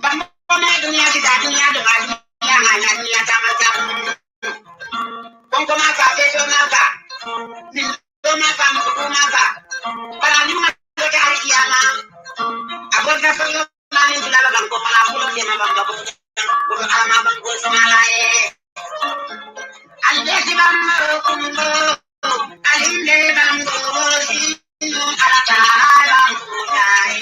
Bambone dunia kita dunia dengan dunia hanya dunia sama-sama. Bongko maka, beto maka, bindo maka, mkuku maka. Para nyuma doka hari kiama. Abon ka so mani bilala bangko mala pulo ke mabanga ko. Ko ala bangko samala e. Ande bambo kumbo. Alinde bambo sinu ala ta bambo dai.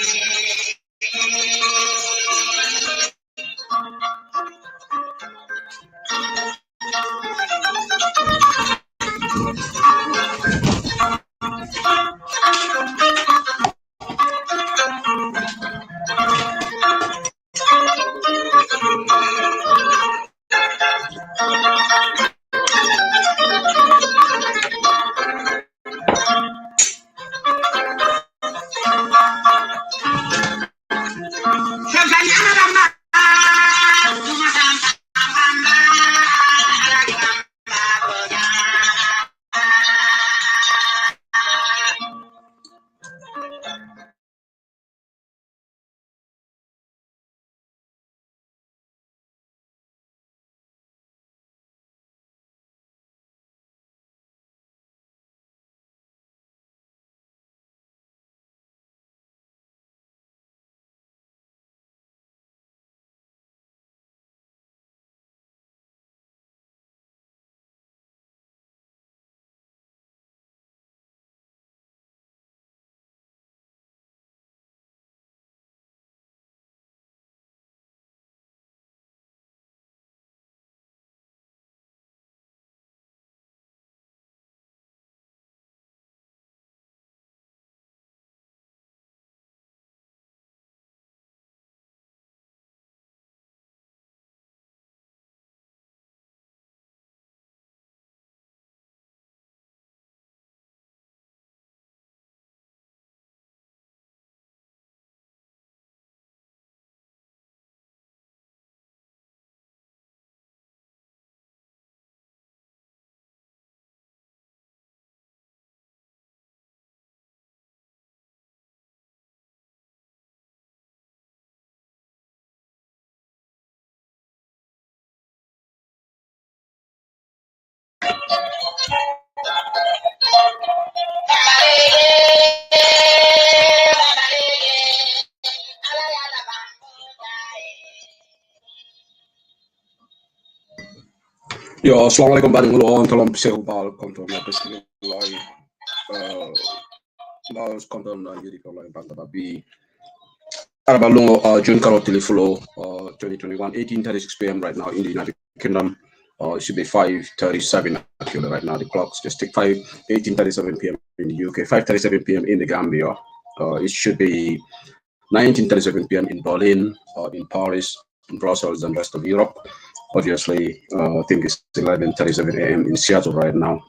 Yo, assalamualaikum warahmatullahi wabarakatuh. Bal konton na bismillah. Bal konton na yiri ko lai banta babi. Arabalungo June Karo Telefulo 2021 18:36 p.m. right now in the United Kingdom. It should be 5:37 actually right now. The clocks just tick 18:37 p.m. in the UK, 5:37 p.m. in the Gambia. It should be 19:37 p.m. in Berlin, in Paris, in Brussels, and rest of Europe. Obviously, I think it's 11:37 a.m. in Seattle right now.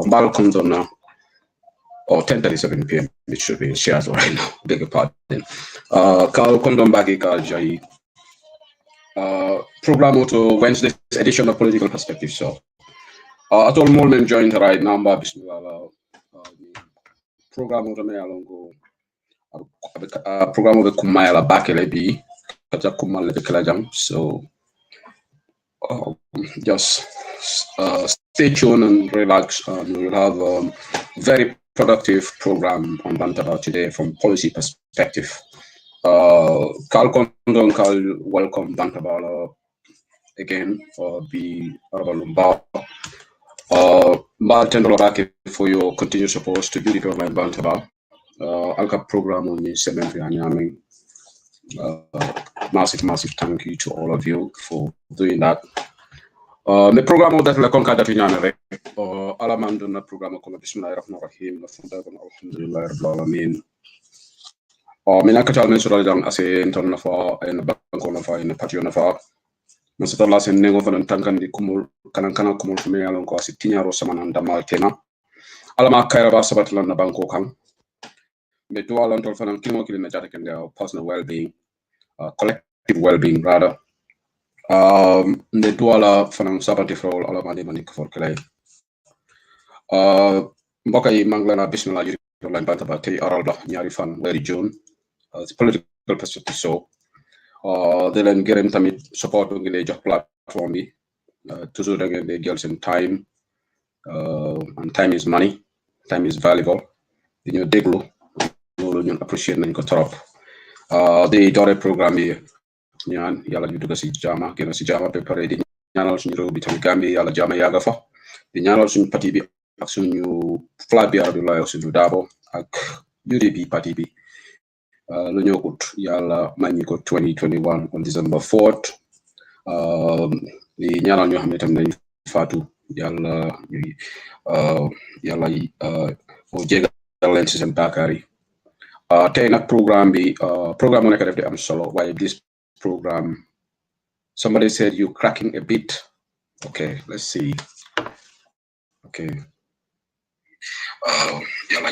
Balcons on now, or 10:37 p.m. It should be in Seattle right now. Beg your pardon. Carl Condon Bagi Carl Jai. Program to Wednesday's edition of Political Perspective. So, at all moment joined right now, Bismillah. Program to me along go. Program of the Kumaila Bakelebi, Kata Kumal Kalajam. So. Just stay tuned and relax. We'll have a very productive program on Bantaba today from policy perspective. Carl Condon, Carl, welcome Bantaba again for the Arabalumba. Tendolabaki for your continued support to beautiful my Bantaba. Alka program on the 7th Anyami. Massive thank you to all of you for doing that. The program that la conca that inane alamando na program ko bismillahirrahmanirrahim na funda ko alhamdulillah rabbil alamin. Mina ka chalmen sura dang ase enton na fa en banko na fa en patio na fa. Masata la sen nego fa tankan di kumul kanan kumul me alon ko ase tinyaro samana ndama tena. Alama kaira ba sabat na banko kan. Me to alon tol fa nan kimo kilina jata ken their personal well-being. Collective well-being rather. The duala fanang sabati for ala mani manik for kelay. Mbokay manglana bismillah yiri online banta ba tay aral ba nyari fan weri June. The political perspective so. di leen gërëm tamit support ngi lay jox platform bi toujours da ngeen di jël seen time and time is money, time is valuable. di ñu déglu loolu ñun appreciate nañ ko trop di doore programme bi ñaan yàlla ñu dugg si jaama génn si jaama ba pare di ñaanal suñu réew bi tamit Gambie yàlla jaama yàgga fa di ñaanal suñu parti bi ak suñu flag bi Abdoulaye Ousainou Darboe ak UDP parti bi lu ñëw ut yàlla may ñu ko 2021 on December 4th di ñaanal ñoo xam ne tamit nañ faatu yàlla yàlla moo jégal leen si seen baakaar yi tey nag programme bi programme mu nekk def di am solo waaye this program somebody said you cracking a bit okay let's see okay yàlla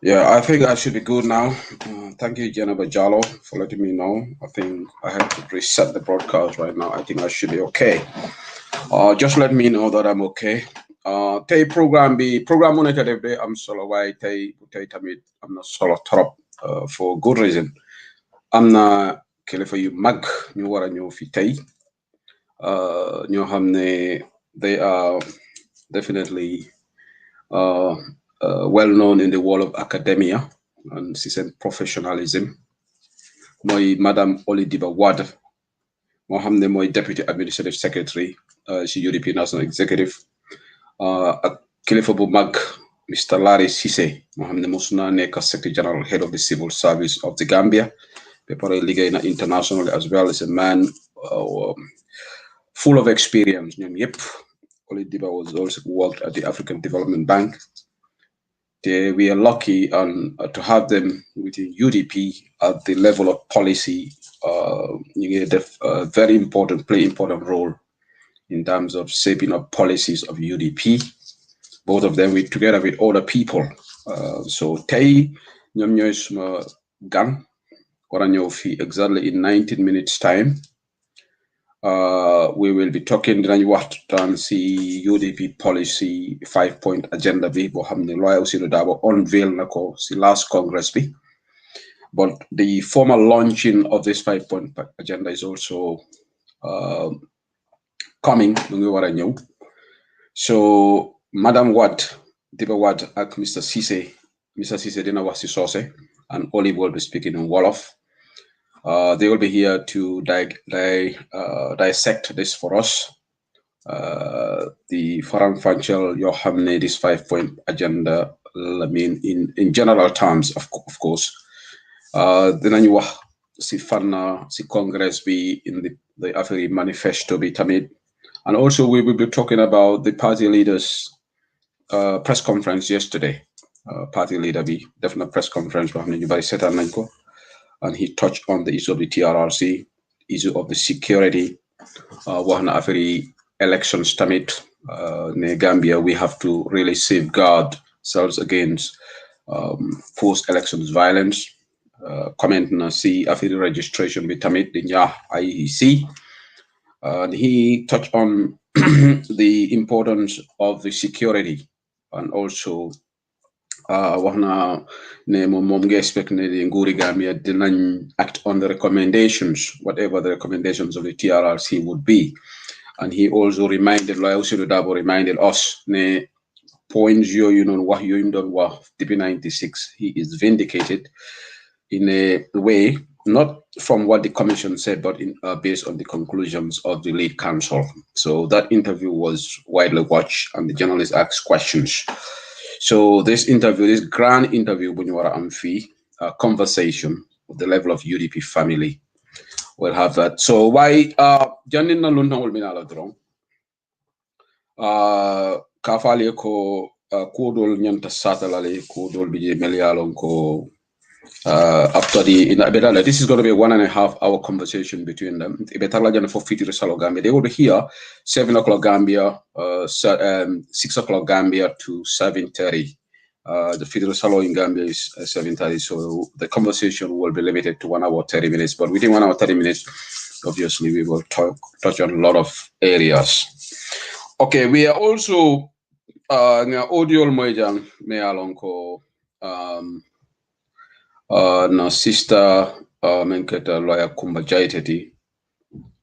Yeah, I think I should be good now. Thank you, Jennifer Jallo, for letting me know. I think I have to reset the broadcast right now. I think I should be okay. Just let me know that I'm okay. Tay program monitor every I'm solo why tay tamit I'm not solo trop for good reason. I'm not kilifa yu mag ñu wara ñëw fi tay. Ñoo xamne they are definitely well known in the world of academia and system professionalism. Madam Olidiba Wade, Mohammed Moy Deputy Administrative Secretary, she European National Executive. Kilifa bu mag, Mr. Larry Cisse, Mohammed Musna Neka Secretary General, Head of the Civil Service of the Gambia. Pepare Liga internationally as well as a man full of experience. Olidiba was also worked at the African Development Bank. We are lucky to have them within UDP at the level of policy. You get a very important role in terms of shaping up policies of UDP. Both of them together with other people. So Tay ñom ñoy suma gan wara ñew fi exactly in 19 minutes time. We will be talking dinañ waxtaan si UDP policy 5-point agenda bi boo xam ne Lawyer Ousainou Darboe unveil na ko si last congress bi, but the formal launching of this 5-point agenda is also coming mu ngi wara ñew. So Madam Wade Diba Wade ak Mr. Cisse dina wax si Socé and Oli will be speaking in Wolof. They will be here to dissect this for us. The Faram Fanchel Yohamne, this 5-point agenda, I mean, in general terms, of course. Then you si Fana, si Congress be in the Afri manifesto be tamid. And also we will be talking about the party leaders' press conference yesterday. Party leader be definite press conference and he touched on the issue of the TRRC, issue of the security. Wahna Afri elections tamit ne Gambia, we have to really safeguard ourselves against post-elections violence. Comment na si Afri registration with tamit dinya IEC. And he touched on the importance of the security and also Wahna ne mom nga expect ne the Nguri Gambia didn't act on the recommendations, whatever the recommendations of the TRRC would be. And he also reminded, Lawyer Ousainou Darboe reminded us ne points you know what you done DP96. He is vindicated in a way, not from what the commission said, but based on the conclusions of the lead counsel. So that interview was widely watched and the journalists asked questions. So this grand interview, Bunyawara Amfi, conversation with the level of UDP family, we'll have that. So why Janin na Lunda will be aladrong. Kafali ko kodol nyanta satalale kodol bije melialon ko after this is going to be a 1.5 hour conversation between them. For Gambia, they will be here 7 o'clock Gambia, 6 o'clock Gambia to 7:30. The Fidel Salo in Gambia is 7:30, so the conversation will be limited to 1 hour 30 minutes. But within 1 hour 30 minutes, obviously we will touch on a lot of areas. Okay, we are also nga audio mojan me alonko na sister menketa lawyer Kumba Jaiteti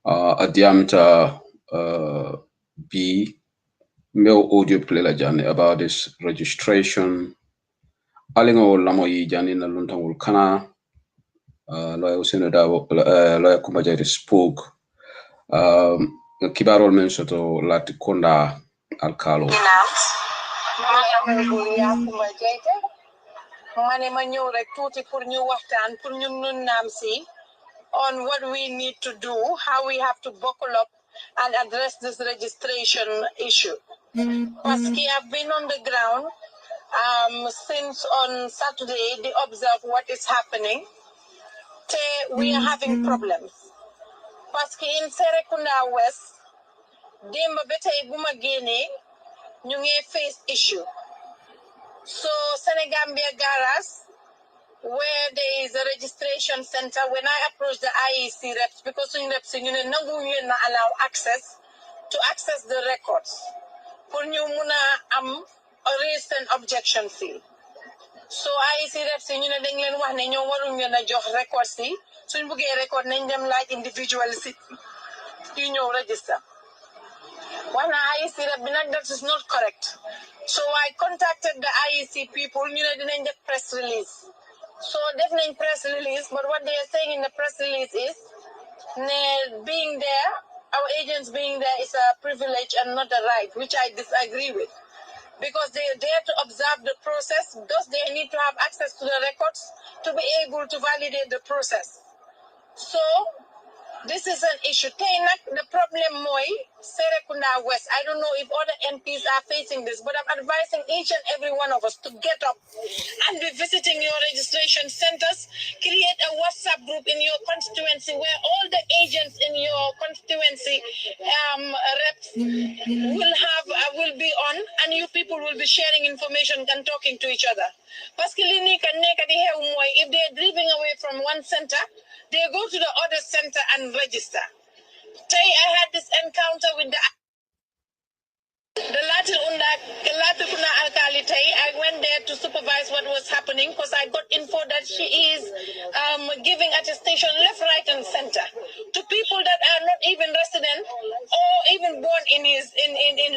adiamta B male audio play la jane about this registration alingo lamo yi jani na luntangul kana lawyer Useno Dabo lawyer Kumba Jaiteti spoke kibarol men soto lati konda alkalo mane ma ñëw rek tuuti pour ñu waxtaan pour ñun nun naam si on what we need to do, how we have to buckle up and address this registration issue. Parce que I've been on the ground since on Saturday, they observe what is happening. We are having problems. Parce que in Serekunda West, Demba Betay Buma Guinea, ñu ngi face issue. So Senegambia Garas, where there is a registration center, when I approached the IEC reps, because in reps, you know, not allow access the records. For you, muna raise an objection fee. So IEC reps, you know, England one, and you want to join records fee. So you get record name them like individuals, you know, register. When IEC rep, that is not correct. So I contacted the IEC people, you know, they didn't get press release. So definitely press release, but what they are saying in the press release is being there, our agents being there is a privilege and not a right, which I disagree with. Because they are there to observe the process, thus they need to have access to the records to be able to validate the process. So this is an issue. The problem moi Serekunda West. I don't know if other MPs are facing this, but I'm advising each and every one of us to get up and be visiting your registration centers. Create a WhatsApp group in your constituency where all the agents in your constituency reps will be on, and you people will be sharing information and talking to each other. If they're driving away from one center, they go to the other center and register. Today I had this encounter with the Latin Alkali. I went there to supervise what was happening because I got info that she is giving attestation left, right, and center to people that are not even resident or even born in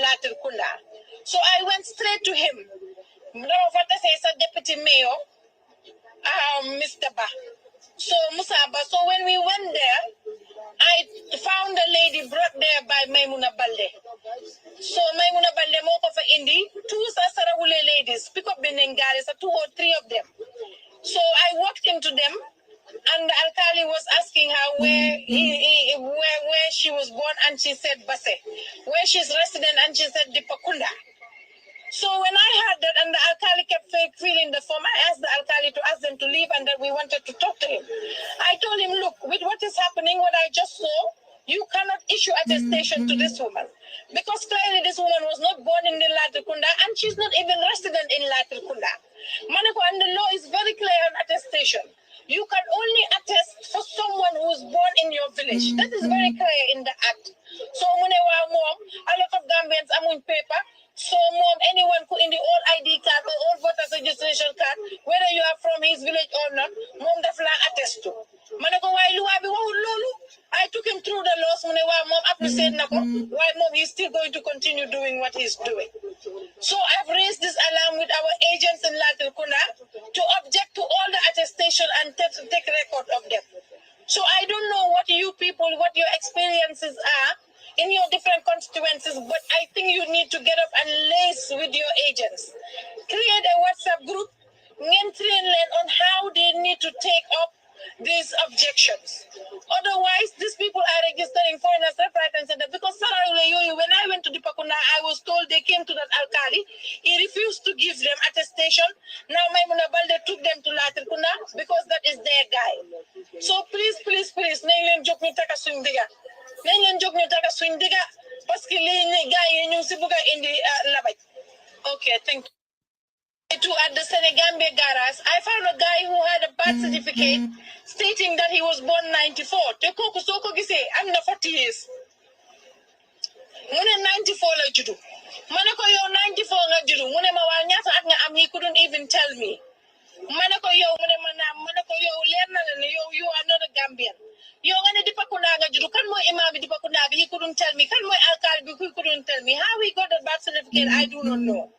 Latin Kunda. So I went straight to him. Deputy Mayor, Mr. Ba. So Musaba, so when we went there, I found a lady brought there by Maimuna Balde. So Maimuna Balde moko for Indi, two Sasarawule ladies, pick up the Nengari, so 2 or 3 of them. So I walked into them, and the Alkali was asking her where she was born, and she said Basse. Where she's resident, and she said Dipakunda. So when I heard that and the Alkali kept filling the form, I asked the Alkali to ask them to leave and that we wanted to talk to him. I told him, look, with what is happening, what I just saw, you cannot issue attestation to this woman. Because clearly this woman was not born in the Latrikunda and she's not even resident in Latrikunda. Manako, and the law is very clear on attestation. You can only attest for someone who was born in your village. That is very clear in the act. So, a lot of Gambians are in paper. So, anyone who in the old ID card or old voters registration card, whether you are from his village or not, the flag attest to. I took him through the laws. Why he's still going to continue doing what he's doing. So I've raised this alarm with our agents in Latrikunda to object to all the attestation and take record of them. So I don't know what you people, what your experiences are in your different constituencies, but I think you need to get up and lace with your agents. Create a WhatsApp group on how they need to take up these objections. Otherwise, these people are registering foreigners left, right, and center. Because when I went to Dipakunda, I was told they came to that Alkali. He refused to give them attestation. Now Maimuna Balde took them to Latrikunda because that is their guy. So please, nañ leen jóg ñu taka suñ diga. Nañ leen jóg ñu taka suñ diga parce que li guy yi ñu ci bëgg indi labaj. Okay, thank you. to at the Senegambia garage, I found a guy who had a birth certificate stating that he was born 94. Te koku soko gise am na 40 years. Mune 94 la judu. Manako yo 94 nga judu. Mune ma wa ñata at nga am, he couldn't even tell me. Manako yo mune manako yo leer na la yo you are not a Gambian. Yo nga ne Dipakunda nga judu. Kan moy imam bi Dipakunda bi, he couldn't tell me. Kan moy alkal bi, he couldn't tell me. How he got the birth certificate, I do not know.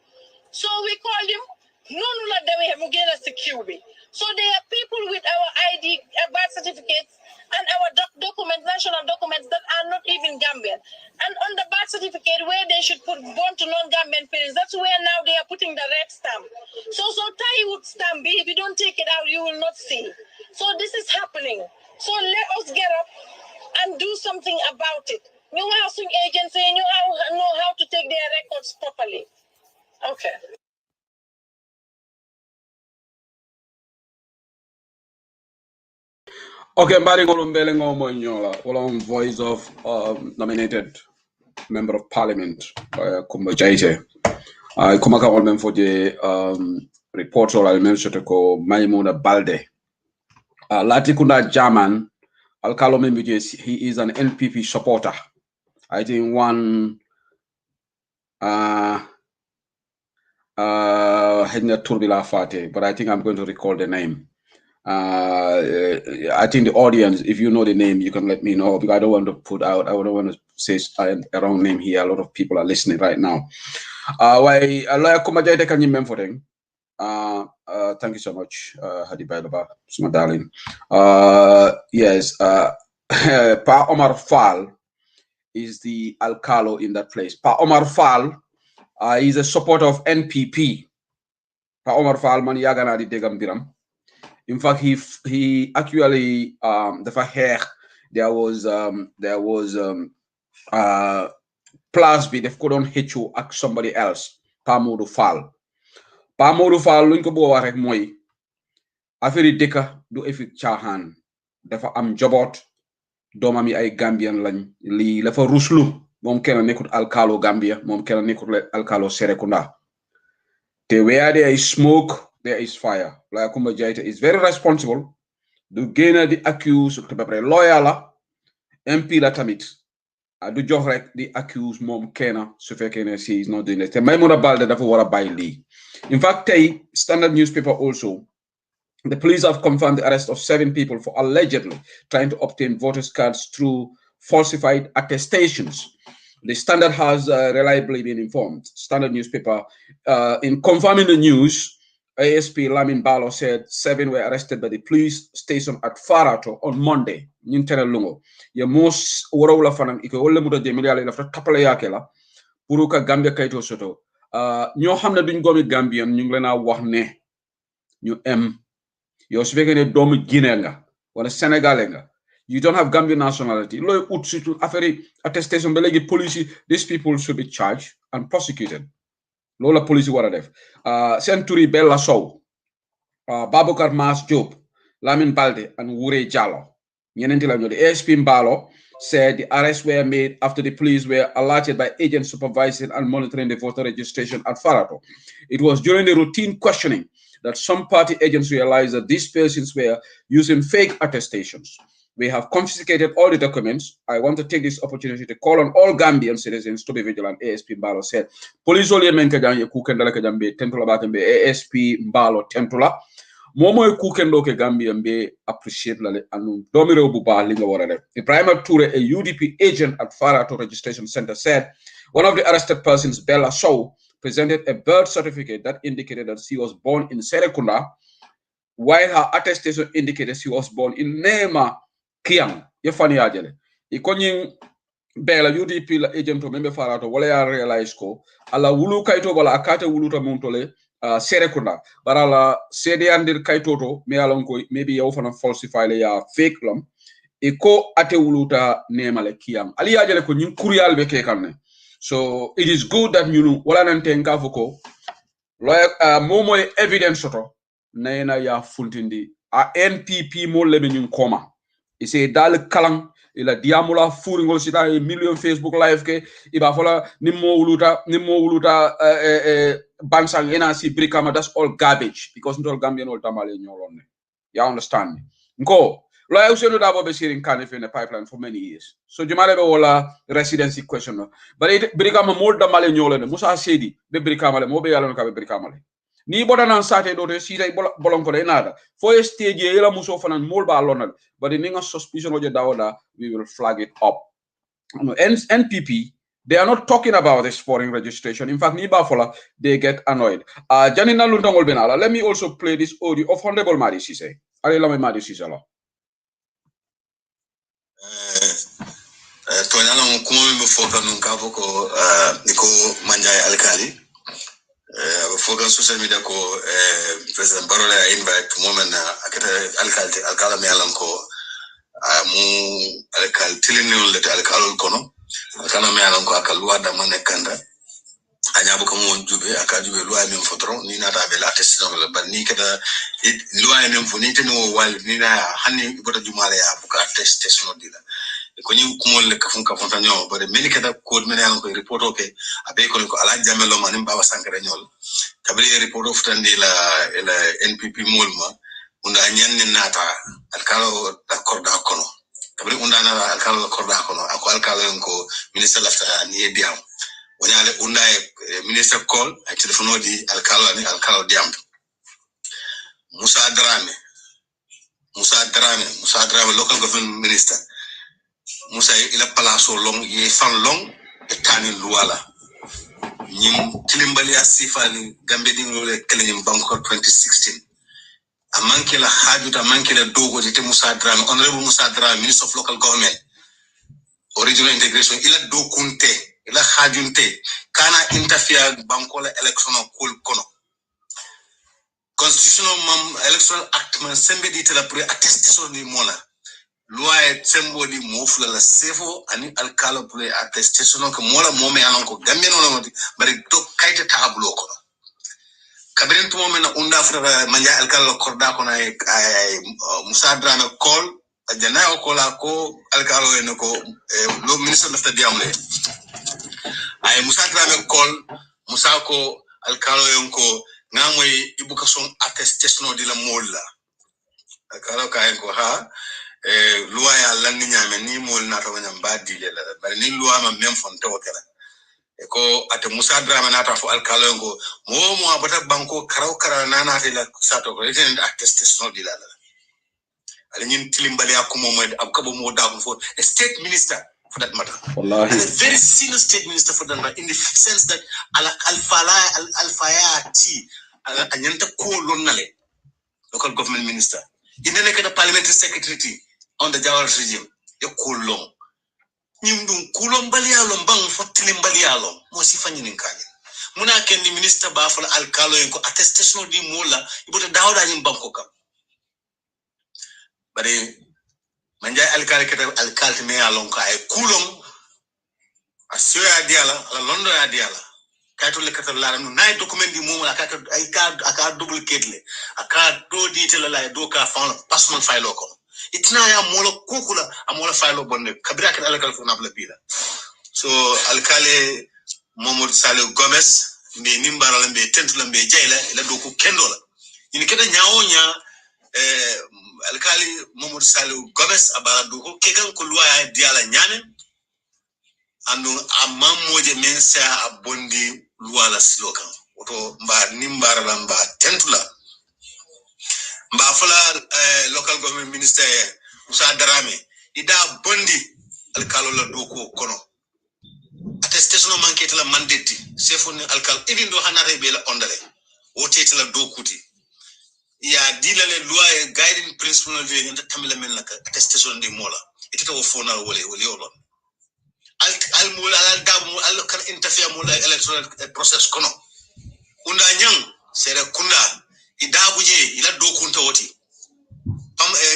So we called him. None of them have given us security. So there are people with our ID, birth certificates, and our documents, national documents that are not even Gambian. And on the birth certificate, where they should put born to non-Gambian parents, that's where now they are putting the red stamp. So tie would stamp. If you don't take it out, you will not see. So this is happening. So let us get up and do something about it. New housing agency, you know how to take their records properly. Okay. Okay, Mbari Ngolumbele Ngomo Nyola, voice of nominated member of parliament, Kumba Jaite. Kumaka Olmen for the report or I'll mention to ko Maimuna Balde. Latikunda German, Alkalo Membuje, he is an NPP supporter. I think one Hedna Turbila Fate, but I think I'm going to recall the name. I think the audience, if you know the name, you can let me know, because I don't want to put out, I don't want to say a wrong name here. A lot of people are listening right now. Thank you so much, Hadi Bailaba, my darling. Yes, Pa Omar Fall is the Alcalo in that place. Pa Omar Fall is a supporter of NPP. Pa Omar Fall, man yagana di degam biram. In fact, he actually there was plus B they couldn't hit you at somebody else. Pa Modou Fall luñ ko bo wax rek moy affaire deka du effet chahan dafa am jobot domami ay Gambian lañ li la fa ruslu mom kenn nekut alkalo Gambia, mom kenn nekut alkalo Serekunda. Te where there is smoke, there is fire. Like Kumba Jaita is very responsible. Do gain the accused to be lawyer la MP la tamit. Do jox rek the accused mom kena su fekkene she is not doing it. Maimuna Balde dafa wara bay li. In fact, tay Standard newspaper also, the police have confirmed the arrest of 7 people for allegedly trying to obtain voters' cards through falsified attestations. The Standard has reliably been informed. Standard newspaper, in confirming the news, ASP Lamin Balo said 7 were arrested by the police station at Farato on Monday. Nintendo Lungo. Ya most warawla fanan iko wala muda jemili ala lafta kapala yake la puruka Gambia kaito soto. Ño xamne duñ gomi Gambian ñu ngi leena wax ne ñu yow su fekkee ne doomu Guinée nga wala Sénégalais nga, you don't have Gambian nationality. Loy ut surtout affaire attestation ba legi police, these people should be charged and prosecuted. Lola police wara def. Senturi Bella Sow, Babukar Mas Job, Lamin Balde, and Wure Jallo. The ASP Mbalo said the arrests were made after the police were alerted by agents supervising and monitoring the voter registration at Farato. It was during the routine questioning that some party agents realized that these persons were using fake attestations. We have confiscated all the documents. I want to take this opportunity to call on all Gambian citizens to be vigilant, ASP Mbalo said. Police only menkajang kukendala kajambe tentula batembe ASP Mbalo tentula. Momo kukendo ke Gambian be appreciate la anu domiro buba linga warale. Ibrahim Ture, a UDP agent at Farato Registration Center, said one of the arrested persons, Bella Sow, presented a birth certificate that indicated that she was born in Serekunda, while her attestation indicated she was born in Nema Kiang. Yefani ajele. Ikonyin Bella UDP la agent to member Farato wala ya realize ko ala wulu kaito wala akate wuluta muntole Serekunda barala CD andir kaitoto me alonko maybe ya ufana falsify le ya fake lom iko ate wuluta Nema le Kiang. Ali ajele ko nyin kurial be ke kanne. So it is good that you know wala nante ngafuko lawyer momo evidence soto na ya funtindi a NPP mo lebe nyun koma ise dal kalang ila diamula furingol sita e million Facebook live ke iba fola nimmo wuluta bansang ena si brikama. That's all garbage because ndol Gambian ol tamale nyolonne. You understand me? Nko Lawyer Usenu Dabo be sitting Cardiff in the pipeline for many years. So Jumale be wala residency question no. But it brikama more damale nyolone Musa Sedi be brikamale mo be yalon ka be brikamale. Ni boda nan sate do te sita bolon ko de nada. For a stage yela muso fanan mol ba lonal. But the ninga suspicion oje dawoda we will flag it up. No, NPP they are not talking about this foreign registration. In fact, Nibafola, they get annoyed. Janina Luntangol Benala. Let me also play this audio of Honorable Madi Sise. Alilame Madi Sise. Toñala mo kuma mi foka nun ka ko niko manjay alkali foka social media ko president Barola invite moment akata alkala me alan ko mu alkal tilini le alkalol kono alkala me alan ko akalwa da manekanda anya buka mo jube akajube loi min fotron ni nata be la testation la ban ni kada loi min fo ni teno wal ni na hanni bota jumale ya buka testation dila ko ni kumol le kafun tanyo bare meni kada code men yan ko report oke abe ko ala jamelo manim baba sankare nyol kabri report of tandila ila NPP molma unda nyanni nata alkalo d'accorda kono kabri unda na alkalo d'accorda kono ako alkalo ko minister lafta ni diam wonyale unda minister call ay telefono di alkalo diam Musa Drame local government minister Musa ila palaso long ye fan long etani luala nyim tilimbali asifani gambe dingole kelenyim banko 2016 amanke la hajuta amanke la dogo te Musa Drame honorable Musa Drame minister of local government original integration ila dokunte ila hajunte kana interfere banko la election kul kono constitutional electoral act man sembe di tela pour attestation ni mola loi sembo di mofula la sefo ani alkalo pour attestation ko mola momme anan ko gambe no mati bari to kayte tablo ko kabren to momme na unda fura manja alkalo korda ko na Musa Drame call jana ko la ko alkalo en ko lo ministre of the diamle ay Musa Drame call Musa ko alkalo en ko ngamoy ibuka son attestation de la molla alkalo ka en ko ha loi ya lan ni nyame ni mol na to nyam ba dile la bari ni loi ma même fon to kala e ko ate Musa Drame na ta fo alkalo ngo mo abata banko karaw na na te la sato ko iten attestation de la ali nyin tilimbali akumo mo abkabo mo da ko fo state minister for that matter wallahi and a very senior state minister for that matter in the sense that al-fayati anyanta ko lonnale local government minister in the parliamentary secretary on the Jawar regime e kulong nyimdum kulong balialom bang fotilim balialom mo si fanyi ninkanya muna ken ni minister ba fo alkalo en ko attestation di mola ibota dawda nyim banko kam bare manja alkal kete alkal me alon ka e kulong asio ya diala la londo ya diala kayto le kata la no nay document di mola aka double kedle aka do detail la do ka fa personal file ko itna ya mola kukula amola file bonne kabira kat alkal fo nabla bila so alkale Mohamed Saleh Gomez mbe nimbara la mbe tentu la mbe jayla la do ko kendola ni kete nyaawonya alkali Mohamed Saleh Gomez abara do ko kegan ko luwa diala nyane ando amamoje mensa abondi luwa la slogan oto mba nimbara la mba tentula mba fala local government minister Musa Drame ida bondi alkalo la do ko kono attestation manquete la mandate sefoni alkal even do hanare be la ondale o tete la do kuti ya dilale loi guiding principle de ngata tamila men la attestation de mola itata wo fona wole olon al mola al damu al kan interfere mola electoral process kono unda nyang sere kunda idabuje ila do kunta woti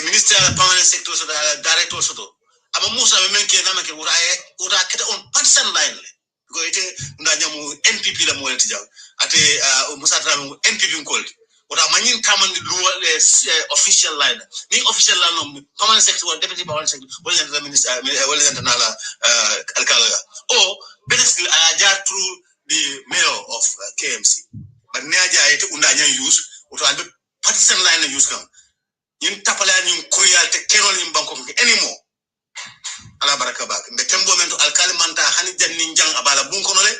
minister permanent sector so director so ama Musa menke na make ura kete on partisan line because ite unda nyamu NPP la mola tijaw ate Musa Drame NPP called ota manyin tamandi official line ni official line no permanent secretary or deputy permanent secretary wala the minister wala the nala alkala or better still aja through the mayor of KMC but ne aja ite undanya use ota albe partisan line use kam yin tapala ni kurial te kenol ni banko anymore ala baraka bak mbe tembo mento alkali manta hani janni jang abala bunkono le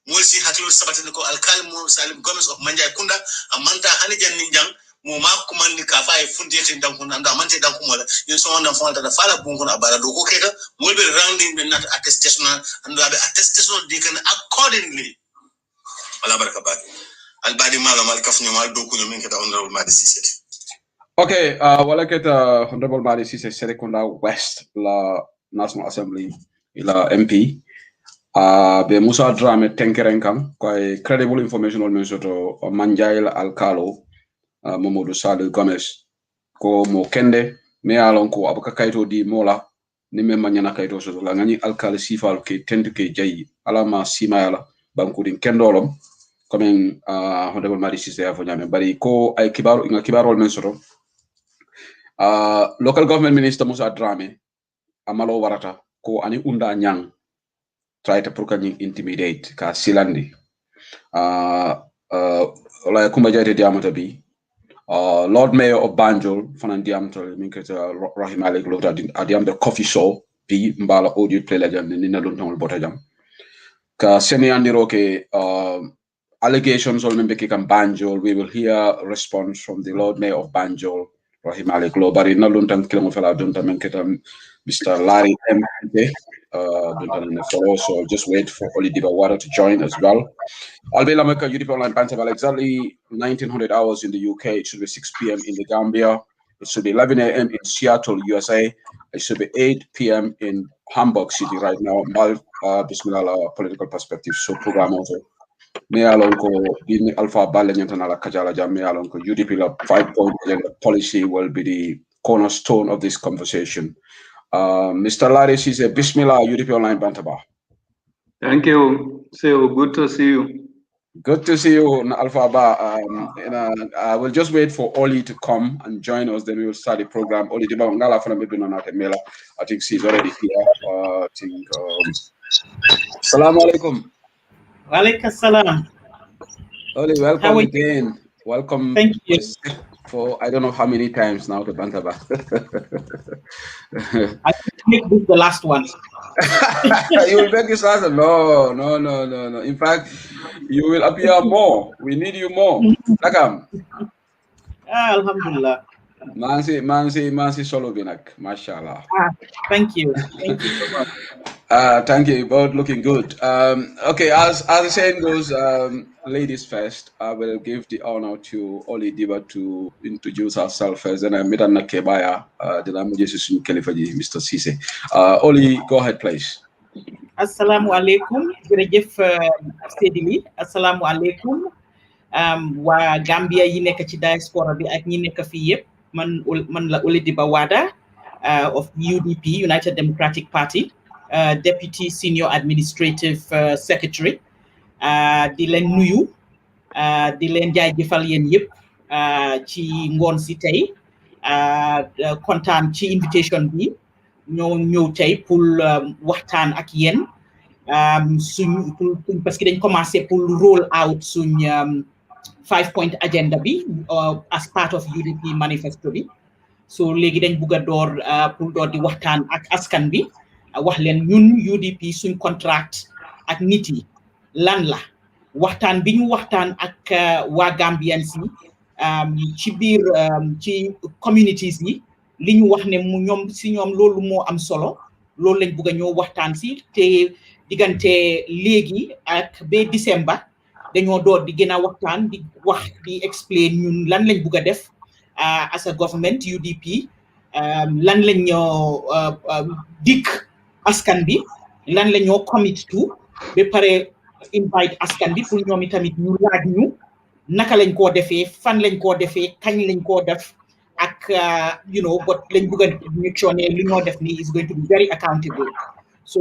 Mulsi hakilo sabatini ko alkal mo Salim Gomez of Manjay Kunda amanta hani janni jang mo ma kumandi ka fa e fundete danko nanda amante danko mola yin so wanda fonta da fala bunko na bara do ko keda molbe rounding be not attestation and be attestation de kan accordingly wala baraka bak albadi mala mal kaf nyomal do ko nyomin keda honorable Madi Cissé. Okay, wala keta honorable Madi Cissé Serekunda West la National Assembly ila MP be Musa Drame tenkerenkam koy credible information on mesoto Manjay Alkalo Mamadou Salih Gomez ko mo kende me alon ko abuka kayto di mola ni me manyana kayto so la ngani alkal sifal ke tentu ke jayi alama simayala bankudin kendolom comme honorable Madi Cissé afo nyame bari ko ay kibaru nga kibarol mesoto local government minister Musa Drame amalo warata ko ani unda nyang try to intimidate ka silandi like kumba jayte diamata bi Lord Mayor of Banjul fanan diamata min kete Rahim Malik looked at the coffee show bi mbala audio play la jam ni na lon tawol bota jam ka seni andiro ke allegations on membe kam Banjul we will hear response from the Lord Mayor of Banjul Rahim Malik lo bari na lon tan kilmo fela don tan kete Mr. Larry M. So just wait for Oli Dibawada to join as well. I'll be Lamaka UDP Online Bantabal exactly 1900 hours in the UK. It should be 6 p.m. in the Gambia. It should be 11 a.m. in Seattle, USA. It should be 8 p.m. in Hamburg City right now. Bismillah, political perspective. So program also. Me alone ko in Alpha Balenyantanala Kajala Jam, me alone ko UDP 5-point policy will be the cornerstone of this conversation. Mr. Larry Cissé, Bismillah, UDP Online Bantaba. Thank you. So good to see you. Good to see you, Alpha Ba. I will just wait for Oli to come and join us. Then we will start the program. Oli Diba Ngala from Mela. I think she's already here. Assalamu alaikum. Walaikum salam. Oli, welcome again. Welcome. Thank you. For I don't know how many times now to Bantaba. I make this the last one. You will make this last one? No. In fact, you will appear more. We need you more. Lakam. Alhamdulillah. Mansi solo binak. Mashallah. Thank you. Thank you so much. Thank you. Both looking good. Okay, as the saying goes, ladies first. I will give the honor to Oli Diba to introduce herself first. Then I meet Anna Kebaya, the Lamujesu Kelifaji, Mr. Cissé. Oli, go ahead, please. Assalamu alaikum. Jërëjëf Sedili. Assalamu alaikum. Waa Gambia yi nekk ci diaspora bi ak ñi nekk fii yëpp. Man la Oli Diba Wada of UDP, United Democratic Party. Deputy Senior Administrative Secretary di leen nuyu di leen jaajëfal yéen yëpp ci ngoon si tey kontaan ci invitation bi ñëw tey pour waxtaan ak yéen suñ parce que dañ commencé pour roll out suñ 5-point agenda bi as part of UDP manifesto bi so léegi dañ bugg a door pour door di waxtaan ak askan bi wax leen ñun UDP suñ contract ak nit yi lan la waxtaan bi ñu waxtaan ak waa Gambians yi ci biir ci communities yi li ñu wax ne mu ñoom loolu moo am solo loolu lañ bëgg a ñoo waxtaan si te diggante léegi ak ba December dañoo door di gën a waxtaan di wax di explain ñun lan lañ bëgg a def as a government UDP lan lañ ñoo dikk askan bi lan la ñoo commit to ba pare invite askan bi pour ñoom tamit ñu laaj ñu naka lañ koo defee fan lañ koo defee kañ lañ koo def ak but lañ bëgg a make sure ne li ñoo def nii is going to be very accountable so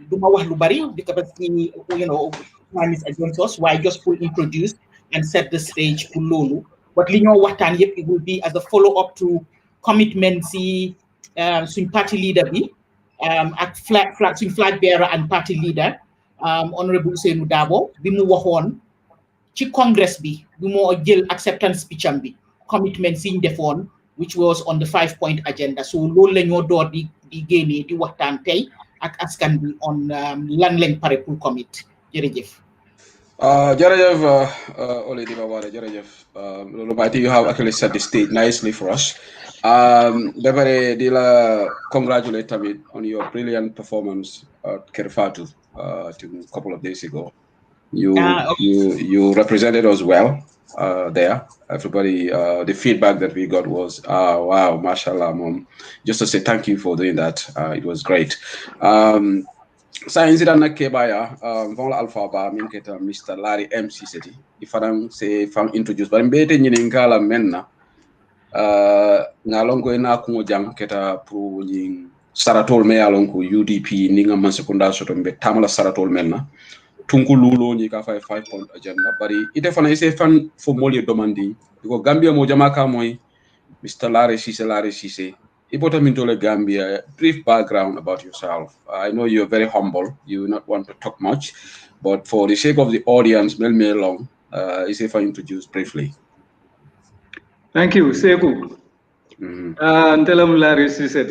du ma wax lu bari because time is against us waaye just pour introduce and set the stage pour loolu but li ñoo waxtaan yëpp it will be as a follow up to commitment si suñ party leader bi ak suñ flag bearer and party leader honorable Ousainou Darboe bi mu waxoon ci congress bi moo jël acceptance speech am bi commitment siñ defoon which was on the 5-point agenda so loolu la ñoo door di génnee di waxtaan tey ak askan bi on lan lañ pare pour commit jërëjëf Jërëjëf Oli Diba Wade jërëjëf I think you have actually set the stage nicely for us. Bevere di la congratulate tamit on your brilliant performance at Kerfatu a couple of days ago. You represented us well there. Everybody, the feedback that we got was, wow, mashallah, mom. Just to say thank you for doing that. It was great. Science na kebaya von alpha ba min keta Mr. Larry MC City if I say fan introduce but mbete nyini ngala menna ngalongo ina ko jang keta pro nyin saratol me alonko UDP ni nga man sekunda soto mbe tamala saratol menna tunku lulo ni ka 5-point agenda bari ite fana ise fan fo moli demandi ko Gambia mo jamaka moy Mr. Larry Cisse Ibota Mintole Gambia, brief background about yourself. I know you're very humble. You not want to talk much, but for the sake of the audience, Mel Long, if I introduce briefly. Thank you, Seku. Ntelam Larry Cisse,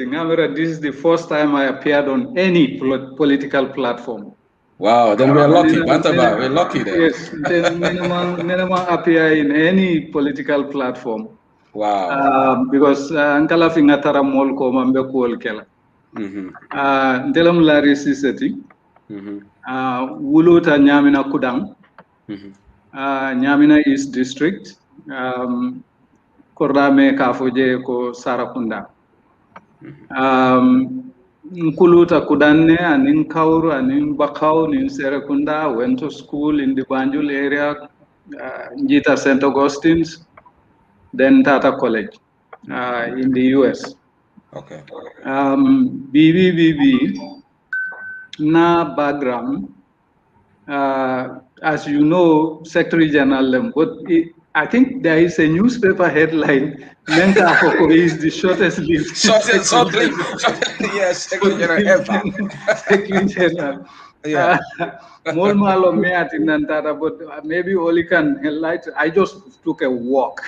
this is the first time I appeared on any political platform. Wow, then we're lucky. We're lucky there. Yes, then minimum appear in any political platform. Wow. Because Ankala Fingatara Molko Mambe Kuolkela. Ntelam Larry Cisse, Wuluta Nyamina Kudang, Nyamina East District, Kordame Kafoje ko Sarakunda. Nkuluta Kudane and in Kauru and in Bakau in Serakunda, went to school in the Banjul area, Njita St. Augustine's. Then Tata College in the US. Okay. BBBB, na background, as you know, Secretary General, but I think there is a newspaper headline, Menka Afoko is the shortest lived. Shortest yes, Secretary General ever. Secretary General. Yeah. More malo me at Nantata, but maybe Oli can enlighten. I just took a walk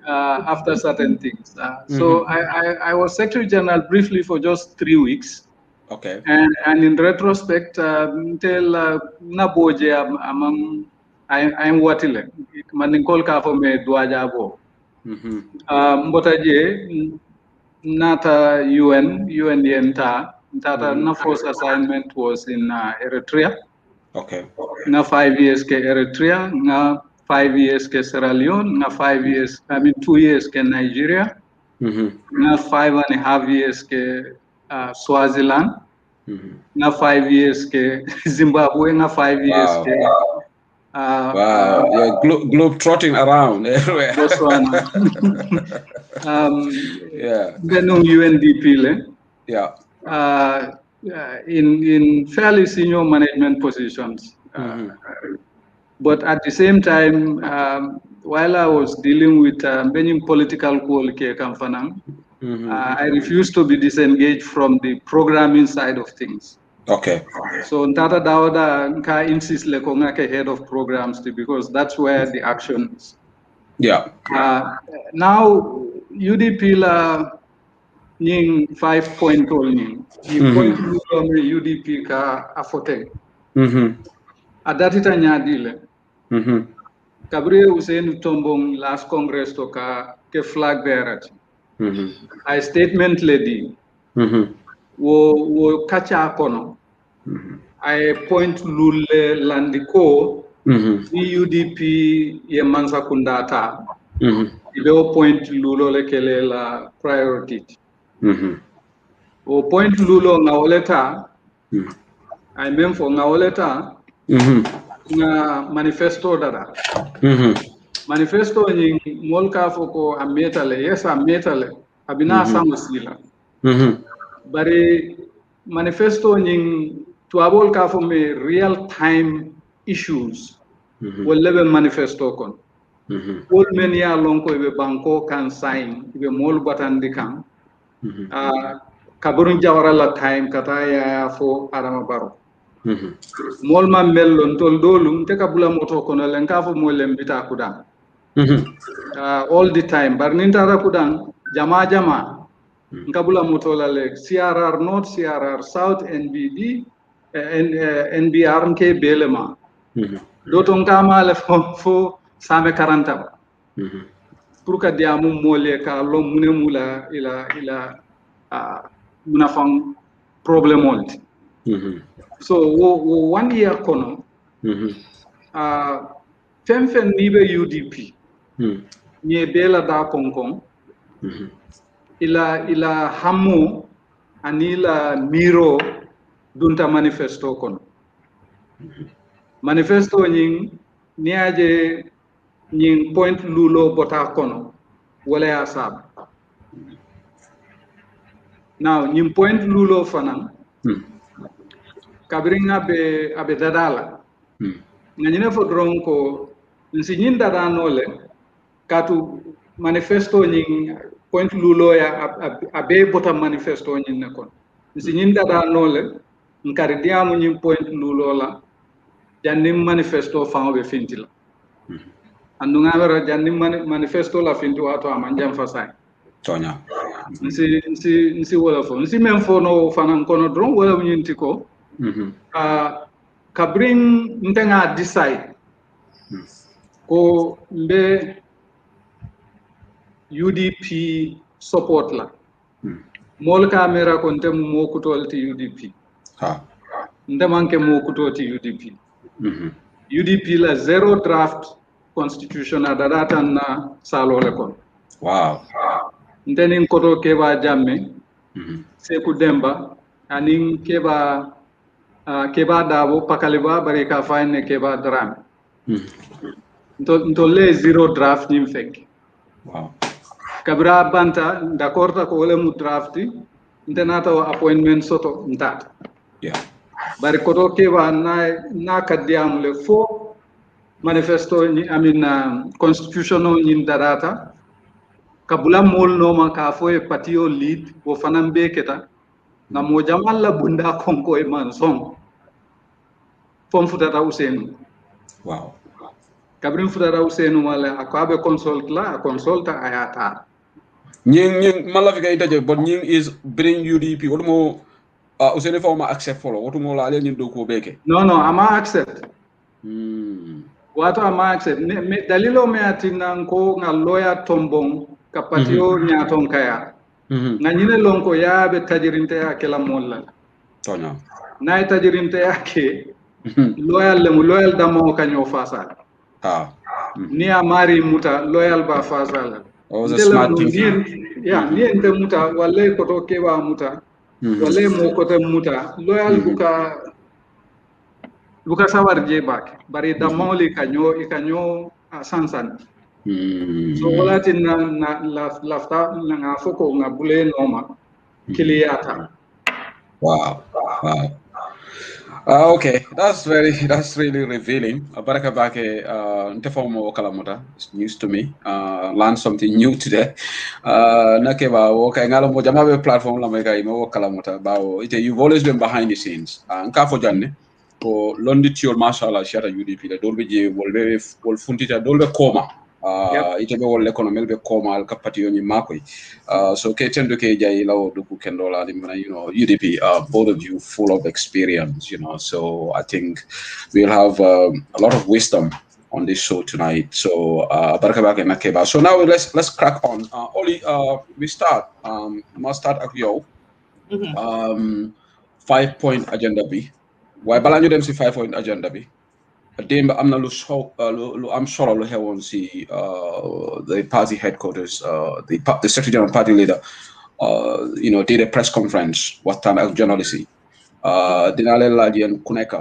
after certain things. So I was Secretary General briefly for just 3 weeks. Okay. And in retrospect, until Naboje among I'm Watile, Maninkol Kafo me Duajabo. Mbotaje Nata UNDNTA. That first assignment was in Eritrea. Okay. Na 5 years ke Eritrea, na 5 years ke Sierra Leone, na 2 years ke Nigeria, na 5.5 years ke Swaziland, na 5 years ke Zimbabwe, na 5 years ke wow, yeah, globe trotting around everywhere. Yeah. Then UNDP yeah. In fairly senior management positions. But at the same time, while I was dealing with many political quality, I refused to be disengaged from the programming side of things. Okay. So Ntata Dawda Nka insists like head of programs because that's where the action is. Yeah. Now UDP la ning 5-point ning point UDP ka afote. Adatita nyadile. Gabriel Ousainou Tombong last Congress to ka ke flag bearer. I statement lady. Wo kacha kono. I point lule landiko UDP ye mansa kundata. Ibe point lulo lekele la priority. O point lulo ngawoleta. I mean for ngawoleta. Na manifesto dada. Manifesto ni molka foko ametale. Yes, ametale. Abina samusila. But manifesto ni tuabol ka for me real time issues. Will level manifesto kon. all men ya lonko be banko kan sign be mol batandi kan kaburun jawara la time kata ya fo Adama Barrow mol ma mellon tol dolum te kabula moto kono len ka fo mol lem bita kudan all the time bar nintara kudan jama kabula moto la le CRR North CRR South NBD NBR ke belema doton kama le fo same 40 pour ka diamu mole ka lo mune mula ila munafang problem olti so wo 1 year kono fen nibe UDP nye bela da konkon ila hamu anila miro dunta manifesto kono manifesto nying niaje nying point lulo bota kono wala ya sab now nying point lulo fanan kabringa be dadala nganyine fo dron ko nsi nyin dada nole katu manifesto nying point lulo ya abe bota manifesto nyin ne kon nsi nyin dada nole nkari diamu nying point lulo la jannim manifesto fango be fintila andu ngawara jannim manifesto la finti wato amanjam fasay tonya nsi wala fo nsi men fo no fanan kono dron wala nyinti ko kabring ntenga decide ko mbe UDP support la mol camera ko ntem mo kutolti UDP ndemanke mo kutoti UDP UDP la zero draft constitution adata na salole kon wow ntenin koto keba jamme Seku Demba anin keba dabo pakaliba bari ka fayne keba drame nto le zero draft nim fek wow kabra banta d'accord ta ko wala mu drafti ntenata appointment soto ntata yeah bari koto keba na kadiam le fo manifesto ni amina constitutional ni darata kabula mol noma ka fo e patio lead wo fanan be keta na mo jamal la bunda konko e man son fom futata Usenu wow kabrin futata Usenu wala akabe consulta ayata nying malafika itaje but nying is bring UDP womo Usenu fa ma accept follow wotumo la ale nyin do ko beke no ama accept wato ama accept me dalilo me atina ko nga lawyer tombong kapatio nyaton kaya nga nyine lonko yaabe tajirinte ya kala molla tonya nay tajirinte ya ke loyal damo kanyo fasa ni amari muta loyal ba fasa la was a smart thing ni ente muta walle ko to keba muta walle mo ko te muta loyal buka sawar je bak bari damo li kanyo sansan so wala tin na lafta nga foko nga bule noma kiliyata wow okay that's really revealing baraka bake ntefomo kalamuta it's news to me learn something new today nake ba wo kay ngalo mo jama be platform la may kay mo kalamuta bawo ite you've always been behind the scenes nka fo janne ko londi tiol mashallah shata UDP da dolbe je wol funtita dolbe koma ite be wol economy be koma ka patio ni makoy so ke tendo ke jay law do ku kendola ni UDP both of you full of experience so I think we'll have a lot of wisdom on this show tonight so barakabake nakeba so now let's crack on Oli we start must start ak yow 5-point agenda bi why bala ñu dem ci 5-point agenda bi demb amna lu am solo lu xewon ci the party headquarters the secretary general party leader did a press conference waxtaan ak journalist yi dina leen laaj yeen ku nekk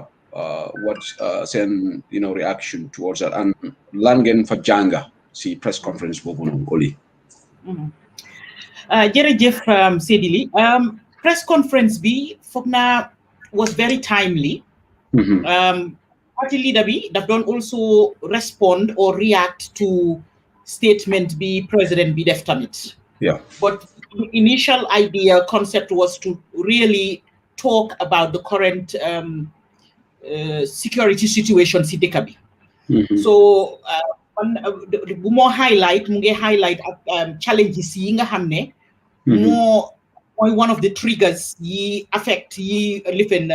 what seen reaction towards that and lan ngeen fa jànga ci press conference boobu noonu Oli jërëjëf Sedili press conference bi foog naa was very timely party leader bi daf doon also respond or react to statement bi president bi def tamit. Yeah. But the initial idea concept was to really talk about the current security situation si dëkk bi. So bu moo highlight mu ngi highlight challenges yi nga xam ne moo mooy one of the triggers yi affect yi lifin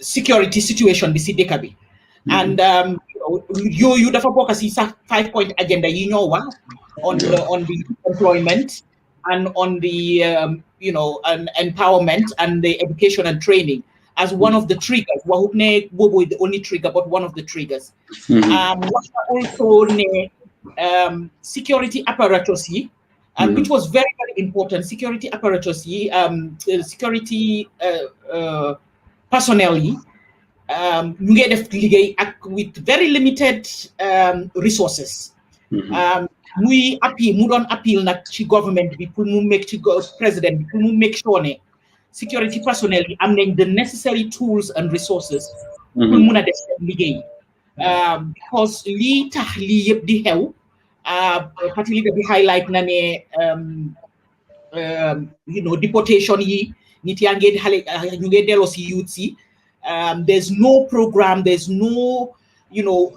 security situation bi si dëkk bi. And yooyu dafa bokk si sax 5-point agenda yi ñoo wax on the employment and on the empowerment and the education and training as one of the triggers. Waxut ne boobu the only trigger, but one of the triggers. Wax also ne security apparatus yi, which was very, very important. Security apparatus yi, security personnel yi, ñu ngi def liggéey ak with very limited resources. Muy appeal mu doon appeal nag ci government bi pour mu make ci president bi pour mu make sure ne security personnel yi am nañ the necessary tools and resources pour mun a def seen liggéey. Because lii tax lii yëpp di xew parti leader bi highlight na ne deportation yi nit yaa ngi xale ñu ngi delloo si youth si. There's no program, there's no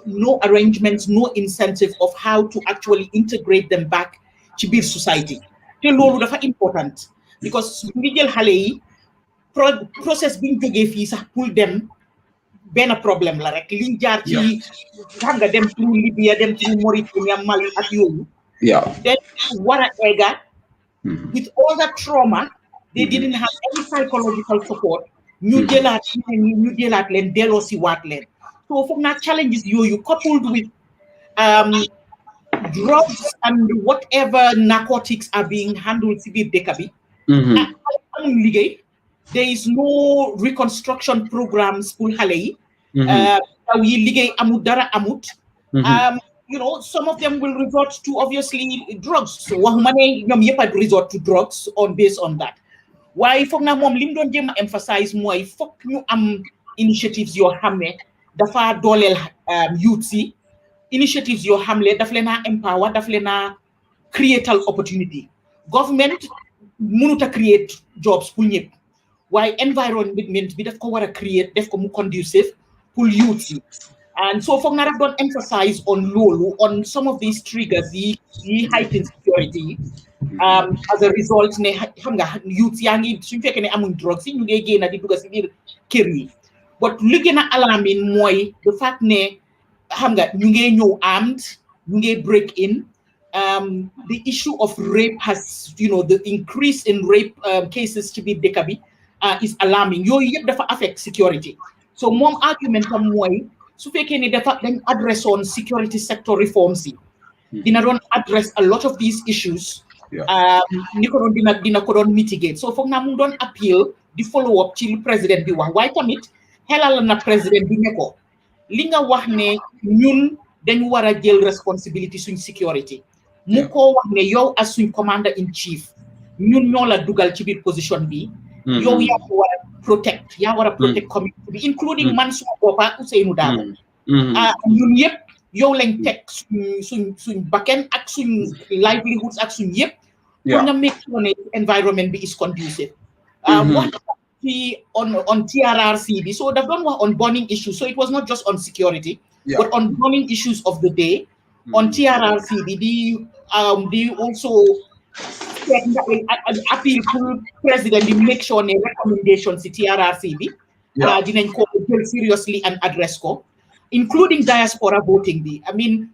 no arrangements, no incentive of how to actually integrate them back to biir society. Te loolu dafa important because ngi jël xale yi process bi ñu jógee fii sax pour dem benn problème la rek liñ jaar ci xam nga dem through Libya dem through Mauritania Mali ak yooyu. Then war a egga with all that trauma, they didn't have any psychological support. ñu jëlaat leen delloo si waat leen. So foog naa challenges yooyu coupled with drugs and whatever narcotics are being handled si biir dëkk bi. Amul liggéey. There is no reconstruction programs pour xale yi. Taw yi liggéey amut dara amut. Some of them will resort to obviously drugs. So waxuma ne ñoom yëpp a resort to drugs based on that. Waaye foog naa moom li mu doon jéem a emphasize mooy foog ñu am initiatives yoo xam ne dafa dooleel youth si initiatives yoo xam ne daf leen a empower daf leen a creatal opportunity. Government mënut a create jobs pour ñëpp waaye environment bi daf ko war a create def ko mu conducive pour youth si. And so foog naa daf doon emphasize on loolu on some of these triggers yi heightened security as a result ne xam nga youth yaa ngi suñu fekkee ne amuñ drogue si ñu ngi génn di dugg si biir kër yi. But li gën a alarming mooy the fact ne xam nga ñu ngi ñëw armed ñu ngi break in. The issue of rape has the increase in rape cases ci biir dëkk bi is alarming. Yooyu yëpp dafa affect security. So moom argument am mooy su fekkee ne dafa dañ address on security sector reforms yi dina doon address a lot of these issues. Ni ko doon dina ko doon mitigate. So foog naa mu doon appeal di follow up ci li président bi wax waaye tamit xelal na président bi ne ko li nga wax ne ñun dañu war a jël responsibility suñ security mu ko wax ne yow as suñ commander in chief ñun ñoo la dugal ci biir position bi yow yaa ko war a protect community bi including man suma boppa Ousainou Darboe ñun yëpp yow lañ teg suñ bakken ak suñ livelihoods ak suñ yëpp pour nga make sure ne environment bi is conducive. Wax on TRRC bi so daf doon wax on burning issues, so it was not just on security but on burning issues of the day. On TRRC bi di also appeal pour président di make sure ne recommendations ci TRRC bi dinañ ko jël seriously and address ko, including diaspora voting bi. I mean,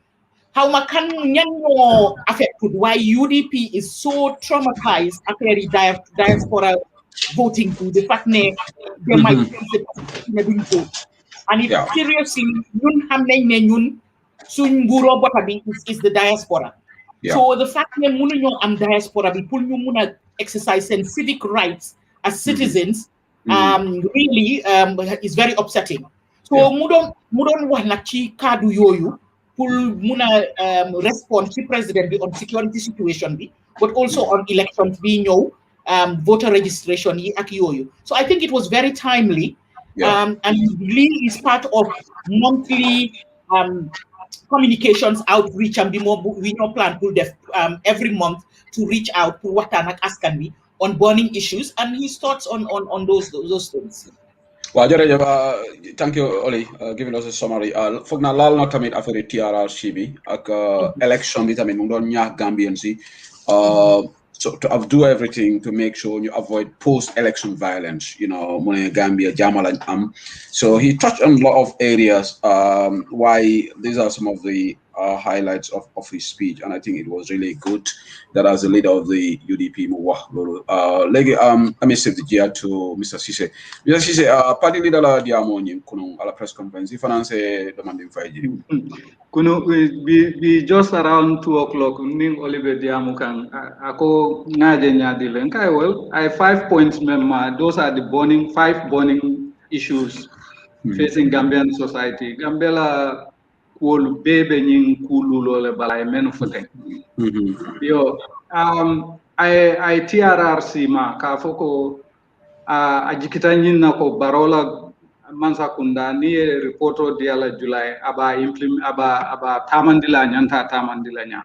how ma kan ñan ñoo affected why UDP is so traumatized affaire yi diaspora voting to the fact ne they might duñ vote. And if seriously ñun xam nañ ne ñun suñ nguuroo bota bi is the diaspora. So the fact ne mënuñoo am diaspora bi pour ñu mun a exercise seen civic rights as citizens really is very upsetting. So mu doon wax nag ci kaddu yooyu pour mun a respond ci président bi on security situation bi but also on elections bi ñëw voter registration yi ak yooyu. So I think it was very timely And Lee is part of monthly communications outreach and we know plan every month to reach out to Watanak Askanbi on burning issues and his thoughts on those things. Well, thank you, Oli, giving us a summary. Fogna lal na tamit affaire TRRC bi ak election bi tamit mu doon ñaax Gambian si so to do everything to make sure you avoid post-election violence, Mune Gambia Jamalan so he touched on a lot of areas why these are some of the highlights of his speech, and I think it was really good that as the leader of the UDP I may save the gear to Mr. Cisse. Mr. Cisse, party leader la diamo kuno ala press conference finance demanding faiji kuno be just around 2:00 ning Oliver diamo kan ako ngaje nyadi len kai well I 5 points memma. Those are the 5 burning issues facing Gambian society. Gambela wol bebe nying kululo le balay menu fote. Yo I TRRC ma ka foko ajikita nyina ko barola mansa kunda ni reporto diala July aba tamandila nyanta tamandila nya.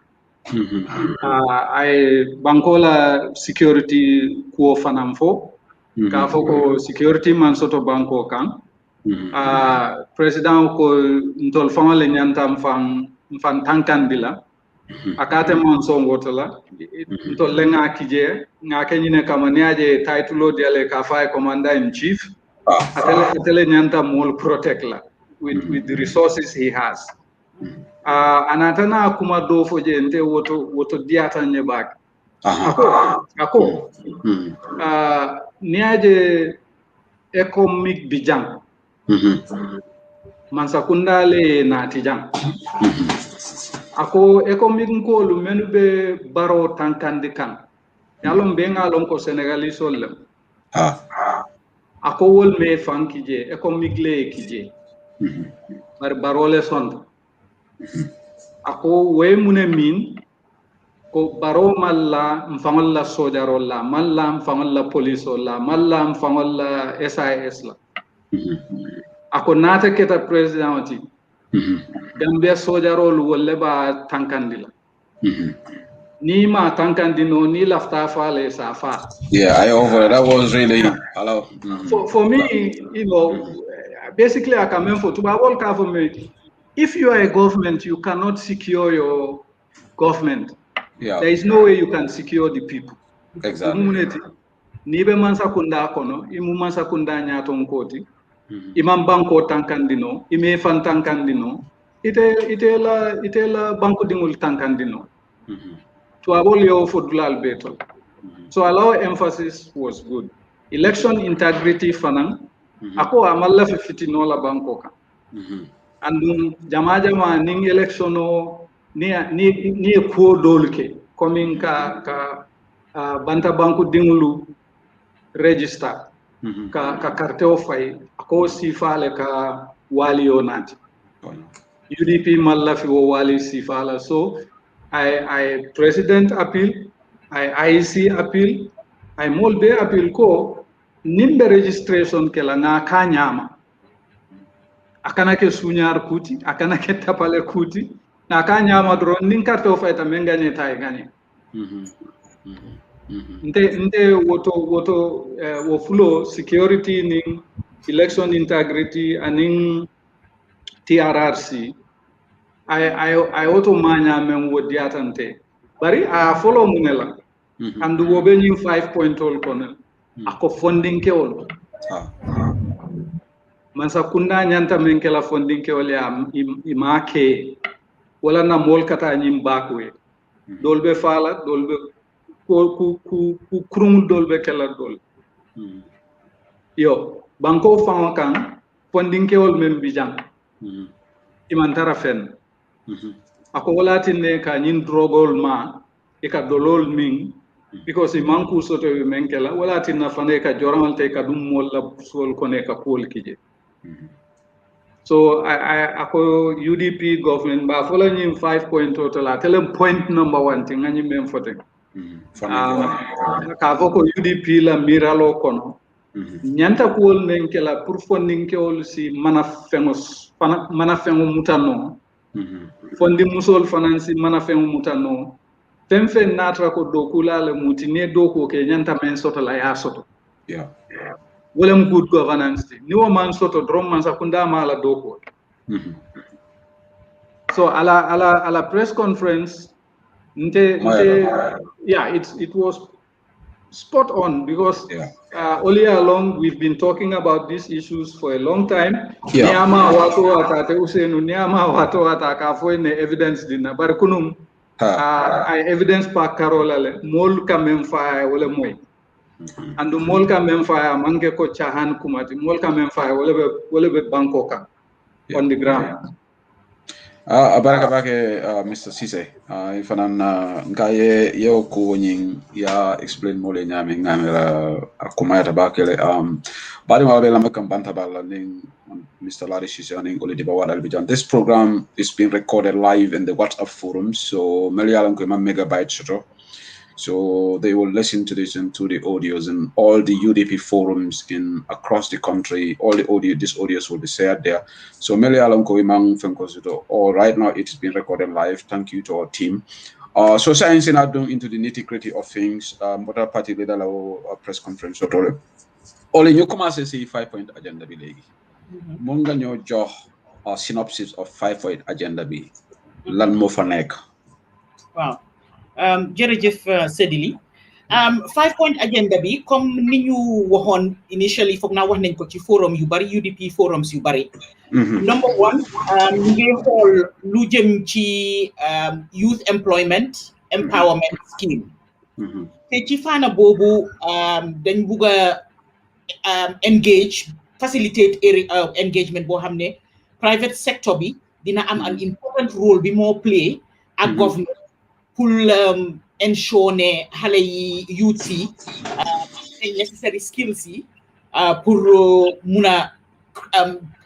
I bankola security ko fanamfo ka foko security man soto banko kan. President ko ntol fangale nyantam fan tankandila akate mon songotala ntol lenga kije ngake nyine kama niaje title diale ka fay commander in chief atele nyanta mol protect la with the resources he has anatana kuma do foje nte woto diata nyebak ako niaje economic bijang mansakunda le natijang ako economic ko lu menu be baro tankandi kan yalom be ngalon ko senegali solle ako wol me fankije economic le kije bar barole son ako we mune min ko baro malla mfangol la sojaro la malla mfangol la police la malla mfangol la SIS la ako nata keta presidenti Gambia sojarol wolle ba tankandila ni ma tankandino ni lafta fale safa. I over that was really hello. For me, basically I come in for to our government. If you are a government, you cannot secure your government. There is no way you can secure the people. Exactly. Nibe mansa kunda kono imu mansa kunda nyato nkoti imam banko tankandino ime fan tankandino itela banko dingul tankandino to abol yo fodulal beto. So our emphasis was good. Election integrity fanang ako amalla fitino la banko ka andum jama ning election no ni ko dolke coming ka banta banko dingulu register ka karteo fay ako sifale ka walio nati UDP mallafi wo wali sifala. So I president appeal, I IEC appeal, I molbe appeal ko nimbe registration kela na kanyama akana ke sunyar kuti akana ke tapale kuti na kanyama dron nin karteo fay ta mengane tay gane nte woto wo fulo security ning election integrity aning TRRC I auto manya men wodiatante bari a follow munela and wo be nyim 5 point all kono ako funding ke wol man sakunda nyanta men ke la funding ke wol ya imake wala na mol kata nyim bakwe dolbe fala dolbe ku kurung dolbe kala dol yo banko fan kan funding ke wol men bijang imantara fen ako walatinne ka nyin drogol ma e ka dolol min because manku soto men kala walatinna fane ka joramal te ka dum molla sol kone ka pol kije. So I ako UDP government ba fola nyim 5 point total atelem point number 1 thing ngani mem fote ka foko UDP la miralo kono nyanta kuol nenkela pour funding ke ol si mana fengo mutano fondi musol fanansi mana fengo mutano femfe natra ko dokula le mutine doko ke nyanta men soto la ya soto wolem good governance ni wo man soto drum man sakunda mala doko so ala press conference it was spot on because earlier along we've been talking about these issues for a long time. Niama wato atate usenu niama wato ataka fo ne evidence dina bar kunum I evidence pa karola le mol kamem fa wala moy andu mol kamem fa manke ko chahan kumati mol kamem fa wala be bankoka on the ground. Baraka bake Mr. Cisse ifanan ngaye yo ko nyin ya explain mole nyame ngamera akumaya bakele bari mawbe la makam banta balla ning Mr. Larry Cisse ning ole diba wadal bijan. This program is being recorded live in the WhatsApp forum, so melialan ko megabyte shoto, so they will listen to this and to the audios in all the UDP forums in across the country. All the these audios will be shared there. So right now it's been recorded live. Thank you to our team. So science in doing into the nitty-gritty of things. What party leader our press conference only you come as a 5-point agenda be legi. Monga nyo jox a synopsis of 5-point agenda be lan mo fa nek. Wow. Jërëjëf Sedili 5-point agenda bi comme ni ñu waxoon initially foog naa wax nañ ko ci forum yu bari UDP forums yu bari. Number 1 ñu ngi xool lu jëm ci youth employment empowerment scheme. te ci fànn boobu dañ bugg a engage facilitate engagement boo xam ne private sector bi dina am an important role bi moo play ak government pour ensure ne xale yi youth yi necessary skills yi pour mun a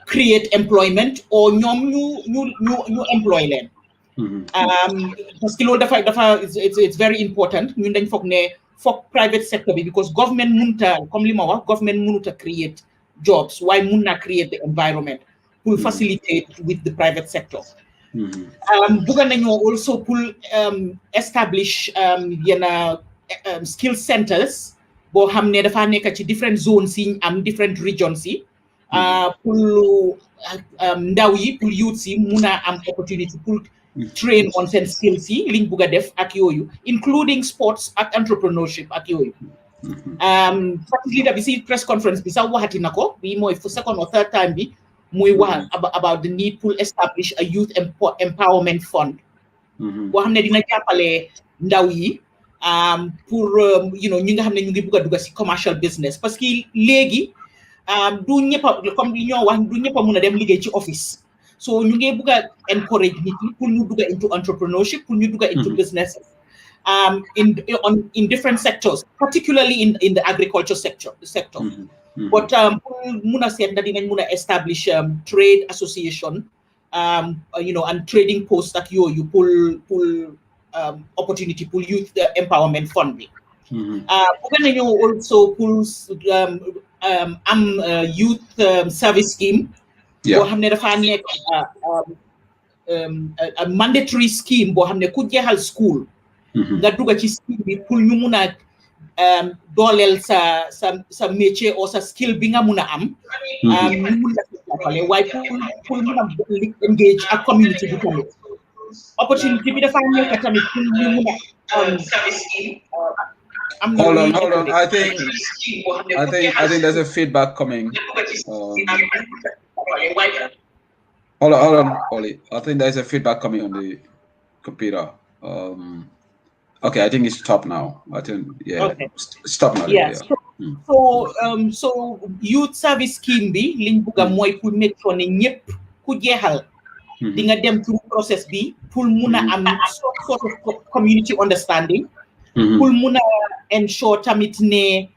create employment or ñoom ñu employ leen parce que loolu dafa it's very important ñun dañ foog ne foog private sector bi because government mënuta comme li ma wax government mënuta create jobs waaye mun na create the environment pour facilitate with the private sector. Buga nañu also pour establish yenn skill centers boo xam ne dafa nekk ci different zones yi am different regions yi pour ndaw yi pour youth yi mun a am opportunity pour train on seen skills yi liñ bugg a def ak yooyu including sports ak entrepreneurship ak yooyu. Leader bi si press conference bi sax waxati na ko bi mooy for second or third time bi muy wax about the need to establish a youth empowerment fund boo xam ne dina jàppale ndaw yi pour ñi nga xam ne ñu ngi bugg a dugg si commercial business parce que léegi du ñëpp comme li ñoo wax du ñëpp a mun a dem liggéey ci office so ñu ngi bugg a encourage nit ñi pour ñu dugg into entrepreneurship pour ñu dugg into business in different sectors particularly in the agriculture sector. But muna said that dinañ muna establish trade association and trading posts like you pull opportunity pull youth empowerment fund bi also pull youth service scheme boo xam ne dafa nekk a mandatory scheme boo xam ne ku jeexal school nga dugga ci scheme bi pour ñu mun a dooleel sa métier ou sa skill bi nga mun a am ñu mun la jàppale waaye pour mun a engage ak community bi tamit opportunity bi dafa nekk tamit pour ñu mun a hold on I think there's a feedback coming hold on Oli. I think there's a feedback coming on the computer. Okay, I think it's stopped now. I think okay. Stop now. Yeah. So youth service scheme bi liñ bugga mooy pour make sure ne ñëpp ku jeexal di nga dem through process bi pour mun a am sort of community understanding pour mun a ensure tamit ne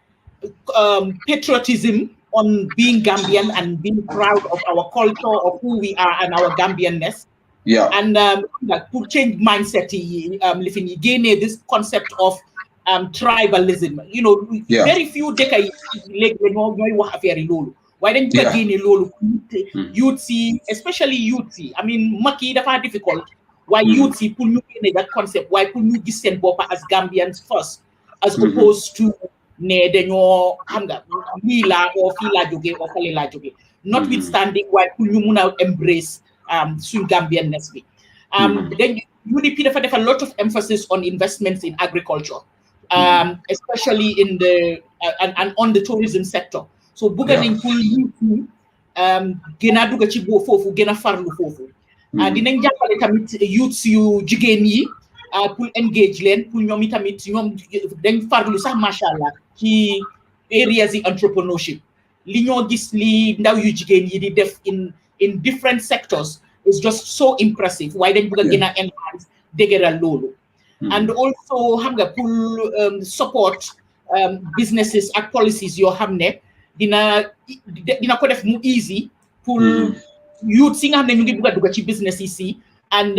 patriotism on being Gambian and being proud of our culture of who we are and our Gambianness. Yeah. And to change mindset, this concept of tribalism. You know, very few decades like wax affaire yi lolu. Why dañ bëgg génné lolu youth si, especially youth si. I mean, Macky dafa difficult. Why youth si pour ñu génné that concept, why pour ñu gis seen bopp as Gambians first, as opposed to ne dañoo xam nga lii la or fii laa jógee or fale laa jógee. Notwithstanding why pour ñu mun a embrace suñ Gambianness bi. Then UDP dafa def a lot of emphasis on investments in agriculture, especially in the and on the tourism sector. So bëgg nañ pour youth gën a dugg ci foofu gën a farlu foofu. Dinañ jàppale tamit youths yu jigéen yi pour engage leen pour ñoom itamit ñoom dañ farlu sax macha allah ci areas yi entrepreneurship. Li ñoo gis li ndaw yu jigéen yi di def in different sectors is just so impressive. Why dañ bëgg a gën a enhance dëgëral loolu. And also xam nga pour support businesses ak policies yoo xam ne dina ko def mu easy pour youth si nga xam ne ñu ngi bëgg a dugg ci business yi si and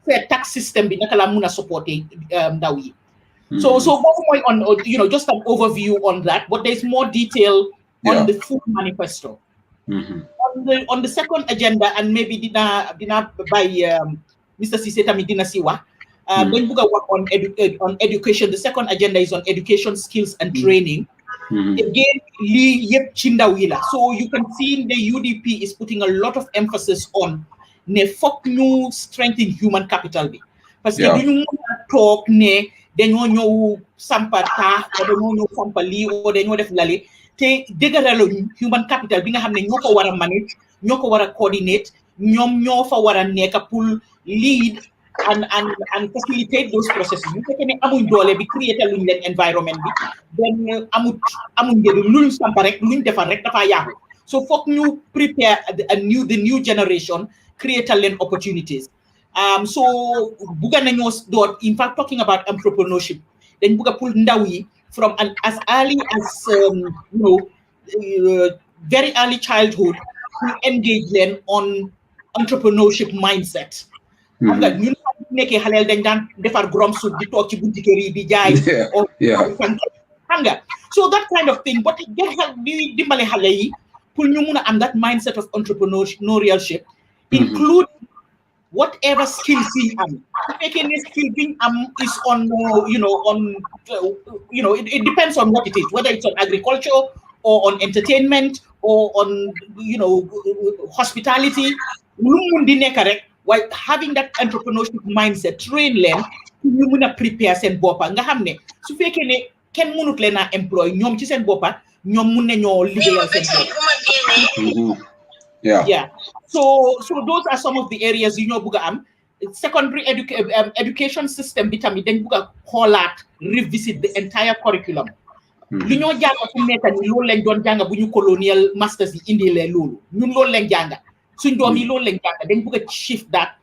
fair tax system bi naka la mun a supporter ndaw yi. So boobu mooy on just an overview on that, but there's more detail on the full manifesto. On the second agenda, and maybe dina by Mr. Cissé tamit dina si wax dañ bëgg a work on education. The second agenda is on education, skills and training. Again, li yep ci ndaw yi la. So you can see the UDP is putting a lot of emphasis on ne fokk ñu strengthen human capital bi. Parce que duñu mën a toog ne dañoo ñëw sampa taax o dañoo ñëw sampa lii o dañoo def lale te dëgëralo human capital bi nga xam ne ñoo ko war a manage, ñoo ko war a coordinate, ñoom ñoo fa war a nekk pour lead and facilitate those processes. You fekkee ne amuñ doole bi créer luñ leen environment bi then amuñ njëriñ luñ sampa rek luñ defar rek dafa yàqu. So fokk ñu prepare the new generation, create leen opportunities. So bugga nañoo door, in fact talking about entrepreneurship, dañ bugga pour ndaw yi from as early as very early childhood to engage them on entrepreneurship mindset. Xam nga ñun nekkee xaleel dañ daan defar grom soup di toog ci bunti kër yi di jaay xam nga so that kind of thing, but di dimbale xale yi pour ñu mun a am that mindset of entrepreneurship, include whatever skills you am. Making a skill being is on it depends on what it is, whether it's on agriculture or on entertainment or on hospitality. While having that entrepreneurship mindset, train them, you muna prepare sen bopa nga xamne su fekkee ne kenn mënut leen a employ ñoom ci seen boppa ñoom mun nañoo liggéeyal seen bopp. Yeah. So those are some of the areas you know buga am. Secondary education system bi tamit dañ buga xoolaat revisit the entire curriculum. Li ñoo jàng fu nekk ni loolu lañ doon jàng bu ñu colonial masters yi indi leen loolu ñun loolu lañ jàng suñ doom yi loolu lañ jàng dañ buga shift that.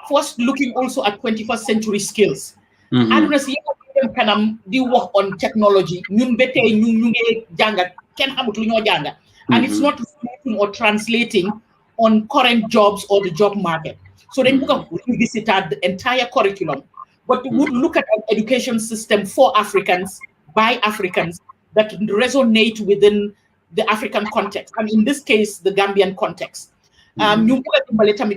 First, looking also at 21st century skills. Aduna si yëpp kanam di wax on technology ñun ba tey ñu ngi jàngat kenn xamut lu ñoo jàng. And it's not reflecting or translating on current jobs or the job market. So then we can revisit the entire curriculum, but we would look at an education system for Africans, by Africans, that resonate within the African context, and in this case, the Gambian context. You put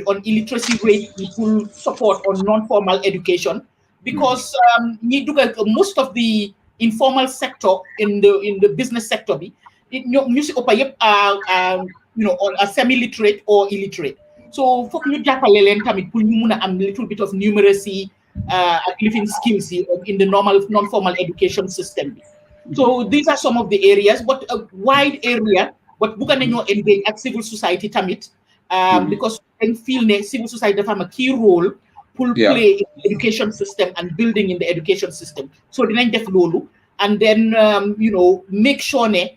on illiteracy rate, full support on non-formal education, because most of the informal sector in the business sector, music are semi-literate or illiterate. So for ñu jàppale leen tamit pour ñu mëna am little bit of numeracy ak living skills in the non-formal education system. So these are some of the areas, but a wide area, but bëgg nañoo engage ak civil society tamit because dañ feel ne civil society dafa am a key role pour play in the education system and building in the education system. So dinañ def loolu and then make sure ne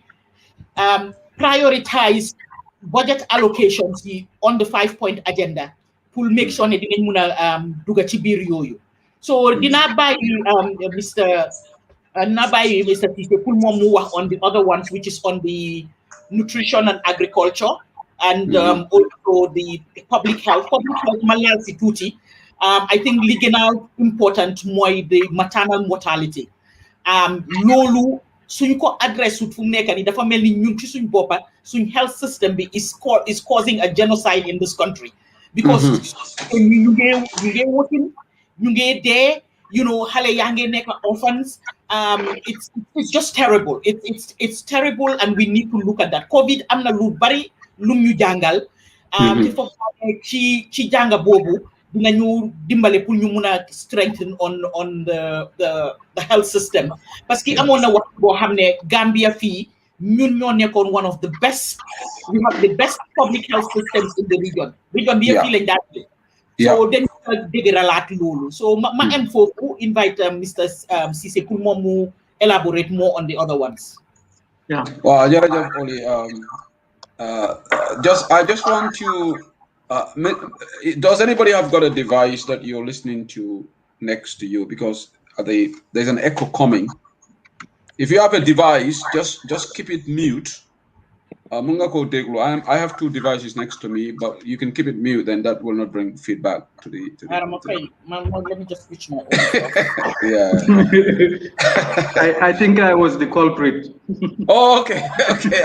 prioritize budget allocations on the 5-point agenda pour make sure ne dinañ mëna dugga ci biir yooyu. So dina bàyyi Mr. Cissé pour moom mu wax on the other ones, which is on the nutrition and agriculture and also the public health malal si tuuti. I think li gën a important mooy the maternal mortality. loolu suñ ko address fu mu nekk ni dafa mel ni ñun ci suñ boppa suñ health system bi is causing a genocide in this country because ñu ngi working ñu ngi dee you know xale yaa ngi nekk orphans it's just terrible it's terrible and we need to look at that COVID am na lu bari lum ñu jàngal te foofu ci jànga boobu dinañu dimbale pour ñu mun a strengthen on the health system parce que amoon na wax boo xam ne Gambia fii ñun ñoo nekkoon one of the best we have the best public health systems in the region bi yëpp fii lañ daal so dañ ko dëgëralaat loolu so ma am foofu invite Mr. Cissé pour moom mu elaborate more on the other ones. Well, jërëjëf Oli, I just want to does anybody have got a device that you're listening to next to you, because there's an echo coming? If you have a device, just keep it mute. I have two devices next to me, but you can keep it mute, then that will not bring feedback to the okay. Let me just switch my yeah. I think I was the culprit. Oh, okay.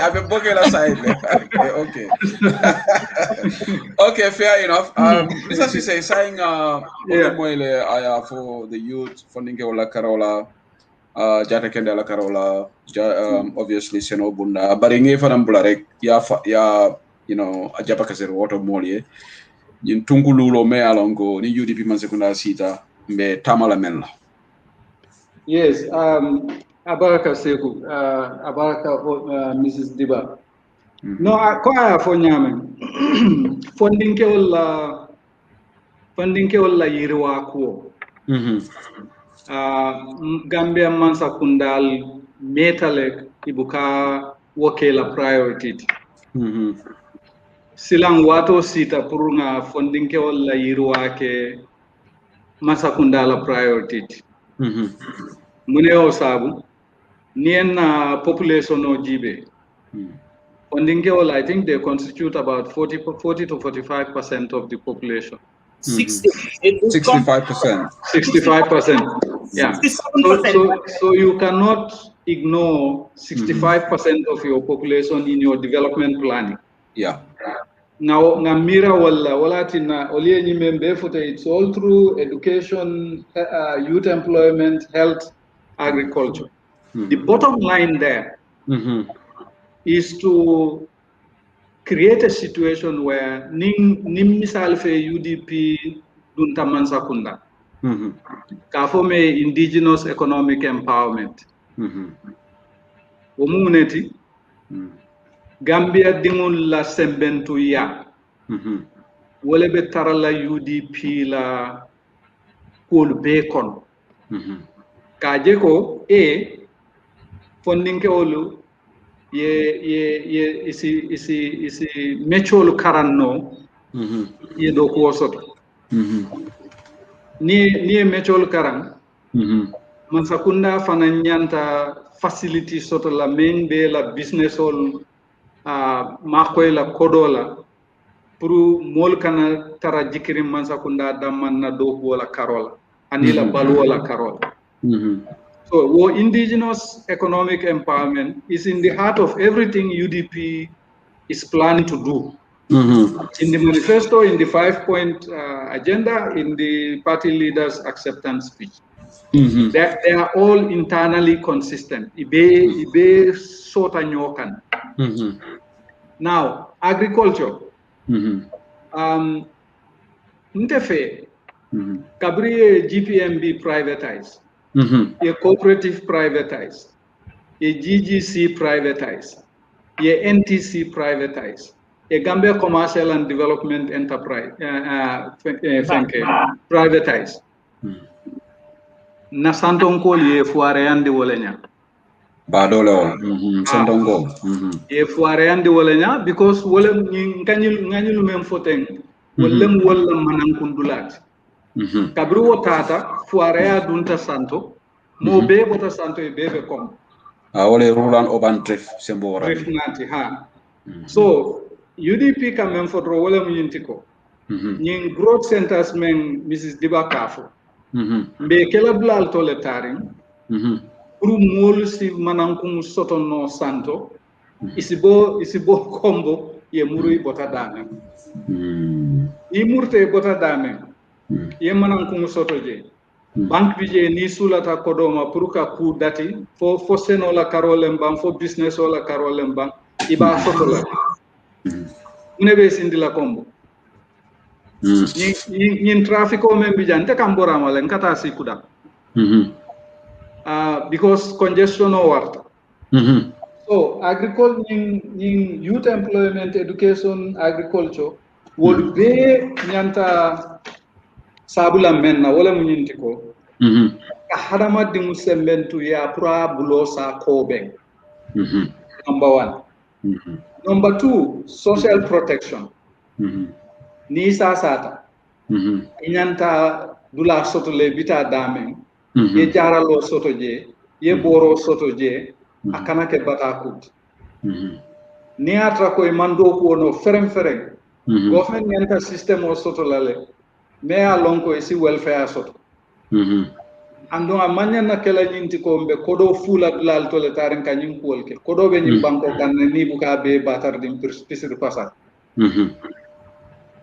I've been booking aside. Okay. Okay, fair enough. Mr. Cissé saying for the youth funding la Carola. Jata Kende la Carola, obviously Seno Bunda, but in Efanam Blarek, you know, a Japakaser water molie, in Tungululo me alongo, ni UDP Mansecunda Sita, me Tamala Menla. Yes, Abaraka Seku, Abaraka Mrs. Diba. No, I quite for Yaman. Funding Keola Yiriwa Kuo. Gambia Mansakundal metalek ibuka wakela priority. Silang wato sita purunga funding ke wala yirwa ke Mansakundala priority. Muneo sabu nien population no jibe. Funding ke wala, I think they constitute about 40 to 45% of the population. 65%. 65%. Yeah. So you cannot ignore 65% of your population in your development planning. Yeah. Now, Namira wala tina oliye nyimembe fote, it's all through education, youth employment, health, agriculture. The bottom line there is to create a situation where nim misal fe UDP dunta Mansakunda. Kafome indigenous economic empowerment. Omuneti Gambia dingul la sembentu ya. Wole be tarala UDP la kul bacon. Kajeko funding ke olu ye isi mecholu karanno ye do ko soto ni mecholu karan Mansakunda fananyanta facility soto la main be la business ol makoy la kodola pour mol kana tara jikiri Mansakunda damman na do ko la karola anila balu wala karola. So, indigenous economic empowerment is in the heart of everything UDP is planning to do. In the manifesto, in the 5-point agenda, in the party leaders' acceptance speech. They are all internally consistent. Ibe sota nyokan. Now, agriculture. Ntefe, Kabri GPMB privatized. A cooperative privatized, a GGC privatized, a NTC privatized, a Gambia Commercial and Development Enterprise privatized. Na Santongo ye fuareandi wolenya. Badolo, Santongo. Ye fuareandi wolenya because wolem nganyulu memfoteng, wolem manankundulat. Kabru tata fuarea dunta santo mo be bota santo e bebe kom wole rulan oban trif sembo trif nati ha so UDP quand même fotro wala mu yintiko ñing growth centers men Mrs. Dibakafo be kala blal tole taring pour molu si manankum soto no santo isibo kombo ye muri bota dame i murte bota dame ye manankum soto je banque bi je ni sulata kodoma pour ka ku dati fo seno la karolem bang fo business la karolem bang iba soto la nebe sindi la kombo ni traffic o men bi jante kambora male nkata sikuda because congestion o warta so agriculture in youth employment education agriculture would be nyanta sabula menna wala munyinti ko ka hadama di musembentu ya pra bulosa kobe number 1 number 2 social protection ni sasata nyanta dula soto le bita dame ye jaralo soto je ye boro soto je akana ke batakut ni atra ko mando ko no ferem government nyanta system o soto lale me a lonko isi welfare soto ando amanya na kala nyinti ko mbe kodo fula dulal to le tarin kanyim kolke kodo be nyim banko kan ni buka be batar dim pisir pasar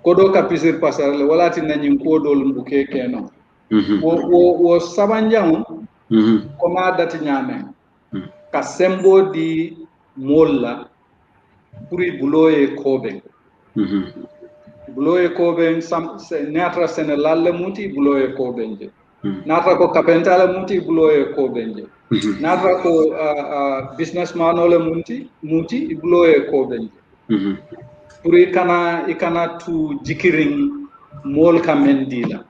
kodo ka pisir pasar le walati na nyim kodo mbuke keno wo sabanjam ko ma dati nyame ka sembo di molla puri buloye kobe buloye kobe sam natra sene lalle muti buloye kobe nje natra ko kapentala muti buloye kobe nje natra ko businessman ole muti buloye kobe nje puri ikana tu jikiring mol ka mendila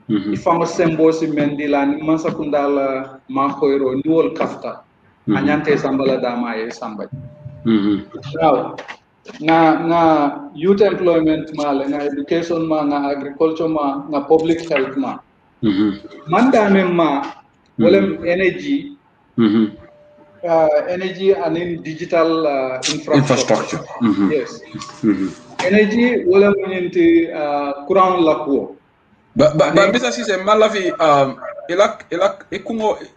ifango sembo si mendila ni mansakundala ma koyro ndiwol kafta anyante sambala dama e samba now na youth employment ma na education ma na agriculture ma na public health ma manda memma wala energy energy and in digital infrastructure yes energy wala munenti courant la ko ba bisa si se malafi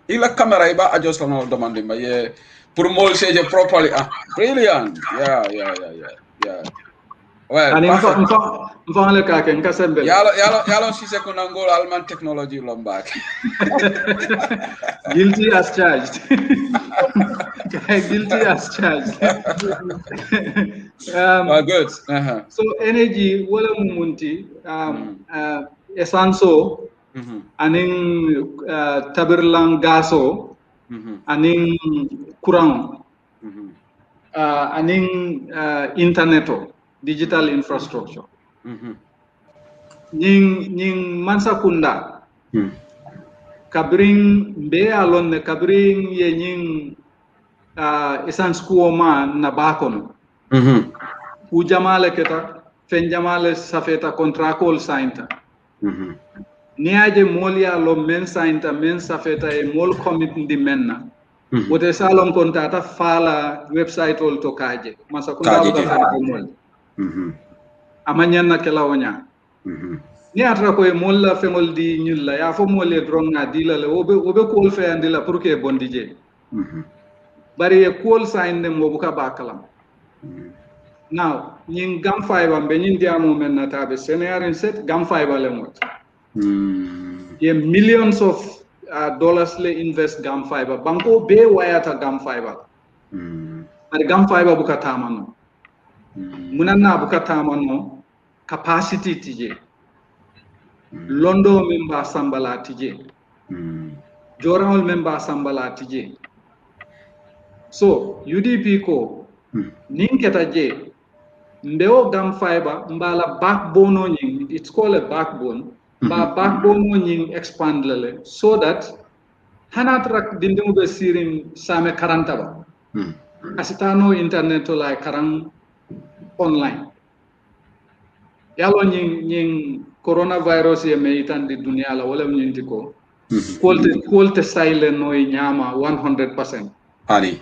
ila camera iba adjust no demande ma ye pour mol seje properly brilliant yeah well ani mfa le ka ken kasembe yalo si se ko nangol alman technology lombak guilty as charged guilty as charged good so energy wala mumunti esanso aning tabirlang gaso aning kurang aning interneto digital infrastructure ning mansakunda kabring be alon ne kabring ye ning essence kuoma na bakon u jamale keta fen jamale safeta contractual sainta niaje molia lo men sainta men safeta e mol commit ndi menna wote salon kontata fala website ol to kaje masakunda ba mol amanyanna kala wonya ni atra ko e molla fengol di nyulla ya fo molle dronga dila le obe ko fe andila pour que bondi je bari e ko sign ne mo buka bakalam now nyin gam fiber be nyin diamo men na tabe senarin set gam fiber le mot ye millions of dollars le invest gam fiber banko be wayata gam fiber ari gam fiber buka tamano munanna buka tamano capacity tije londo memba sambala tije jorawol memba sambala tije so UDP ko ninketa je ndeo gam fiber mbala backbone nying it's called a backbone ba backbone nying expand lele so that hanatrak dindimu be sirim same karanta ba asitano internet la karang online yalo nying coronavirus ye meitan di dunia la wala nyinti ko kolte silent no nyama 100% ali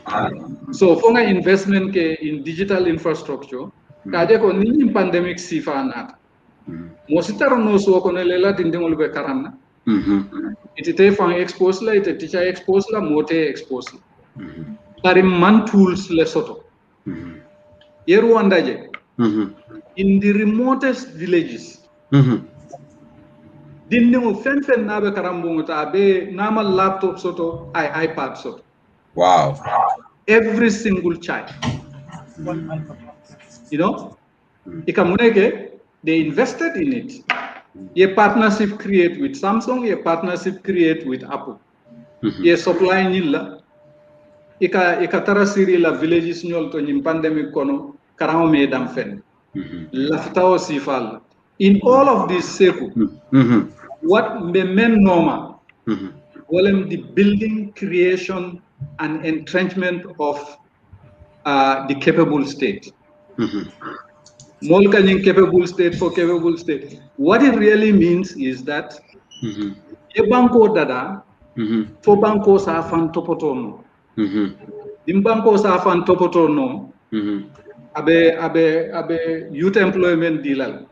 so fonga investment ke in digital infrastructure kaje ko ni pandemic sifa nata mo sitaro no so ko ne lela dindingol be karanna Ite fan expose la, ite teacher expose la, mote expose la. Bari man tools le soto. Yeru wandaje. In the remotest villages. Dinde mo fen nabe karambungo ta be nama laptop soto, iPad soto. Wow. Every single child. You know? Ikamuneke, they invested in it. A partnership create with Samsung, a partnership create with Apple. A supply nilla. Ika tara siri la villages nyol to nyim pandemic kono karamo me dam fen. Laftao sifal. In all of this seku, what the men normal, the building, creation, and entrenchment of the capable state. Molka capable state for capable state. What it really means is that a banko dada for banko sa fan topotono. Dimbanko sa fan topotono. Abe youth employment dilal.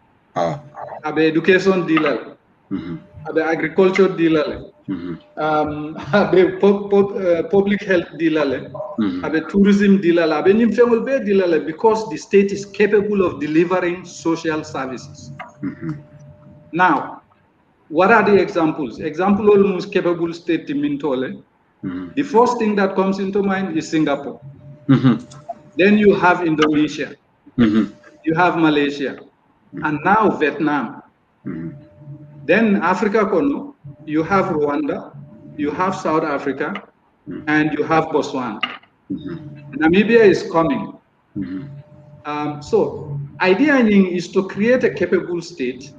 Abe education dilal. Abe agriculture dilal. Abe public health dilal. Abe tourism dilal. Abe nimfengol be dilal because the state is capable of delivering social services. Now, what are the examples? Example almost capable state mintole. The first thing that comes into mind is Singapore. Then you have Indonesia. You have Malaysia. And now Vietnam. Then Africa, you have Rwanda, you have South Africa, and you have Botswana. Namibia is coming. So, idea is to create a capable state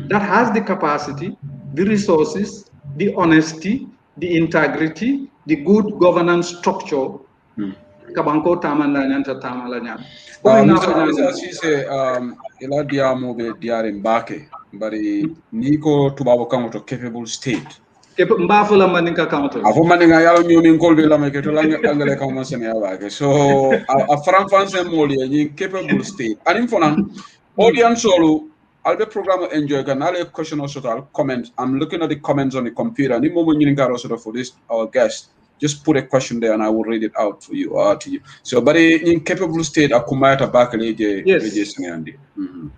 that has the capacity, the resources, the honesty, the integrity, the good governance structure. Kabanko tamanda nyanta tamalanya. Mr. Cisse, ila diamo be diare mbake, bari niko tubabo kamo to capable state. Mbafo la maninka kamo to. Afo maninga yalo nyoni nkolbe la meke to langale kamo sene yabake. So a franfanse moli ni capable state. Anim fonan audience solo I'll program enjoy can I'll question also I'll comment. I'm looking at the comments on the computer. Ni momo nyini karo also for this our guest. Just put a question there and I will read it out for you to you. So, but in capable state, akumata bakaleje. Yes.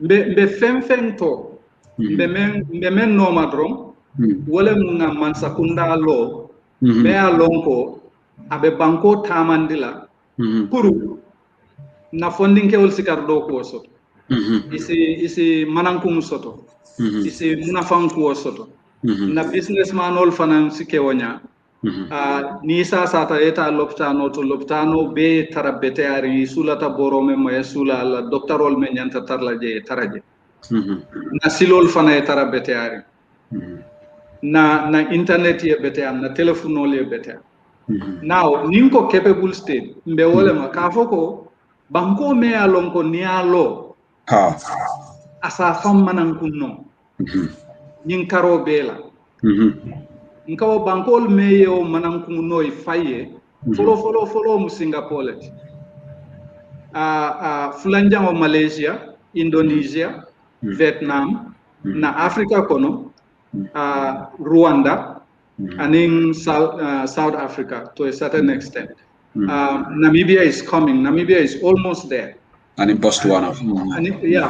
Be fem to. Be men no madrom. Wole munga mansakunda lo. Be alonko. Abe banko tamandila. Kuru. Na funding ke ol sikardo ko soto. Isi manankum soto. Isi munafanku soto. Na businessman ol finance ke wonya. Nisa sata eta loptano be tarabete ari sulata borome mo sula la doctorol men nyanta tarla je taraje na silol fana e tarabete ari na internet ye bete am na telephone ye bete now ninko capable state mbe wole ma ka foko banko me alon ko ni alo asa fam manan kunno nyin karo bela nkawo bankol meyo manankuno ifaye follow mu Singapore fulanjango Malaysia, Indonesia, Vietnam, na Africa kono Rwanda and in South Africa to a certain extent. Namibia is coming. Namibia is almost there. And in Botswana.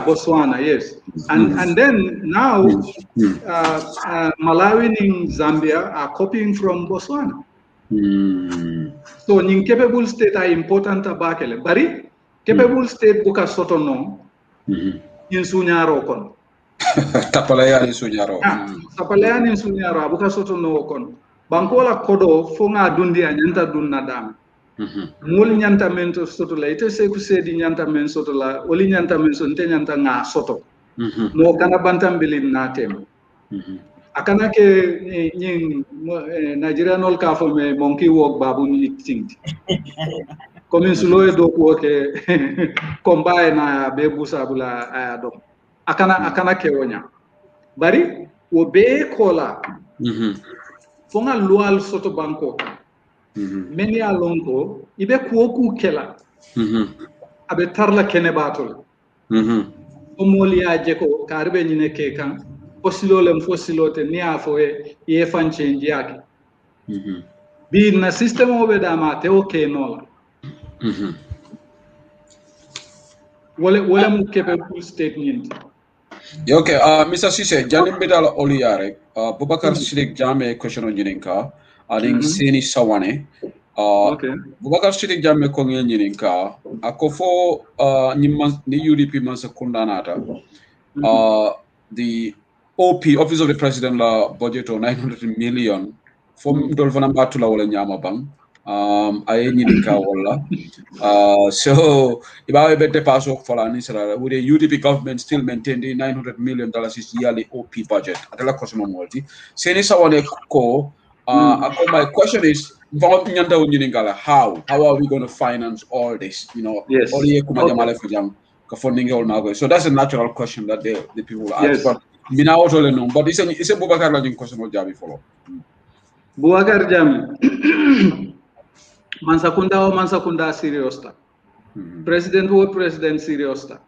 Botswana, yes. And then now, Malawi and Zambia are copying from Botswana. So, incapable state are important abakele. Bari, capable state buka soto no, in sunyaro kon. Tapalaya in sunyaro. Tapalaya in sunyaro, buka soto no kon. Bankola kodo, fonga dundi anyanta dunnadam. Moli nyanta mento soto la ite seku sedi nyanta men soto la oli nyanta men so nte nyanta nga soto mo kana bantam bilin na tem akana ke nyin Nigeria nol ka fo me monkey walk babu ni ting comme sulo e do ko ke kombaye na be busa bula adom akana ke wonya bari wo be kola fonga lual soto banko many alongo ibe kuoku kela abe tarla kene batol o moli aje ko karbe nyine ke kan osilolem fosilote niya fo ye fan change yake bi na system obe dama te okay nola wala mu kepe full statement. Okay, Mr. Sise, Janim Bedala Oliare, Bubakar Siddiq Jame question on Jininka, adding Seni Sawane. Okay. Bubakar Siddiq Jame Kongen Jininka, Akofo ni UDP Mansa Kundanata. The OP, Office of the President, la budget of 900 million from Dolphana Batula Wala Nyamabang. I so if I bet the pass off for an Israel, would the UDP government still maintain the $900 million is yearly OP budget? Atala question on multi. Senisa one ko. My question is, how are we going to finance all this? You know, yes. So that's a natural question that the people ask. Yes. But but it's a Bubakar Lajin question of Jabi follow. Bubakar Jami. Mansakunda serious ta. President serious ta.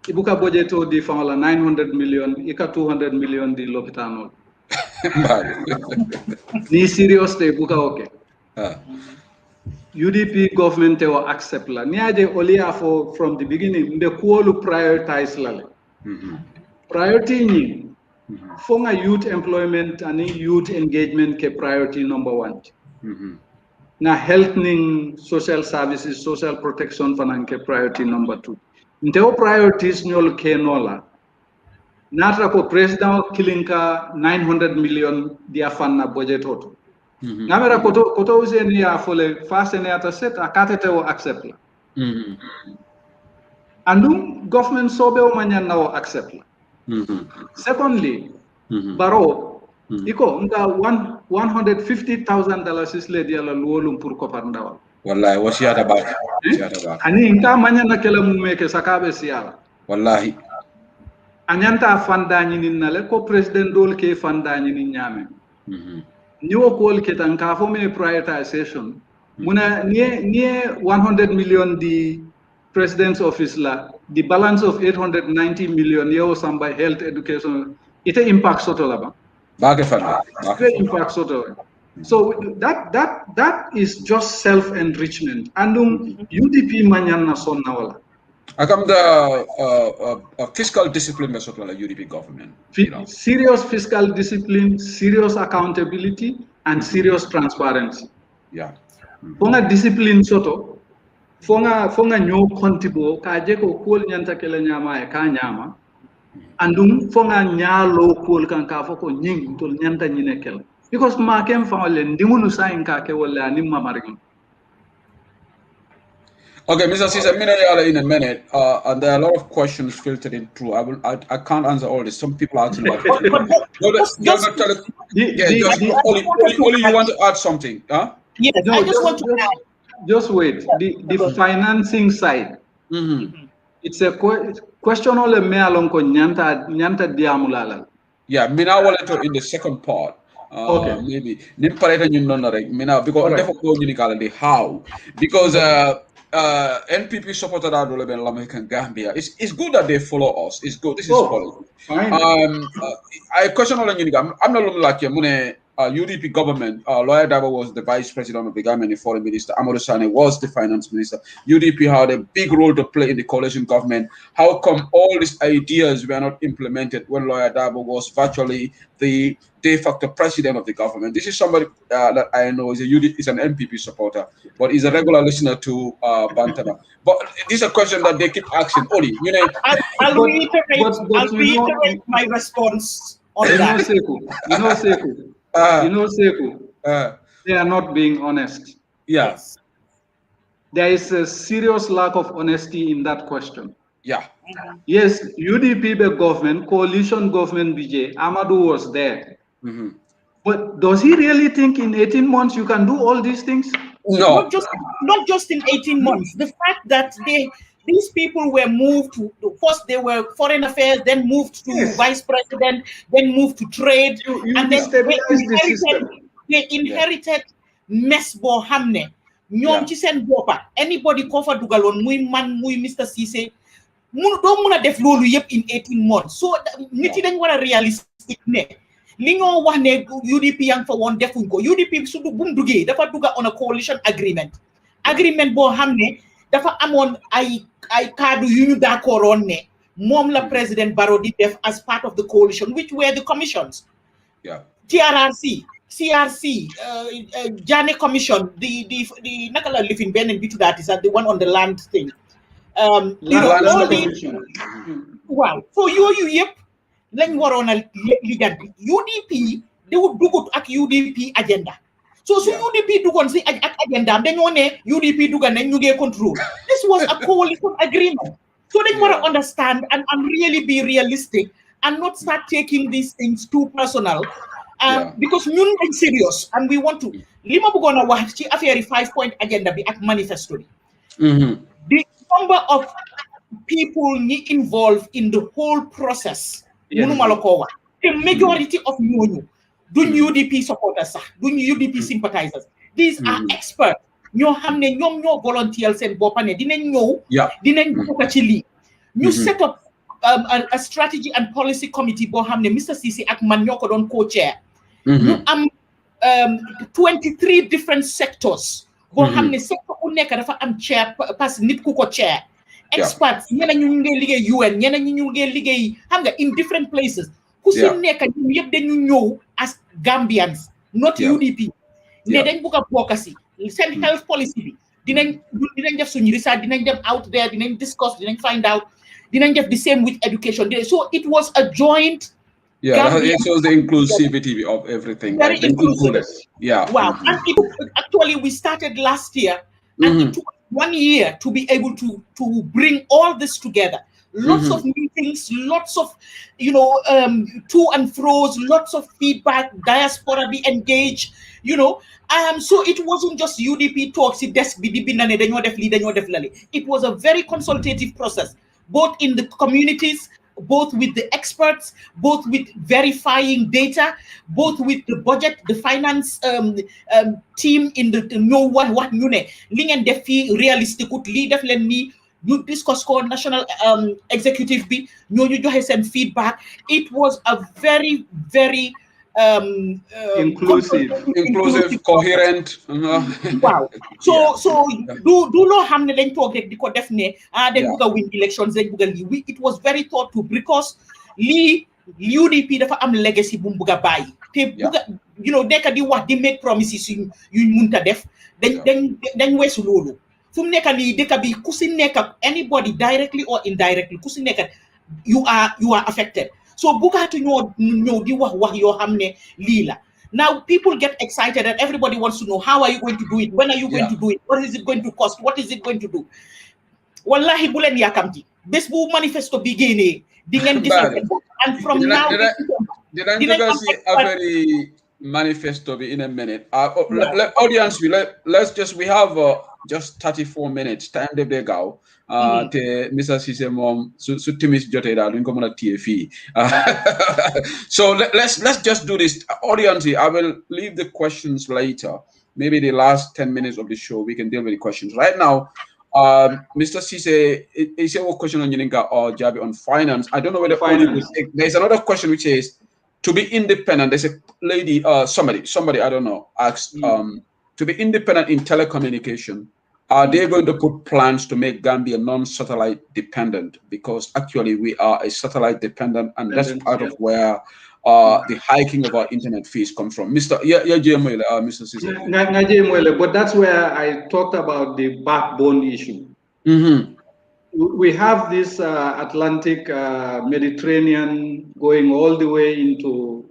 Ibuka budget di famala 900 million, ika 200 million di lopitano. Ni serious ta ibuka okay. UDP government will accept la. Niaje olia for from the beginning the kuolu prioritize la. Priority ni fonga youth employment and youth engagement ke priority number 1. Na health ning social services, social protection fananke priority number 2. Nteo priorities nyol ke nola. Natra ko president kilinka 900 million dia fan na budget hoto. Namera koto uze ni afole fast ne ata set akate te o accept la. Andum government sobe o manyan na o accept la. Secondly, baro iko nga $150,000 is le dia la luolum pour ko parndawal. Wallahi wasiyata ba. Ani nga manya na kala mumeke sakabe siala. Wallahi. Anyanta fanda nyini nale ko president dol ke fanda nyini nyame. Niwo kol ke tan ka fo me prioritization. Muna nie 100 million di president's office la, the balance of 890 million yo samba health education ite impact soto la ba. Impact soto. So that is just self-enrichment. Andum UDP manyan na son na wala. Akam the fiscal discipline la UDP government. Serious fiscal discipline, serious accountability, and serious transparency. Yeah. Fonga discipline soto, fonga nyo kontibo ka jeko kol nyanta kele nyama e ka nyama. Andum fonga nyalo kol kan ka foko nying tol nyanta nyine kel. Because ma kem famale ndimunu sa inka ke wala animma marigin. Okay, Mr. Caesar, in a minute, and there are a lot of questions filtering through. I can't answer all this. Some people are asking about it. Only you want to add something, huh? Yes, no, I just want to add. Just wait. The financing side. It's a question only me along ko nyanta diamulala. Yeah, mina wale to in the second part. Okay. Maybe because how because NPP supported our American Gambia. It's good that they follow us. It's good. This is politics. I question all I'm not like UDP government. Lawyer Dabo was the vice president of the government, the foreign minister. Amadou Sane was the finance minister. UDP had a big role to play in the coalition government. How come all these ideas were not implemented when Lawyer Dabo was virtually the de facto president of the government? This is somebody that I know is an NPP supporter, but he's a regular listener to Bantama. But this is a question that they keep asking. Oli, I'll reiterate my response on that. Seku, they are not being honest. Yes. There is a serious lack of honesty in that question. Yeah. Yes, UDP government, coalition government BJ, Amadou was there. But does he really think in 18 months you can do all these things? No. Not just in 18 months. The fact that these people were moved to, first they were foreign affairs, then moved to vice president, then moved to trade, and then they inherited Mesbo Hamne. Anybody cover Dugalon, Mr. Cisse, don't def lolu yep in 18 months. So niti dañ wara realistic it ne li ñoo wax ne UDP yang fa woon defuñ ko UDP su bu mu duggee dafa dugga on a coalition agreement boo xam ne dafa amoon ay kaddu yu ñu d'accordoon ne moom la président Barrow di def as part of the coalition which were the commissions TRRC CRC Janneh commission the naka la lifin beneen bi tuddaati sax the one on the land thing waaw so yooyu yëpp lañ waroon a liggante UDP diwu dugut ak UDP agenda so su UDP dugoon si ak agenda am dañoo ne UDP duga nañ ñu ngee control this was a coalition agreement so dañ war a understand and really be realistic and not start taking these things too personal because ñun dañ serious and we want to li ma bëggoon a wax ci affaire yi 5-point agenda bi ak manifesto bi the number of people involved in the whole process mënuma la koo wax the majority of ñooñu duñ UDP supporters sax duñ UDP sympathizers these are experts ñoo xam ne ñoom ñoo volunteer seen boppa ne dinañ ñëw dinañ bokk ci lii ñu set up a strategy and policy committee boo xam ne Mr Ceesay ak man ñoo ko doon co-chair ñu am 23 different sectors boo xam ne secteur bu nekk dafa am chair parce que nit ku ko chair experts ñeneen ñu ngi liggéey UN ñeneen ñu ngi liggéey xam nga in different places ku si nekk ñun yëpp dañu ñëw as Gambians not UDP ne dañ bugg a bokk si seen health policy bi dinañ def suñu research dinañ dem out there dinañ discuss dinañ find out dinañ def the same with education so it was a joint it shows the inclusivity of everything very inclusive wow and actually we started last year and it took 1 year to be able to bring all this together lots of meetings lots of to and fro's lots of feedback diaspora be engaged so it wasn't just UDP talks it desk bi di binda ne dañoo def lii dañoo def lali it was a very consultative process both in the communities both with the experts both with verifying data both with the budget the finance team in the no one what ñu ne li ngeen def fii realistique ut lii def leen nii ñu discuss ko national executive bi ñooñu joxe seen feedback it was a very very inclusive coherent wow so do loo xam ne dañ toog rek di ko def ne dañ bugg a win elections dañ bugg a lii it was very thought to because lii UDP dafa am legacy bu mu bugg a bàyyi te bugg a nekk di wax di make promises yuñ munta def dañ weesu loolu fu mu nekk nii dëkk bi ku si nekk anybody directly or indirectly ku si nekk you are affected so bugaatu ñoo di wax yoo xam ne lii la now people get excited and everybody wants to know how are you going to do it when are you going to do it what is it going to cost what is it going to do wallahi bu leen yaakamti bés bu manifesto bi génnee di ngeen gis and from now dinañ see a very manifesto in a minute audience we have just 34 minutes time de begaw te Mr Ceesay mom su timis jotee daal duñ ko mën a téye fii so let's just do this audience. I will leave the questions later, maybe the last 10 minutes of the show we can deal with the questions right now. Mr Ceesay, is there a question on Yininka or Jabi on finance? I don't know whether there's another question which is to be independent. There's a lady somebody I don't know asked to be independent in telecommunication. Are they going to put plans to make Gambia non-satellite dependent? Because actually we are a satellite dependent, and that's part of where the hiking of our internet fees come from. Mr. Mr. Ceesay. But that's where I talked about the backbone issue. We have this Atlantic Mediterranean going all the way into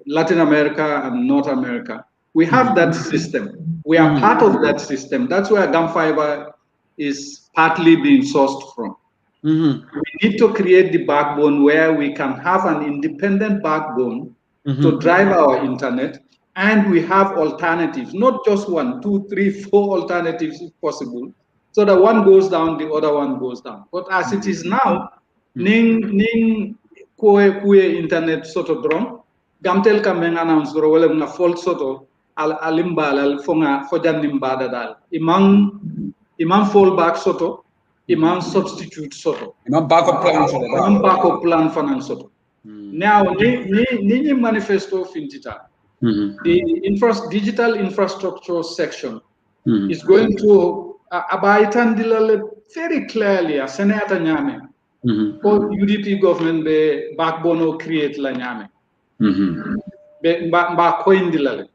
Latin America and North America. We have that system. We are part of that system. That's where gum fiber is partly being sourced from. We need to create the backbone where we can have an independent backbone to drive our internet, and we have alternatives, not just 1, 2, 3, 4 alternatives if possible, so that one goes down, the other one goes down. But as it is now, ning kue internet soto drum, gamtel kameng announce wala na fault soto alimbalal fonga fojanimbada dal imam fallback soto imam substitute soto imam backup plan fanan soto. Now, ni manifesto fintita. The digital infrastructure section is going to abide very clearly as Senator Nyame or UDP government be backbone create la Nyame. Ba coin dilale.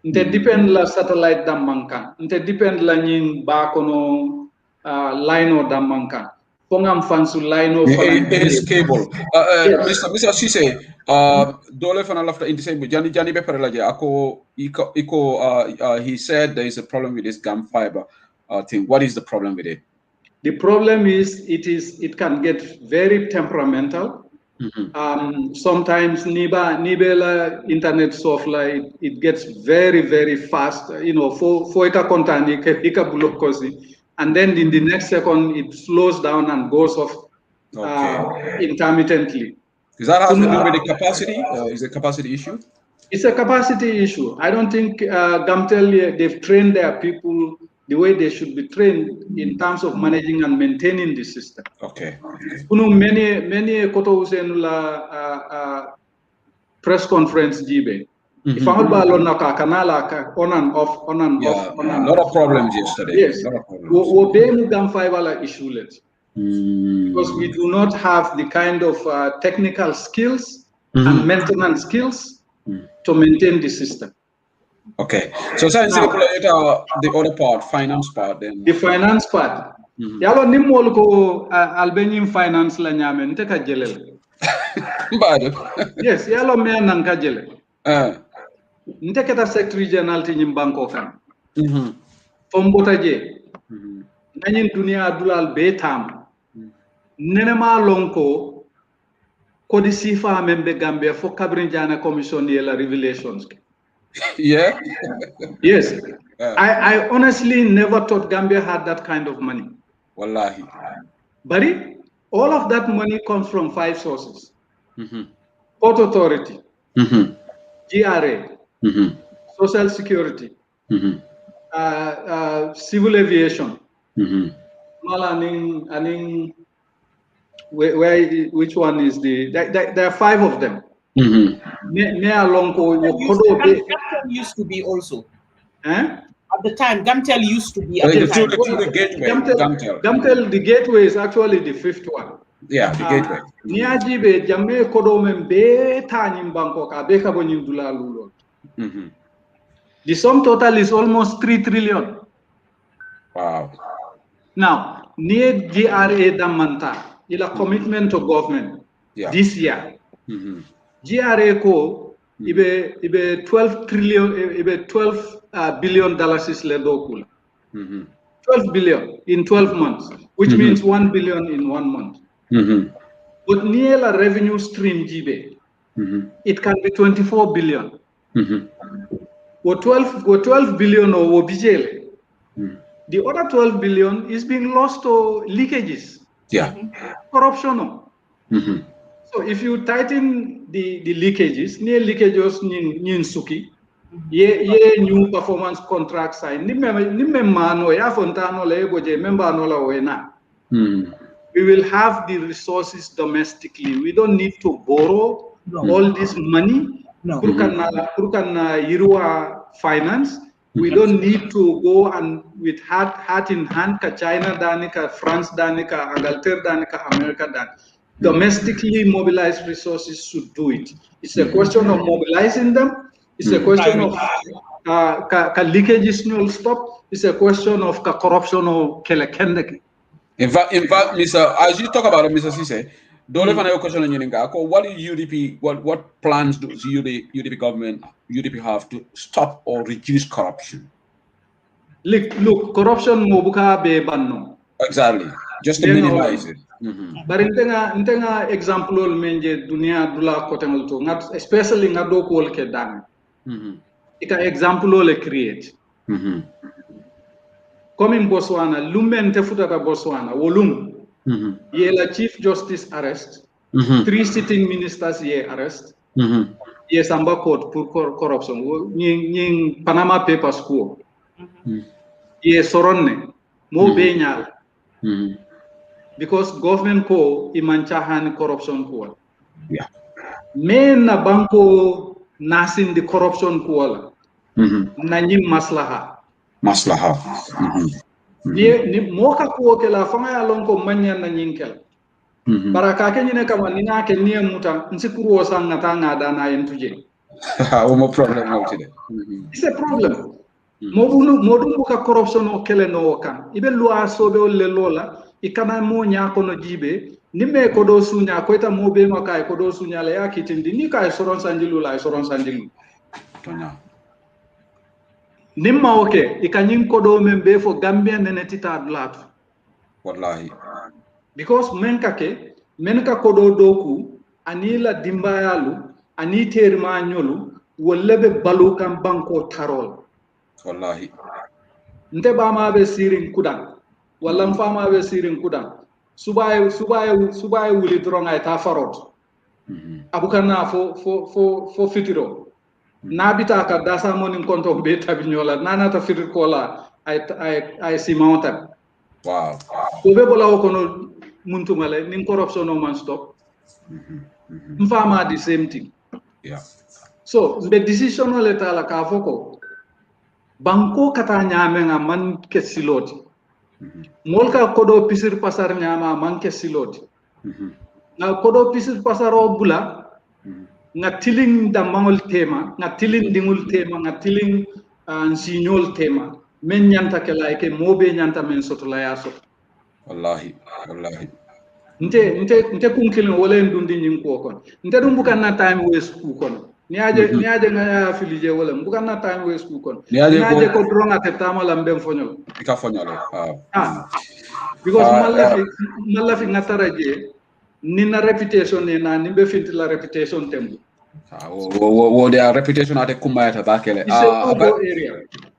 Nte depend la satellite damankan. Nte depend la nyin ba kono line o damankan. Pongam fansu line o is cable. Mr. Cisse, dole fana lafta in the same Jani be paralaje ako he said there is a problem with this gum fiber thing. What is the problem with it? The problem is it can get very temperamental. Sometimes nibela internet software it gets very, very fast. For ita content ika bulokosi. And then in the next second, it slows down and goes off intermittently. Does that have to do with the capacity? Is it a capacity issue? It's a capacity issue. I don't think Gamtel, they've trained their people the way they should be trained in terms of managing and maintaining the system. Okay. Many koto usenula press conference jibe. If I'm not kanala on and off. A lot of problems yesterday. Yes. Because we do not have the kind of technical skills and maintenance skills to maintain the system. Okay. So the other part, finance part then. The finance part. Yalo nimol ko Albanian finance la nyame nteka jelele. Yes, yalo me nanka jele. Nteketa secretary general ti nyimbanko kan. Fombota je. Nanyin dunia dulal betam. Nenema lonko kodi sifa membe Gambia fo kabrin jana commission yela revelations. Yeah. Yes. I honestly never thought Gambia had that kind of money. Wallahi. But all of that money comes from 5 sources. Port Authority, GRA, Social Security, Civil Aviation, which one is there are 5 of them. Gamtel used to be also. At the time, Gamtel used to be. At the time. The gateway. Gamtel, the gateway is actually the 5th one. Yeah, the gateway. Niajibe jamme kodomen be tanim Bangkok abeka bonim dula lulo. The sum total is almost 3 trillion. Wow. Now, near GRA Damanta, ila commitment to government this year. GRA ko ibe 12 trillion, ibe 12 billion dollars is ledokula. 12 billion in 12 months, which means 1 billion in 1 month. But near la revenue stream jibe, it can be 24 billion. What 12 billion or bijele. The other 12 billion is being lost to leakages. Yeah. Corruption. So if you tighten the leakages, near leakages nin suki, ye new performance contract sign. We will have the resources domestically. We don't need to borrow all this money. Finance. We don't need to go and with hat in hand ka China danika, France danika, Angleterre danika, America danika. Domestically mobilized resources should do it. It's a question of mobilizing them. It's a question of leakages will stop. It's a question of corruption or kelekendeke. In fact, Mr. As you talk about it, Mr. Cisse, don't have another question on Yuninga. What is UDP? What plans does UDP government have to stop or reduce corruption? Look, corruption mobuka be banno. Exactly. Just to minimize it. But intenga example menje dunia dula kotengal to especially ngado ko ke dan. Ika example le create. Comme in Botswana, lumben te futata Botswana, wolum. Ye la Chief Justice arrest, 3 sitting ministers ye arrest. Ye samba court pour corruption. Nying Panama Papers ko. Ye soronne mo benyal. Because government ko imanchahan corruption ko. Yeah. men na banko nasin the corruption kuala na nyi maslaha ni moka ko ke la fanga ya lon ko manya na nyinkel baraka ke nyine kama ni na ke ni muta nsikuru osanga tanga dana yentuje mo problem altide it's a problem modum buka corruption o kele no kan ibe loi sobe le lola ikana mo nya ko no jibe nimme ko do sunya ko ta mo be makay ko do sunya la yakitindi ni kay soron sanjilu la soron sanjilu tonya nimma oke ikanyin ko do men be fo gambia nene tita dlat wallahi because men ka ko do doku anila dimbayalu ani terma nyolu wollebe balu kam banko tarol wallahi nte ba ma be sirin kudan walla mfama be sirin kudan subaye wuli dron ay ta farot abukana fo fitiro nabita ka dasa monin konto be tabinyola nana ta fitir kola ay simanta wow ko be bola ko no muntumale nin corruption no man stop mfama the same thing yeah so the decision ole tala ka foko banko kata nyame nga man ke siloti molka kodo pisir pasar nyama man ke siloti na kodo pisir pasar o bula nga tiling damangol tema nga tiling dingul tema nga tiling signol tema men nyanta ke like mobe nyanta men soto la yaso wallahi nte kunkilin wala ndundi nyin ko kon nte dum bukan na time waste ku kon niaje nga filije wala bukan na time waste ku kon niaje ko dronga te tamala mbem fonyol ka fonyol because malafi ngataraje nina reputation na nimbe finti la reputation tembu their reputation at kumayata bakele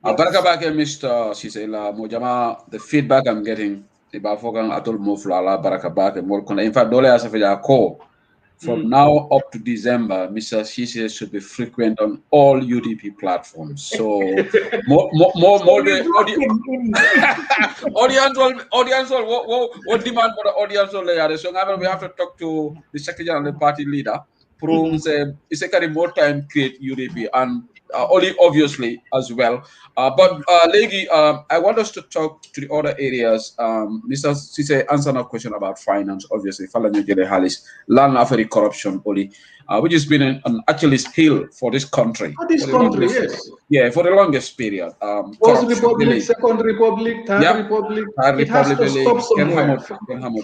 baraka bake Mr. Sisela mojama the feedback I'm getting iba fokan atol mofla baraka bake mol kona in fact dole asafa ko from now up to December Mr. Sise should be frequent on all UDP platforms, so more the audience what demand for the audience so we have to talk to the secretary and the party leader. It's a kind of more time create UDP and only obviously as well. But Legi, I want us to talk to the other areas. Mr. Sise answered a question about finance, obviously. Land affair corruption, only, which has been an Achilles heel for this country. For this country, yes. Yeah, for the longest period. First Republic, Second Republic, Third Republic. It has to stop somewhere.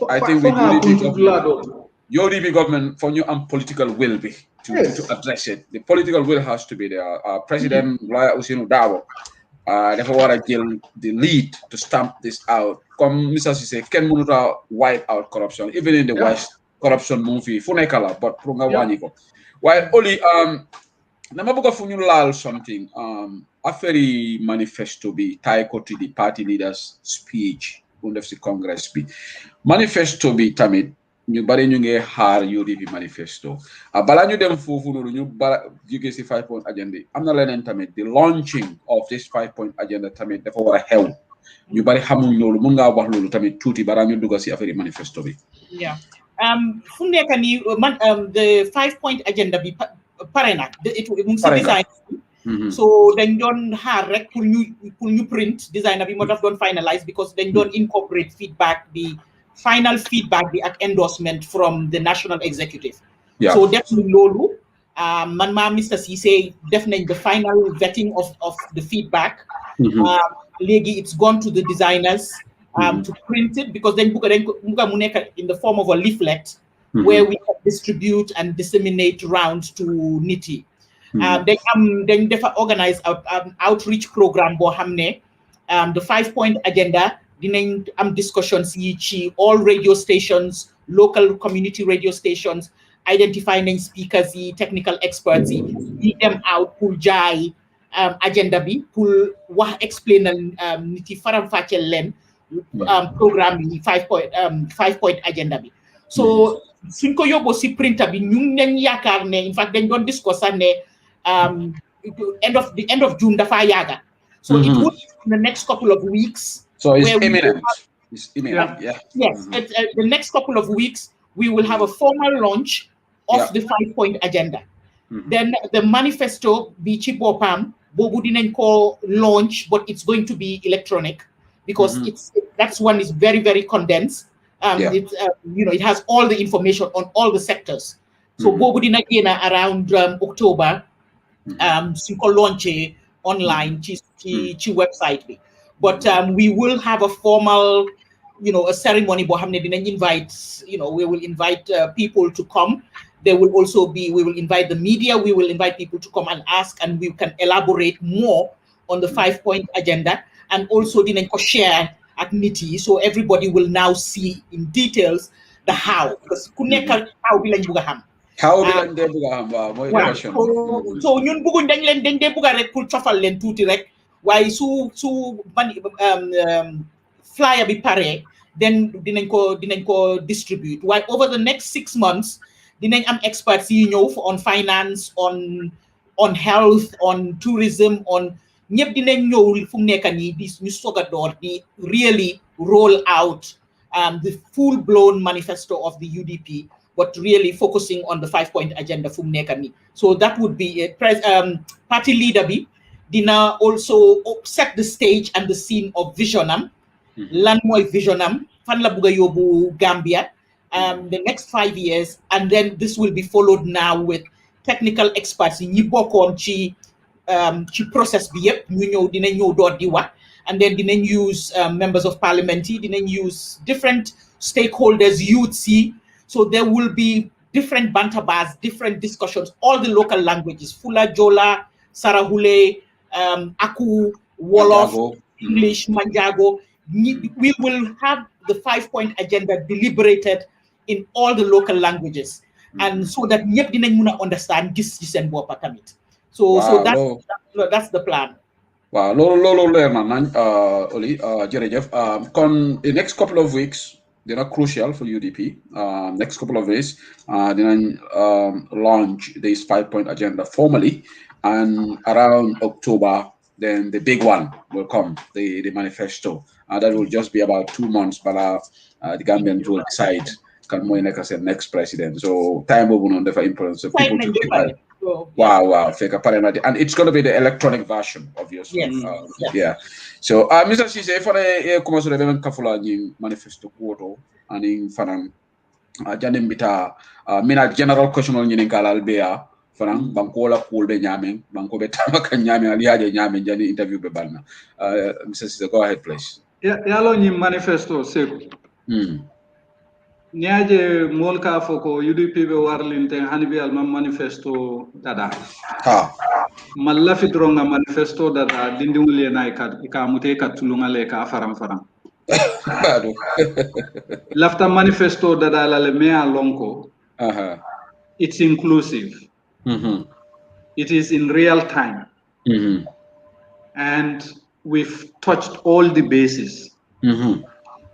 I think we do UDP government for new and political will be to address it. The political will has to be there. President Usinu Dawo, therefore what I feel the lead to stamp this out. Come, Mr. Sise, Ken Munuta wipe out corruption, even in the West corruption movie. Funekala, but Prunga Waniko. While only Namabuka Funulal something aferi manifesto be taiko to the party leaders' speech, Undefsi Congress speech. Manifesto be tamid. Ñu bari ñu ngi xaar UDP manifesto bala ñu dem fofu nonu ñu jóge ci 5-point agenda amna leneen tamit the launching of this 5-point agenda tamit dafa wara xew ñu bari xamuñ loolu mën nga wax loolu tamit tuuti bara ñu dugg ci affaire manifesto bi fu nekk ni man the 5-point agenda bi pare na mu ngi ci design so dañ doon xaar rek pour ñu print design bi moo daf doon finalize because dañ doon incorporate feedback bi final feedback the endorsement from the national executive. So definitely lolu man ma Mr. Sise definitely the final vetting of the feedback. Legi it's gone to the designers to print it because then in the form of a leaflet where we can distribute and disseminate round to NITI. Then they organize an outreach program bo hamne the 5-point agenda dinañ am discussions yi ci all radio stations, local community radio stations, identifying speakers yi, technical experts yi them out pour jaay agenda bi pour wax explainal nit yi faram faccel len programme yi 5-point agenda bi so suñ ko yobbo ci printer bi ñu nañ yaakar ne in fact dañ doon discuss ne end of June dafa yaga so it would in the next couple of weeks. So it's imminent. It's imminent, Yes, the next couple of weeks, we will have a formal launch of the 5-point agenda. Then the manifesto, bi ci bopam, bobu dinañ ko launch, but it's going to be electronic because that's one is very, very condensed. It's it has all the information on all the sectors. So bobu dina gena around October, suñ ko launché online ci website bi. But we will have a formal, a ceremony bo xamne dinañ invite, we will invite people to come. We will invite the media, we will invite people to come and ask, and we can elaborate more on the 5-point agenda, and also dinañ ko share at niti, so everybody will now see in details the how, because ku nekk how bi lañ bëgg xam. How bi lañ dee bëgg xam, waaw mooy question. So ñun bëgguñ dañ dee bëgg rek pour cofal leen tuuti rek, waaye su flyer bi pare, then dinañ ko distribute. While over the next 6 months, dinañ am experts yi ñëw on finance, on health, on tourism, on ñëpp dinañ ñëw fu mu nekk nii di ñu soog a door di really roll out the full-blown manifesto of the UDP, but really focusing on the 5-point agenda fu mu nekk nii. So that would be it. Party leader bi dina also set the stage and the scene of visionam. Lan mooy visionam, fan la bëgg a yóbbu Gambia the next 5 years, and then this will be followed now with technical experts yi ñi bokkoon ci process bi yëpp ñu ñëw dinañ ñëw door di wax, and then dinañ use members of parliament yi, dinañ use different stakeholders, youths yi, so there will be different bantabas, different discussions, all the local languages, Fula, Jola, Sarahule, Aku, Wolof, English, Manjago. We will have the 5-point agenda deliberated in all the local languages, and so that ñëpp dinañ mën a understand gis ci seen bopp tamit. So that's the plan. Wow, loolu leer na nañ Oli, jërëjëf. Kon the next couple of weeks they're not crucial for UDP. Next couple of days dinañ launch this 5-point agenda formally, and around October then the big one will come, the manifesto. That will just be about 2 months, but the Gambians will decide kan mooy nekk seen next president. So time boobu noonu dafa important. So people to keep an wow, fekk pare na, and it's going to be the electronic version, obviously. Yes. Yeah. So Mr. Cisse, fana commence de ben kafula ni manifesto kuoto ani fanan janem bita mina general question ni ngala albea fanan banko la cool be nyame banko be tamaka nyame ali haje nyame jani interview be balna. Mr. Cisse, go ahead please. Yalo ni manifesto seku. Niaje molka foko UDP be warlinte hanibi alma manifesto dada. Malla fitronga manifesto dada dindi wuli na ka mute ka tulunga le ka faram. Lafta manifesto dada la le mea lonko. It's inclusive. It is in real time. And we've touched all the bases.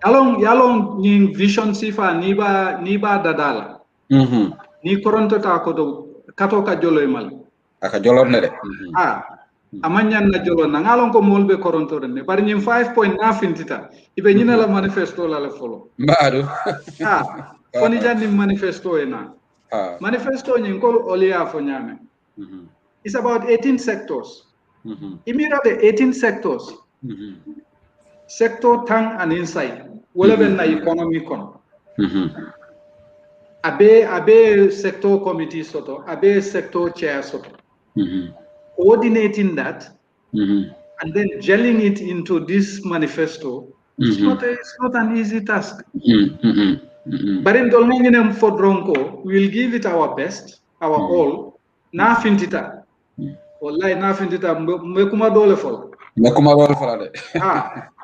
Yalong ning vision sifa niba dadala. Ni koronto ta ko do kato ka jolo mal. Aka jolo ne de. Amanyan na jolo na ngalon ko molbe koronto ne bari nim 5 point na fintita ibe nyina la manifesto la follow. Madu. Koni jandi manifesto ena. Manifesto nyin ko olia fo nyame. It's about 18 sectors. Imira the 18 sectors. Sector tang and inside. Wala ben na economy kon. Abe sector committee soto, abe sector chair soto. Coordinating that and then gelling it into this manifesto. It's not an easy task. But in Dolmanginem for Dronko, we'll give it our best, our all. Na fintita. Wallahi na fintita mekuma dole fol. Mekuma dole fol ade.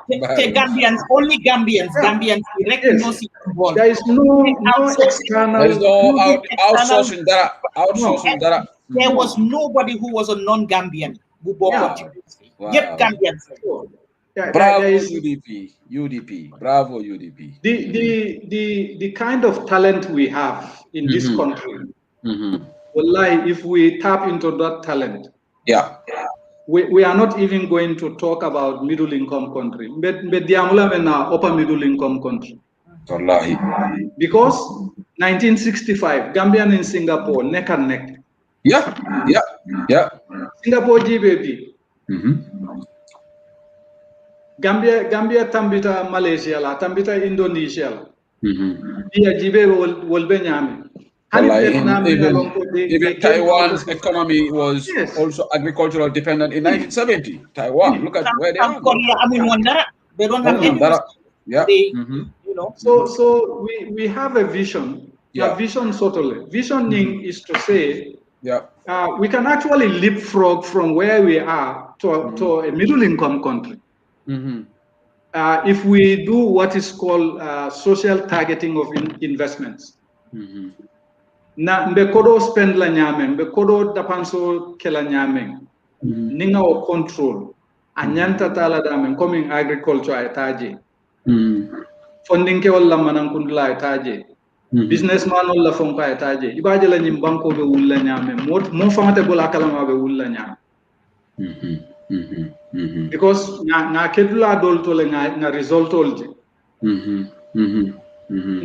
Gambians, only Gambians directly involved. There is no external. There is no outsourcing that. There was nobody who was a non-Gambian who bought Yep, Gambians. Bravo UDP. Bravo UDP. The kind of talent we have in this country. Wallahi, if we tap into that talent, we are not even going to talk about middle income country. But upper middle income country. Wallahi. Because 1965, Gambian in Singapore, neck and neck. Yeah. Singapore GBP. Mm-hmm. Gambia tambita Malaysia la, tambita Indonesia la. Mm-hmm. Dia GBP will be nyame. Even Taiwan's economy was also agricultural dependent in 1970. Taiwan, look at where they are. They don't have any. Yeah. You know. So we have a vision. Yeah. A vision totally. Visioning is to say, we can actually leapfrog from where we are to a middle income country. Mm-hmm. If we do what is called social targeting of investments. Mm-hmm. Na mbe kodo spend la nyame, mbe kodo dapanso kela nyame. Ninga o control. Anyanta tala damen coming agriculture etaje. Funding ke wala manan kundula etaje. Businessman wala fonka etaje. Ibaje la nyim banko be wulla nyame. Mo famate bola kalama be wulla nyame. Because na kedula dol to le na result olje.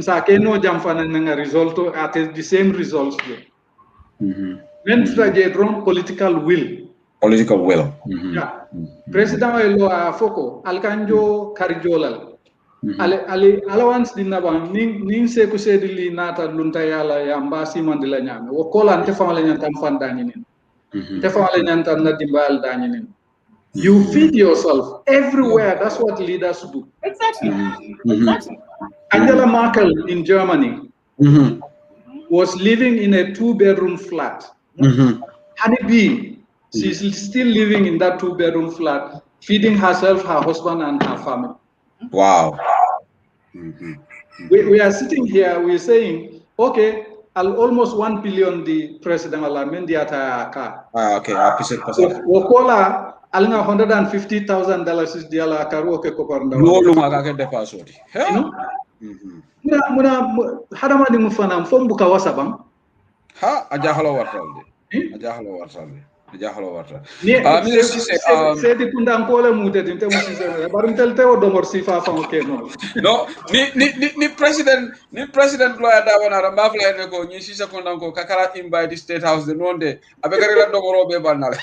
Sa keno jamfana nga result at the same results. Men traje wrong political will. Yeah. President elo foko alkanjo karjolal. Ali allowance dinna ban nin se ko sedili nata lunta yala ya mbasi mandila nyame wo kola nte famale nyanta mfanda nyinin. Te famale nyanta na dimbal danyinin. You feed yourself everywhere. That's what leaders do. Exactly. Angela Merkel in Germany was living in a 2-bedroom flat. Honeybee, she's still living in that 2-bedroom flat, feeding herself, her husband, and her family. Wow. We are sitting here, we're saying, okay, almost 1 billion the president Alamendiata car. Okay, Wokola alnga $150,000 is diala karo ke koparnda. Lolu magake depasodi. Muna hadama di mufana mfombu kawasa bang. Ha ajahalo wartalde. Ajahalo warta. Sedi kunda ankole mute dinte musise barum telte o domor sifa fa oke no. No, ni president lawyer da wana ramba fla ne ko ni sisa kunda ko kakara invite the state house de nonde abegari la domoro be banale.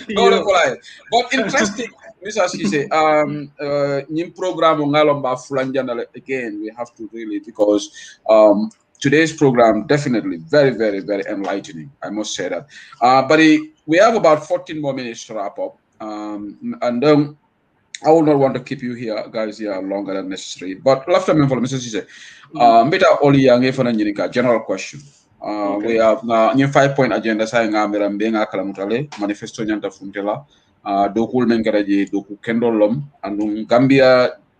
No reply. But interesting, Mr. Sise, in program ngalomba fulanjana again, we have to really, because today's program definitely very, very, very enlightening. I must say that. But we have about 14 more minutes to wrap up, and I will not want to keep you here, guys, here longer than necessary. But after me, for Mr. Sise, mbeta oli yange fana nyinika general question. We have na 5-point agenda sa nga mirambe nga kala mutale manifesto nyanta funtela dokul mengaraje doku kendolom andum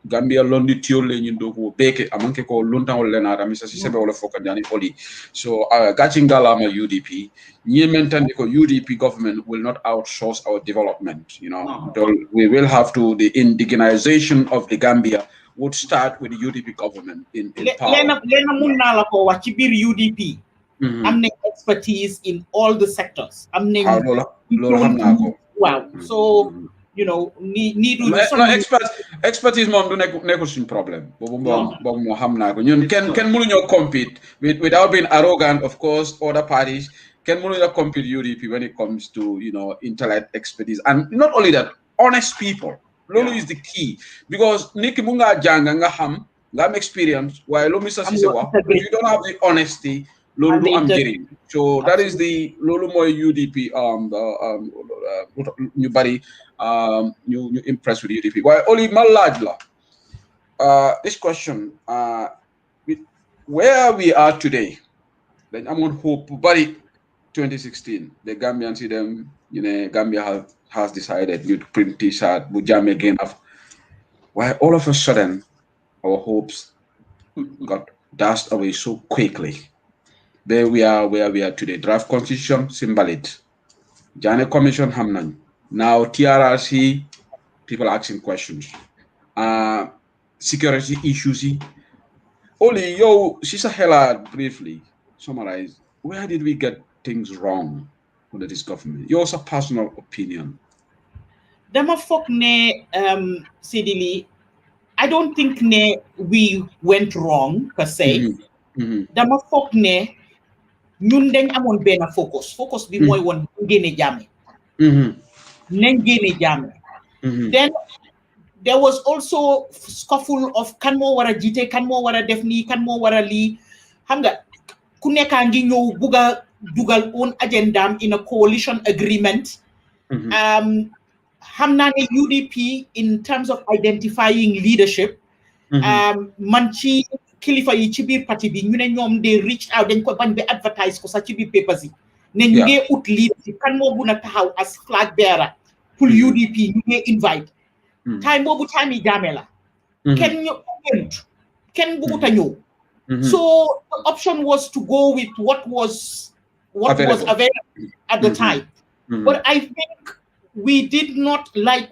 Gambia londi tiole nyi doku beke amanke ko lunta wala na ramisa sisebe wala foka jani oli. So gachingala ma UDP nyi mentandi ko UDP government will not outsource our development, you know. We will have to, the indigenization of the Gambia would start with the UDP government in power. Lena munna la ko wa ci bir UDP. I'm expertise in all the sectors. Wow. So, you know, need expertise mom do negotiation problem. Can Mourinho compete without being arrogant, of course, other parties can Mourinho compete UDP when it comes to, you know, intellect, expertise, and not only that, honest people. Lolo is the key, because Niki Munga Janga nga ham ngam experience while Mr. Sisewa, if you don't have the honesty, Lolo I'm getting. So that is the Lolo Moy UDP new body you impressed with UDP. Why only Maladla? This question, where we are today, then I'm on hope buddy 2016, the Gambians see them, you know, Gambia has decided you print T-shirt, Bujam again. Why all of a sudden our hopes got dashed away so quickly. There we are where we are today. Draft constitution, symbolid. Jane commission hamnan. Now TRRC, people asking questions. Security issues. Only yo, Sisa Hela briefly summarize. Where did we get things wrong under this government? Yours a personal opinion. Dama fok ne Sidili I don't think we went wrong per se. Dama foog ne ñun dañ amoon benn focus bi mooy woon génne jàmme. Nañ génne jàmme. Then there was also scuffle of kan moo war a jiite kan moo war a def nii kan moo war a lii xam nga ku nekkaa ngi ñëw bugg a dugal own agendaam in a coalition agreement. Xam naa ne UDP in terms of identifying leadership. Man ci kilifa yi ci biir parti bi ñu ne ñoom they reach out dañ ko bañ ba advertise ko sax ci biir papers yi. ne ñu ngi ut leadership kan moo gën a taxaw as flag bearer pour UDP ñu ngi invite. Time boobu time yi Jammeh la. Kenn bugut a ñëw. So the option was to go with what was available at the time. But I think we did not like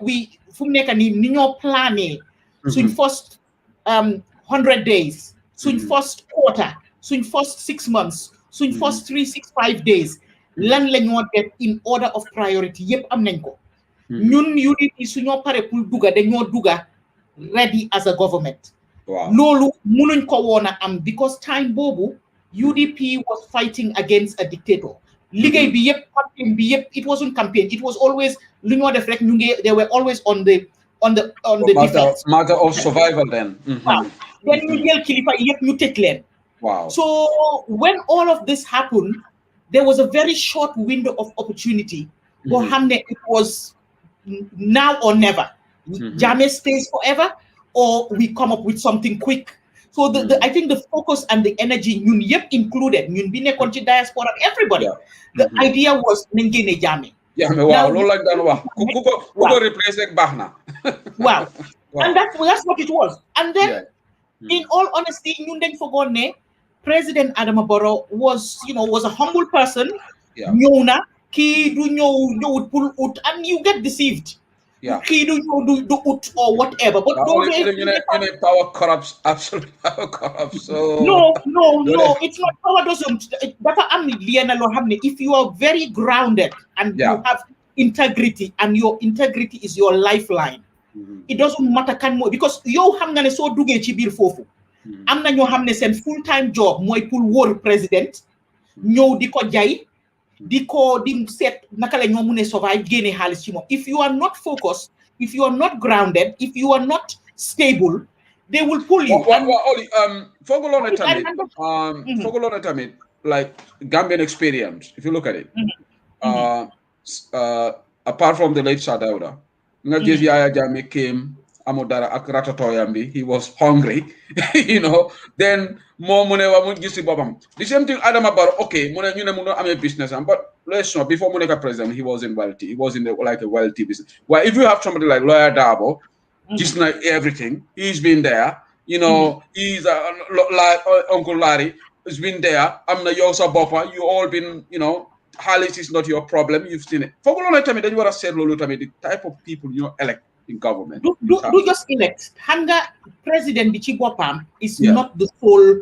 fu mu nekk nii ni ñoo plané suñ first 100 days, suñ first quarter, suñ first 6 months, suñ first 365 days lan la ñoo def in order of priority yépp am nañ ko. Ñun UDP suñoo pare pour duga dañoo duga ready as a government. Loolu mënuñ ko woon a am because time boobu UDP was fighting against a dictator. Liggéey bi yépp campaign bi yépp it wasn't campaign, it was always lu ñoo def rek ñu ngi they were always on the defense. Matter of survival then. Wow. Then ñu jël kilifa yépp ñu tëj leen. Wow. So when all of this happened, there was a very short window of opportunity. Boo xam ne it was now or never. Jammeh stays forever or we come up with something quick. So I think the focus and the energy, ñun yépp included, ñun bi nekkoon ci diaspora, everybody. The idea was nañ génne Jammeh. Wow, loolu lañ daan wax. Ku ko replace rek baax na. Wow. And that's what it was. And then, in all honesty, ñun dañ foogoon ne President Adama Barrow was a humble person. Ñëw na kii du ñëwut pour ut and you get deceived. Kii du ñëw du ut or whatever. But power corrupts, absolutely power corrupts. So no, it's not power doesn't. Dafa am liena loo xam ne if you are very grounded and you have integrity and your integrity is your lifeline. It doesn't matter kan mo because yow xam nga ne soo duggee ci biir foofu. Am na ñoo xam ne seen full time job mooy pour wóor président ñëw di ko jay di set naka la ñoo mun a survive génne xaalis ci moom. If you are not focused, if you are not grounded, if you are not stable, they will pull you. Fogolone tamit, like Gambian experience, if you look at it, apart from the late Sir Dawda, nga gis Yaya Jammeh came amudara ak ratatoyambi, he was hungry, then more money wa mu gis bobam. The same thing Adama Barrow, okay, ñu ne mu am a business, but let's not, before Monica president, he wasn't wealthy. He was in like a wealthy business. Well, if you have somebody like Lawyer Darboe, just like everything, he's been there, he's like Uncle Larry, has been there. I'm the Yosa Bopper, you all been, Halis is not your problem, you've seen it. For a long time, then you want to say, the type of people elect in government. Do just elect. Hanga President Bichi Bopam is not the sole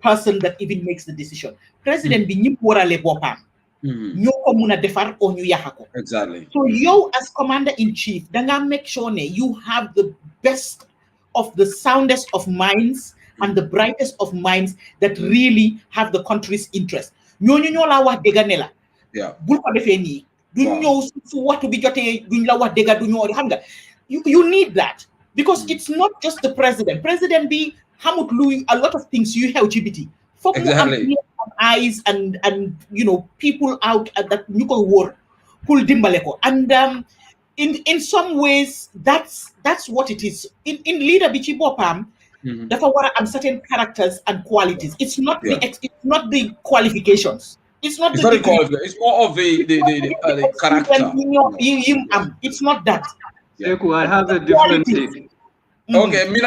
person that even makes the decision. President Bichi Borale Bopam. Ñoko muna defar o ñu yaxako. Exactly. So you as commander-in-chief, danga make sure you have the best of the soundest of minds and the brightest of minds that really have the country's interest. Ñooñu ñoo la wax dëgg ne la. Bul ko defee nii. Duñ ñëw su waxtu bi jotee duñ la wax dëgg du ñoo xam nga. You need that because it's not just the president. President bi xamut lu a lot of things you xew ci biti. Exactly. Eyes and people out at that ñu ko wóor pour dimbale ko and in some ways that's what it is in leader bi ci boppam dafa war a am certain characters and qualities. It's not the qualifications. It's not the qualification. It's more of the character. It's not that. I have a different take. Okay, we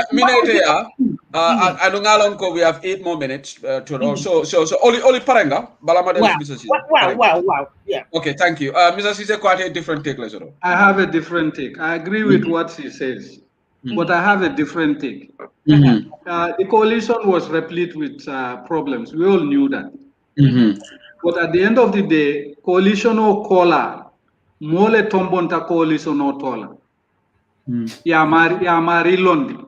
have 8 more minutes to know. So Oli Paranga, Wow. Yeah. Okay, thank you. Mr. Cisse, quite a different take, Lesoro. I have a different take. I agree with what she says, but I have a different take. The coalition was replete with problems. We all knew that. But at the end of the day, coalition or cola, mole tombonta coalition or tola. Yamari Londi.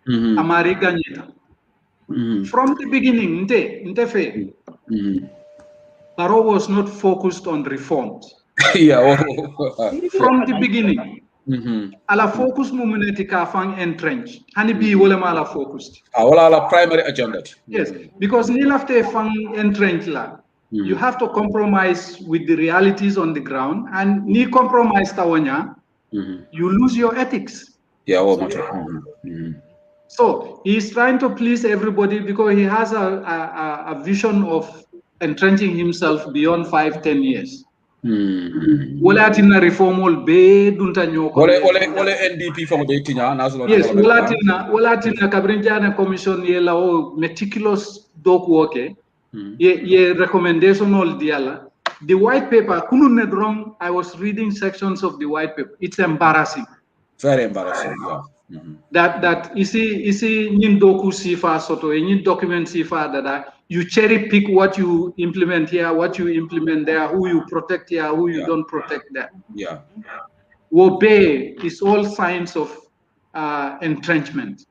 amari gagnita. From the beginning, Barrow was not focused on reforms. From the beginning, ala focus mumuneti ka fang entrench. Hani bi wole mala focused. Wala ala primary agenda. Yes, because ni lafte fang entrench la. You have to compromise with the realities on the ground, and ni compromise tawanya, you lose your ethics. Yeah, So he's trying to please everybody because he has a vision of entrenching himself beyond 5-10 years. Wala atina reform ol be dunta nyoko. Wala NDP from the national. Yes, wala atina kabrinjana commission yela o meticulous doc work. Ye recommendation all diala. The white paper, couldn't wrong. I was reading sections of the white paper. It's embarrassing. Very embarrassing, yeah. That isi nin doku sifa soto, nin document sifa that you cherry pick what you implement here, what you implement there, who you protect here, who you don't protect there. Yeah. Obey is all signs of entrenchment.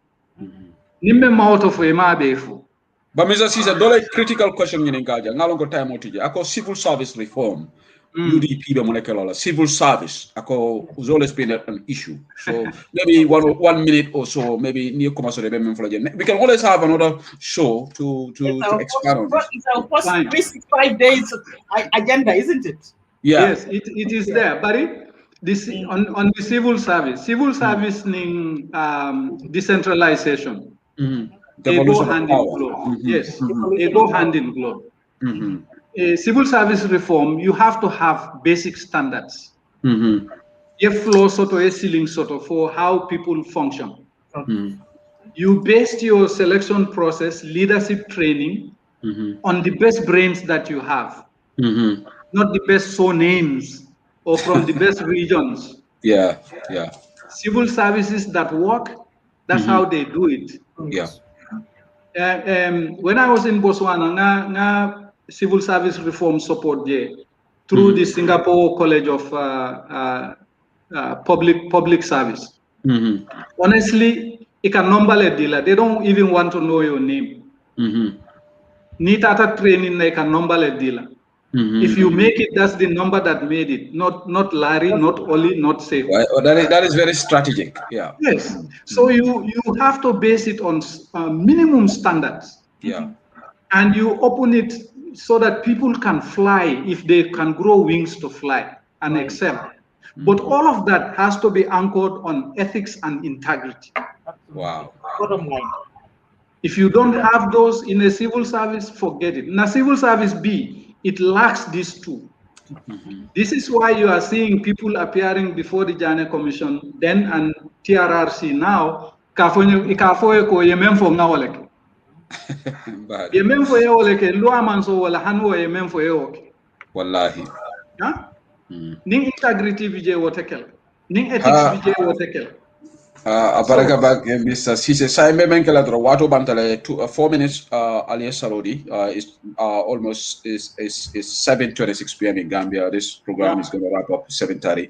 Nimme mouth of ema befu. But Mr. Caesar, don't critical question in Gaja. Now longer time out to Ako civil service reform, UDP the molecular civil service. Ako has always been an issue. So maybe 1 minute or so, maybe near commercial we can always have another show to expand on this. It's our first 365 days agenda, isn't it? Yeah. Yes, it is there. But this on the civil service ning decentralization. They go hand in glove. Yes, they go hand in glove. Civil service reform, you have to have basic standards. You flow sort of a ceiling sort of for how people function. You based your selection process, leadership training on the best brains that you have, not the best names or from the best regions. Yeah. Civil services that work, that's how they do it. Yeah. When I was in Botswana, civil service reform support there through the Singapore College of Public Service. Honestly, it can number a dealer. They don't even want to know your name. Need other training like a number a dealer. If you make it, that's the number that made it. Not Larry, not Oli, not Safe. Well, that is very strategic. Yeah. Yes. So you have to base it on minimum standards. Yeah. And you open it so that people can fly if they can grow wings to fly and excel. But all of that has to be anchored on ethics and integrity. Wow. Bottom line. If you don't have those in a civil service, forget it. In a civil service B, it lacks these two. This is why you are seeing people appearing before the Janneh Commission then and TRRC now. Yemen for Eoleke, Luamanso wala Hanwo Yemen for Eoke. Wallahi. Ning integrity vijay wotekel. Ning ethics vijay wotekel. Abaraka bag Mr. Cisse Saime Menkela Wato Bantale 4 minutes Alias Salodi is almost is 7:26 p.m. in Gambia. This program is gonna wrap up 7:30.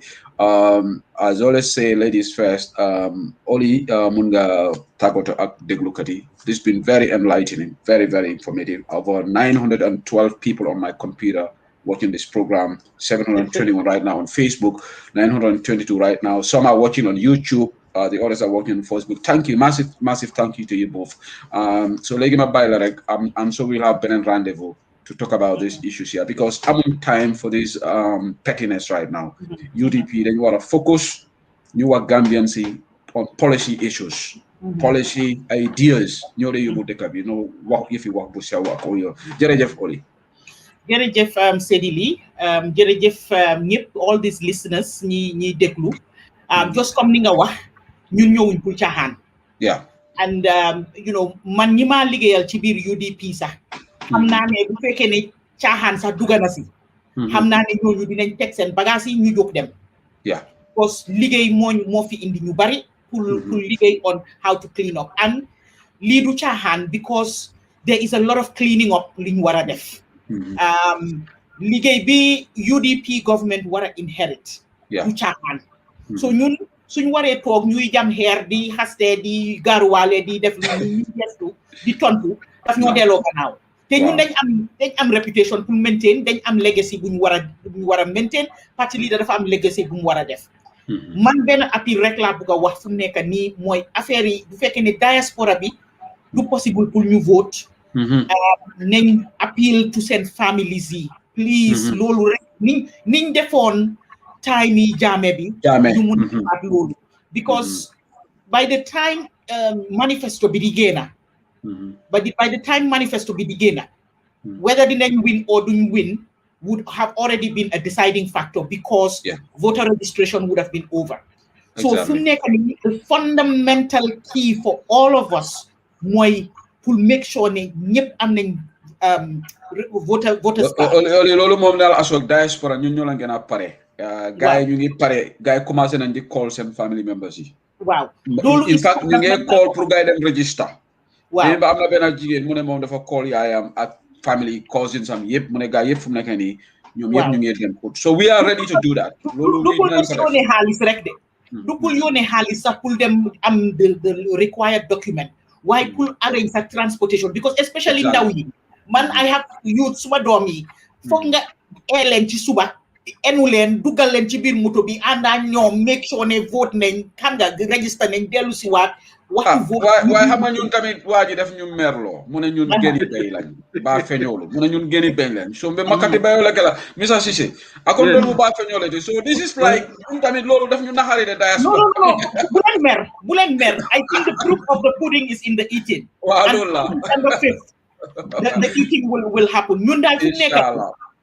As always say, ladies first, Oli Munga Tagoto Deglukati. This has been very enlightening, very, very informative. Over 912 people on my computer watching this program, 721 right now on Facebook, 922 right now. Some are watching on YouTube. The others are working on Facebook. Thank you, massive thank you to you both. So Legima Bailarek, I'm sure we'll have a rendezvous to talk about these issues here because I'm on time for this pettiness right now. UDP, then you want to focus, you are Gambian on policy issues, policy ideas. You know what if you work with your work or your Jerejef Oli. Jerejef Sedili, Jerejef all these listeners ni déglu just comme ni nga wax ñun ñëwuñ pour caaxaan. Yeah. And you know man ñi ma liggéeyal ci biir UDP sax xam naa ne bu fekkee ne caaxaan sax dugg na si. xam naa ne ñooñu dinañ teg seen bagage yi ñu jóg dem. Yeah. Because liggéey moo fi indi ñu bari pour liggéey on how to clean up and lii du caaxaan because there is a lot of cleaning up li ñu war a def. Liggéey bi UDP government war a inherit. Yeah. Du caaxaan. So ñun suñ waree toog ñuy jam xeer di xaste di garuwaale di def ñu gestu di tontu daf ñoo delloo gannaaw te ñun dañ am reputation pour maintain dañ am legacy bu ñu war a maintain parti leader dafa am legacy bu mu war a def man benn appel rek laa bëgg a wax fu mu nekk nii mooy affaire yi bu fekkee ne diaspora bi du possible pour ñu vote nañ appeal to seen families yi please loolu rek niñ defoon time yi jaame bi ñu mun a loolu because by the time manifesto bi di génna by the time manifesto bi di génna whether dinañ win or duñ win would have already been a deciding factor because voter registration would have been over. So the fundamental key for all of us mooy pour make sure ne ñëpp am nañ voters loolu moom daal asok diaspora ñun ñoo la gën a pare gars yi ñu ngi pare gars yi commencé nañ di call seen family members yi waaw loolu in fact ñu ngi call pour gars yi dem register waaw ba am na benn jigéen mu ne moom dafa call yaayam ak family cousins am yëpp mu ne gars yëpp fu mu nekk nii ñoom yëpp ñu ngi dem so we are ready to do that loolu du pour yónnee xaalis rek de du pour yónnee xaalis sax pour dem am the required document waaye pour arrange sa transportation because especially ndaw yi man I have youth suma doom yi foog nga leen ci suba enu leen dugal leen ci biir moto bi àndaa ñoom make sure ne vote nañ xam nga register nañ dellu si waat waxtu vote waaye xam nga ñun tamit waa ji def ñu merloo mu ne ñun géni bay lañ ba feñoolu mu ne ñun géni bay lañ so mbe makati bayo la kala Mr Cissé akon doon mu ba feñoole te so this is like ñun tamit loolu daf ñu naxari de diaspora no bu leen mer I think the proof of the pudding is in the eating waaw loolu la December 5th the eating will happen ñun daal fu nekk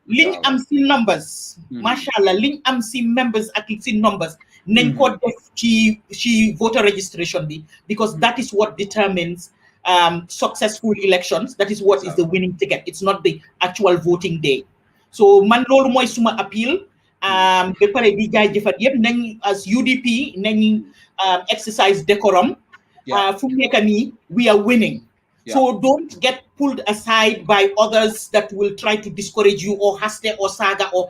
liñ am si numbers mashallah liñ am si members ak si numbers nañ ko def ci voter registration bi because that is what determines successful elections that is what is the winning ticket it's not the actual voting day so man loolu mooy suma appeal ba pare di jaajëfal yëpp nañ as UDP nañ exercise decorum fu mu nekk nii we are winning so don't get pulled aside by others that will try to discourage you or haste or saga or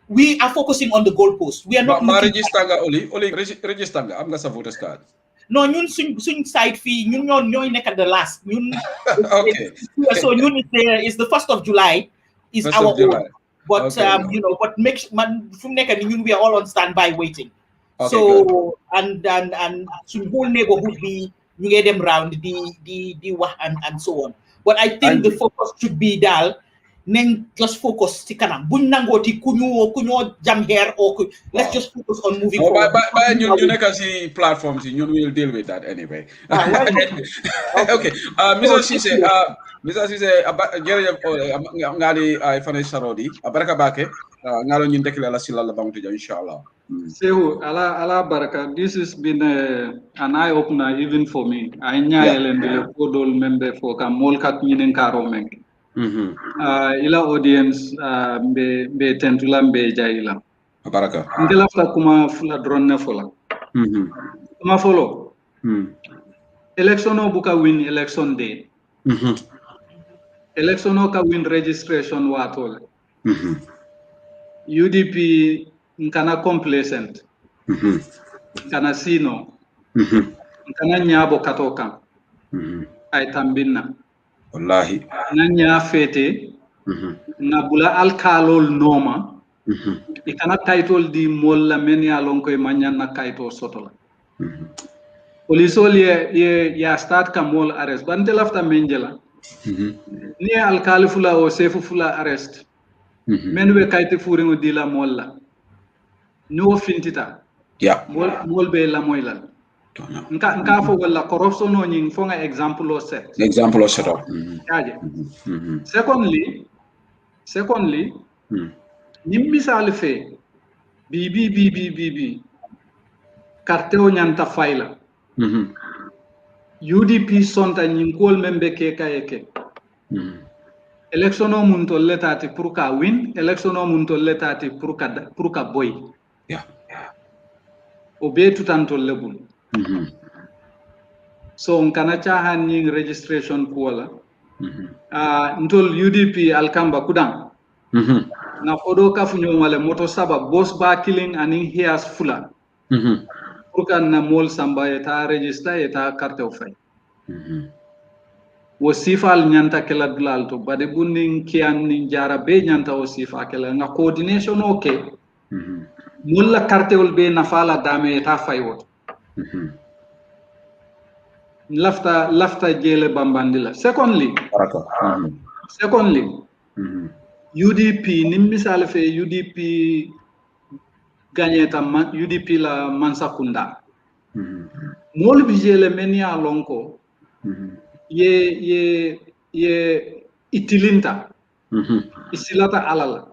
we are focusing on the goalpost. We are not register nga Oli register nga am nga sa voters card. No, ñun suñ side fii ñun ñooy nekk the last. Ñun okay. So ñun is the 1st of July is our own. But okay. You know, but make man fu mu nekk ni ñun we are all on standby waiting. Okay, so good. and suñ whole neighborhood bi ñu ngi dem round di wax and so on. But I think the focus should be daal nañ just focus ci kanam buñ nangooti ku ñoo jam here or let's just focus on moving forward. But ñu nekk ci platforms yi ñun will deal with that anyway. Okay. Mr Cissé jërëjëf ngali ay fane sarodi baraka bake ngalo ñin dekle la silala bamtu ja inshallah. Sehu ala baraka, this has been an eye opener even for me. I nyaayelen de podol membe fo ka mol kat ñinen karo men. Ila audience be tentula be jayila baraka ndela fa kuma fula drone fola kuma folo election o buka win election day election o ka win registration watole UDP nkana complacent nkana sino nkana nyabo katoka ay tambinna wallahi nanya fete na bula alkalol noma ikana title di molla men ya lonko manya na kaito sotola police ya start ka mol arrest bante lafta menjela ni alkalifula o sefu fula arrest men we kayti furingo di la molla no fintita mol be la moyla nka fo wala corruption no nying fo nga example o set yaje secondly nim misal fe bi carte o nyanta fayla UDP sonta nying kol membe ke kayeke election o mun to letati pour ka win election o mun to letati pour ka boy o be tutanto lebul so nkana chahan nying registration kuwala ntol UDP alkamba kudang na odo kafu nyomale moto saba boss ba killing aning hias fula Purkan na mol samba eta register eta carte o fay. Wo sifal nyanta kala dulal to bade bunding kian nin jara be nyanta o sifa kala nga coordination okay. Mulla carte ol be nafala dame eta fay wot. Lafta jele bambandila. Secondly, UDP nimisal fe UDP gagneta UDP la Mansakunda. Mol bijele menia lonko. Ye itilinta. Isilata alala.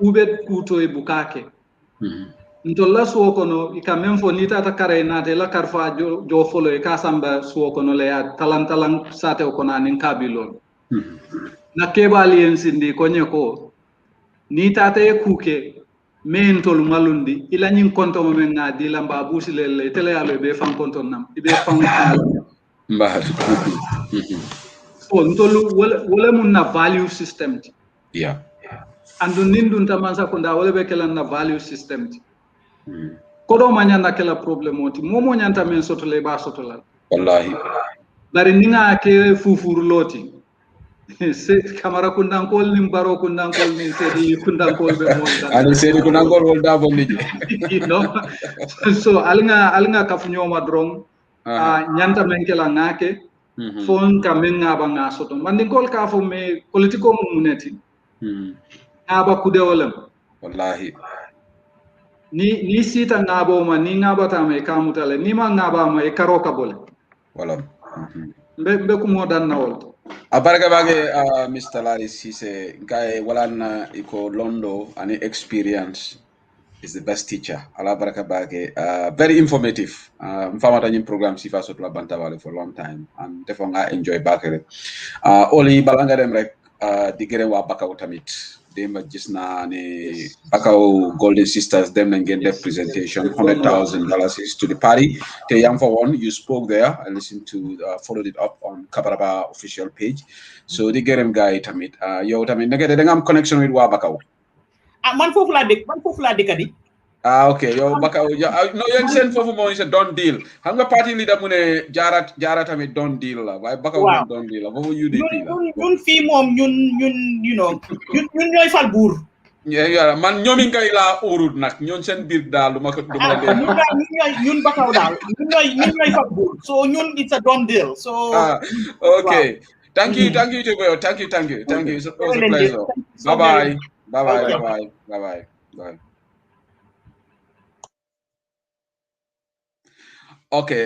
Ubet kuto e bukake. Ntolla suokono ika memfo nita ta kare na de la karfa jo folo e kasamba suokono le ya talantalang sate o kona nin kabilon. Na kebali en sindi konye ko nita te kuke mentol malundi ila nyin konto mo men na di lamba busi le tele alo be fan konto nam ibe fan mbahar so ntolu wala mun na value system yeah andu nindun tamansa kunda wala be kala na value system kodo manyanda kala problem oti momo nyanta men sotole ba sotola wallahi bari ninga ke fufuru loti se kamara kundankol nim baro kundankol nim sedi kundankol be monta ani sedi kundankol wol da bon liji no so alnga kafunyo drong nyanta men kala ngake fon kamen ngaba nga soto mandingol ka fo me politiko muneti ngaba kude wolam wallahi ni sita ngabo ma ni ngaba ta me kamutale ni ma ngaba ma e karoka bole wala be ko modan nawol abaraka bage Mr. Larry Cisse guy walana iko londo ani experience is the best teacher ala baraka bage very informative mfamata nyim program sifa sot la bantawale for a long time and defonga enjoy bakere oli balanga dem rek digere wa bakaw tamit demba gis na ne bakaw Golden Sisters dem nañ ngeen def presentation $100,000 to the party te yam for one you spoke there I listened to followed it up on Kabaraba official page so di gerem guy tamit yow tamit nagade da nga am connection with wa bakaw man fofu la dek di okay yow bakaw no yeen sen fofu mo c'est don deal xam nga party leader mu ne jaara tamit don deal la way bakaw don deal la fofu UDP la ñun fi mom ñun you know ñun ñoy fal bour yeah man ñomi ngay la urut nak ñon sen bir dal duma ko duma la ñun bakaw dal ñun ñoy fal bour so ñun it's a don deal so okay thank you to you thank you it's a pleasure bye okay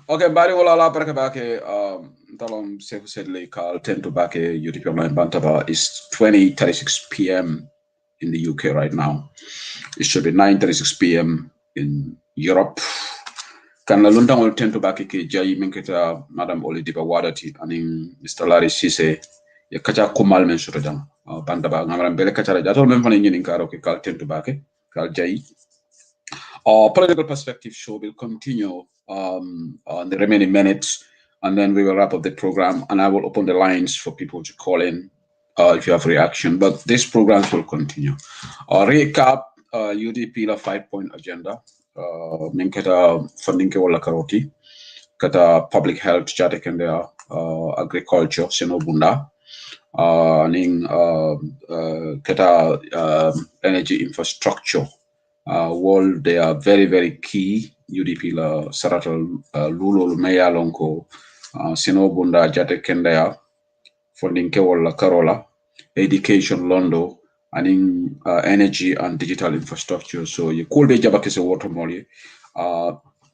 okay bari wala la baraka bake talon Sekou Sedley call 10 to back UDP online bantaba is 20:36 p.m. in the UK right now. It should be 9:36 p.m. in Europe. Kan la luntang ol 10 to back ke jayi minketa Madam Olidiba Wadati aning Mr. Larry Cisse ya kacha kumal men soto jam bantaba ngamaram bele kacha jatol men fane ngini karo ke call 10 to back call jayi. Our political perspective show will continue on the remaining minutes, and then we will wrap up the program, and I will open the lines for people to call in if you have reaction. But these programs will continue. Recap UDP la 5-point agenda. Minketa funding ke wala karoti, kata public health chate kende agriculture senobunda, ning kata energy infrastructure. World they are very very key UDP la saratal lulo meya lonko senobunda jate kende funding ke wala karola education londo and energy and digital infrastructure. So you could be jabakese water moli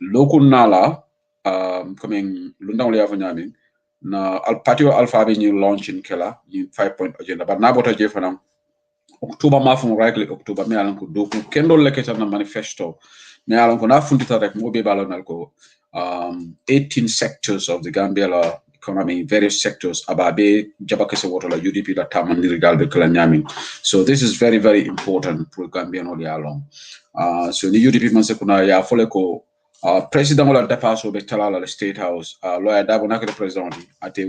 local nala coming lundang le avanyami na al patio alpha new launch in kela in 5-point agenda but nabota jefanam October mafum rightly October me alan ko doku kendo leketa na manifesto me alan ko na fundita rek mo be balonal ko 18 sectors of the Gambia economy, various sectors, ababe jabakese water la UDP la tamandiri galbe kala nyami. So this is very, very important for Gambian all year long. So the UDP man se kuna ya foleko president wala dapaso be talala the State House lawyer Dabo nakele president ate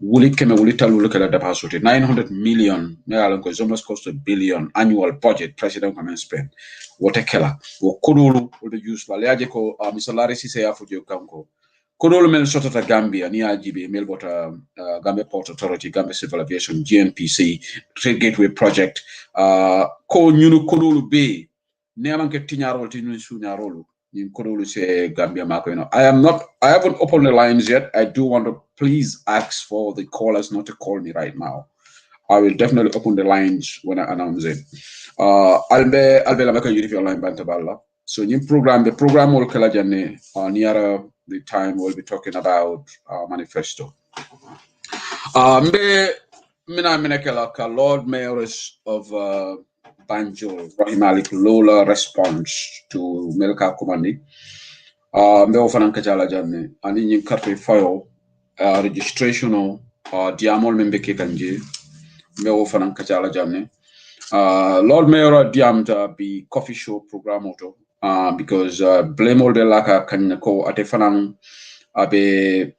wuli keme wuli talu kala dapaso te 900 million mealan ko almost close to $1 billion annual budget president can spend wote kala wo kodulu will use balaje ko misalari sise ya fujo kanko kodulu men sotata Gambia ni ajibe mel bota Gambia Port Authority, Gambia Civil Aviation, GNPC, Trade Gateway Project ko nyunu kodulu be neamanke tinyarol tinu sunyarolu in Kodolu say Gambia Marco. I haven't opened the lines yet. I do want to please ask for the callers not to call me right now. I will definitely open the lines when I announce it. I'll be la meka UDP online bantaballa. So the program will kalajane near the time we'll be talking about manifesto. Mbe mina menekela ka Lord Mayors of Banjul, Rahim Ali Lola response to Melka Kumani. Mbe ofana kajala janne ani nyin carte file registration diamol membe ke kanje mbe ofana kajala janne Lord Mayor diamta bi coffee show program auto because blame all the laka kan ko ate fanan abe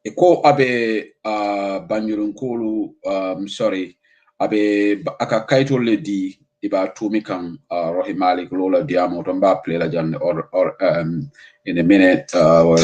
eko abe Banjul nkulu sorry abe aka kaito ledi iba tumi kan Rohi Malik Lola Diamo Tomba play la jan or in a minute or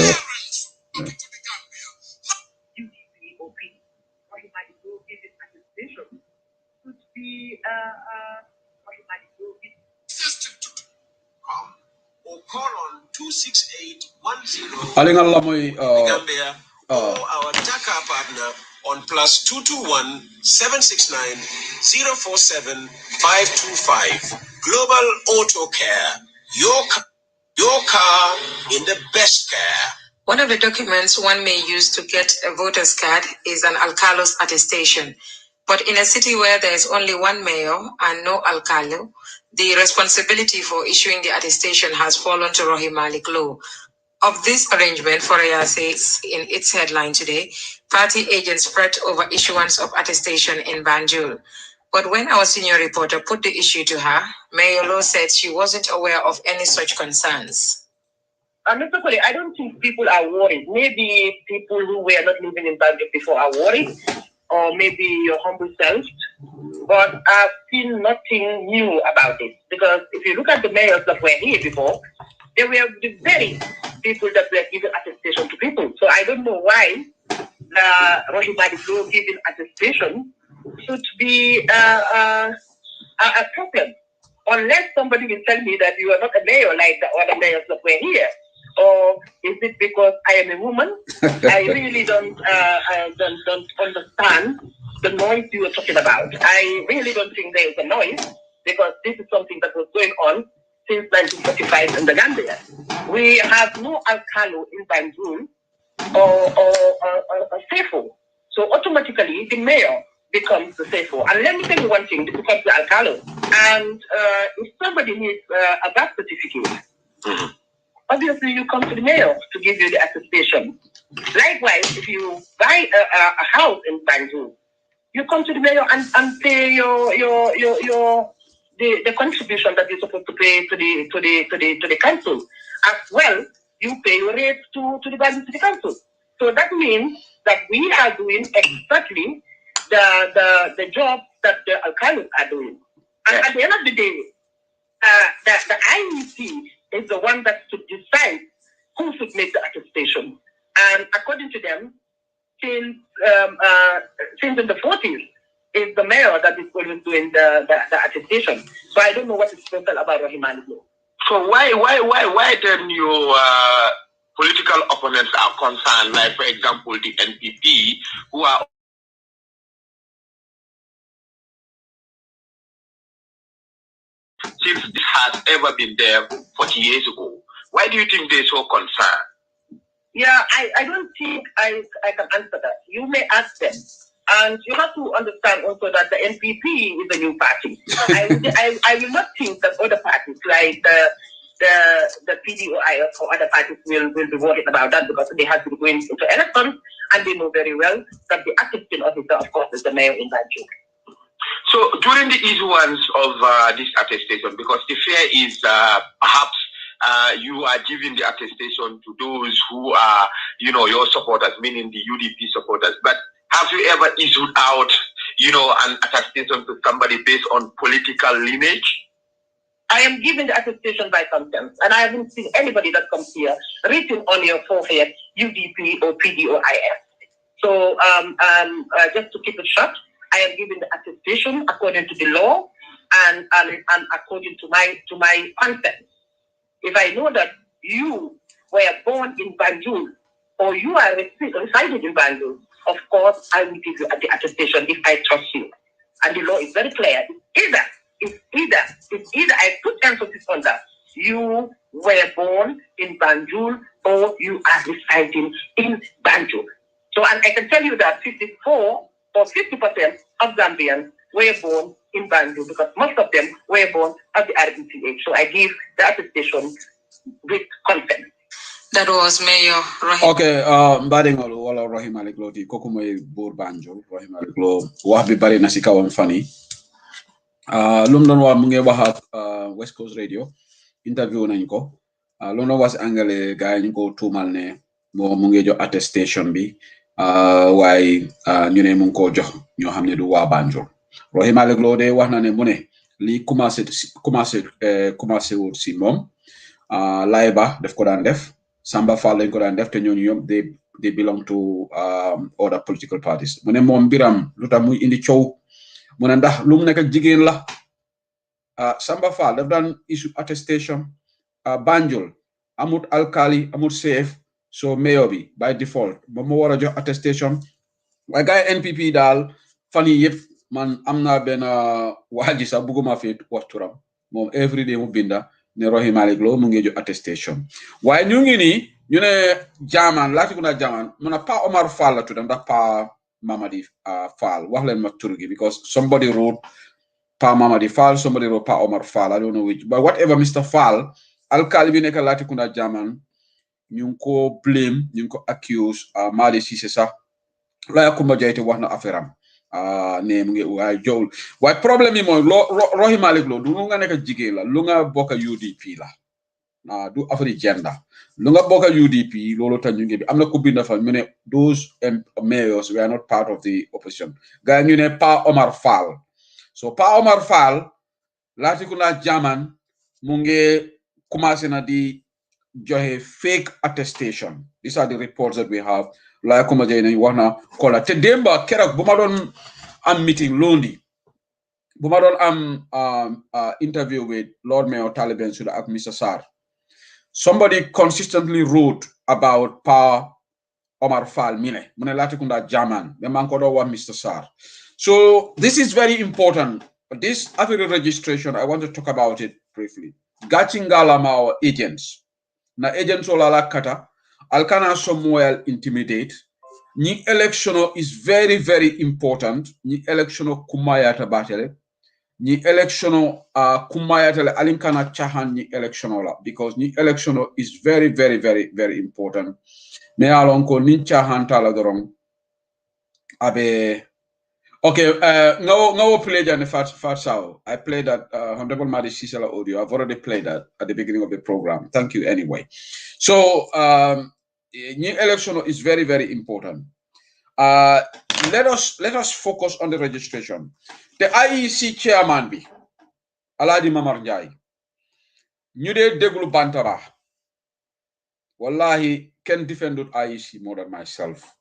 call on 26810 Aling Allah moy Gambia or our Taka partner on +221 769 047 525. Global Auto Care. Your car in the best care. One of the documents one may use to get a voter's card is an alcalos attestation. But in a city where there is only one mayor and no alcalo, the responsibility for issuing the attestation has fallen to Rohi Malik Law. Of this arrangement, Foraya says in its headline today, party agents fret over issuance of attestation in Banjul. But when our senior reporter put the issue to her, Mayor Law said she wasn't aware of any such concerns. Mr. Kole, I don't think people are worried. Maybe people who were not living in Banjul before are worried, or maybe your humble self. But I've seen nothing new about it. Because if you look at the mayors that were here before, they were the very people that were giving attestation to people. So I don't know why Rohi Malik Law giving attestation should be a problem. Unless somebody will tell me that you are not a mayor like the other mayors that were here. Or is it because I am a woman? I really don't understand the noise you were talking about. I really don't think there is a noise because this is something that was going on since 1945 in the Gambia. We have no alcalo in Banjul or SEFO. So automatically the mayor becomes the SEFO. And let me tell you one thing, this becomes the alcalo. And if somebody needs a birth certificate, obviously you come to the mayor to give you the attestation. Likewise, if you buy a house in Banjul, you come to the mayor and pay the contribution that you're supposed to pay to the council. As well, you pay your rates to the Banjul City Council. So that means that we are doing exactly the job that the alcalos are doing. And at the end of the day, the IEC is the one that should decide who should make the attestation. And according to them, since in the 40s, is the mayor that is always doing the attestation. So I don't know what is special about Rohi Malik Law. So why then your political opponents are concerned, like for example the NPP, who are since this has ever been there 40 years ago. Why do you think they're so concerned? Yeah, I don't think I can answer that. You may ask them. And you have to understand also that the NPP is a new party. I will not think that other parties like the the PDOIF or other parties will be worried about that because they have to go into elections and they know very well that the assistant officer, of course, is the mayor in Banjul. So during the issuance of this attestation, because the fear is perhaps you are giving the attestation to those who are, your supporters, meaning the UDP supporters. But have you ever issued out, an attestation to somebody based on political lineage? I am giving the attestation by consent, and I haven't seen anybody that comes here written on your forehead UDP or PDOIF. So just to keep it short, I am giving the attestation according to the law and according to my consent. If I know that you were born in Banjul or you are residing in Banjul, of course I will give you the attestation if I trust you. And the law is very clear. It's either I put emphasis on that. You were born in Banjul or you are residing in Banjul. So, and I can tell you that 54 or 50% of Zambians were born in Banjul because most of them were born at the RBCH. So I give the attestation with consent. That was Mayor Rahim. Okay, Badingol wala Rahim Malik Lo di koku moy Bour Banjul Rahim Malik Lo wax bi bari na ci kawam fani. Lum don wax mu ngi wax ak West Coast Radio interview nañ ko. Lum don wax angale gaay ñu ko tuumal ne mo mu ngi jox attestation bi waaye ñu ne mu ngi ko jox ñoo xam ne du waa Banjul. Rahim Malik Lo de wax na ne mu ne li commencé wul si moom Layba daf ko daan def Samba Fall lañ ko daan def te ñooñu ñoom they belong to other political parties mu ne moom mbiram lu tax muy indi coow mu ne ndax lu mu nekk ak jigéen la Samba Fall daf daan issue attestation Banjul amut alkali amut chef so mayor bi by default moom moo war a jox attestation waaye gars yi NPP daal fan yi yëpp man am naa benn waa ji sax bugguma fi wax turam moom everyday mu binda ne Rahim Malik Lo mu ngi jox attestation waaye ñu ngi nii ñu ne jaaman laati ku na jaaman mu ne Pa Omar Fall la tudda ndax Pa Mamadi Fall wax leen ma tur gi because somebody wrote Pa Mamadi Fall somebody wrote Pa Omar Fall I don't know which but whatever Mr. Fall alkali bi nekk laati ku na jaaman ñu ngi ko blame ñu ngi ko accuse Madi Cissé sax laya Kumba Jayte wax na affaire am ne mu ngi waaye jowl waaye problème yi mooy Rahim Malik Lo du lu nga nekk jigéen la lu nga bokk UDP la du affaire gender lu nga bokk UDP loolu tax ñu ngi bi am na ku bind fa mu ne those mayors were not part of the opposition gars ñu ne Pa Omar Fall so Pa Omar Fall laati ku na jaman mu ngi commencé na di joxe fake attestation these are the reports that we have laya Kumba Jayte nañ wax na kola te démba keroog bu ma doon am meeting lundi bu ma doon am interview with Lord Mayor Talibin Suda ak Mr. Sarr somebody consistently wrote about Pa Omar Fall mine mu ne Latrikunda Jaman be man ko do wa Mr. Sarr so this is very important this after registration I want to talk about it briefly gachingala ma our agents na agents olala kata alkana somewhere intimidate ni election is very very important ni election kumayata batele ni election kumayata alinkana chahan ni election ola because ni election is very very very very important me alon ko ni chahan tala dorong abe okay ngawo play that fat sao I played that Honorable Madi Cissé audio I've already played that at the beginning of the program thank you anyway so new election is very very important let us focus on the registration the IEC chairman bi Alhaji Mamar Njie ñu dee déglu bantaba wallahi can defend IEC more than myself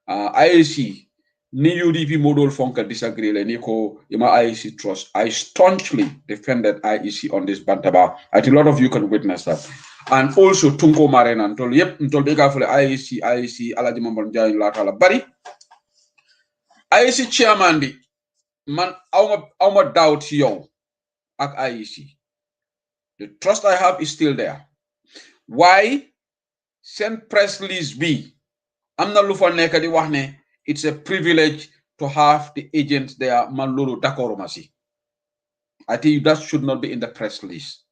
IEC ni UDP model fonka disagree le ni ko ima IEC trust I staunchly defended IEC on this bantaba I think a lot of you can witness that and also Tunko Marena ntol yep ntol dega fole IEC Alhaji Mamar Njie latala bari IEC chairman bi man awma doubt yow ak IEC the trust I have is still there why send press release bi amna lu fa nek di wax ne it's a privilege to have the agents there man lolu d'accord ma si I think that should not be in the press release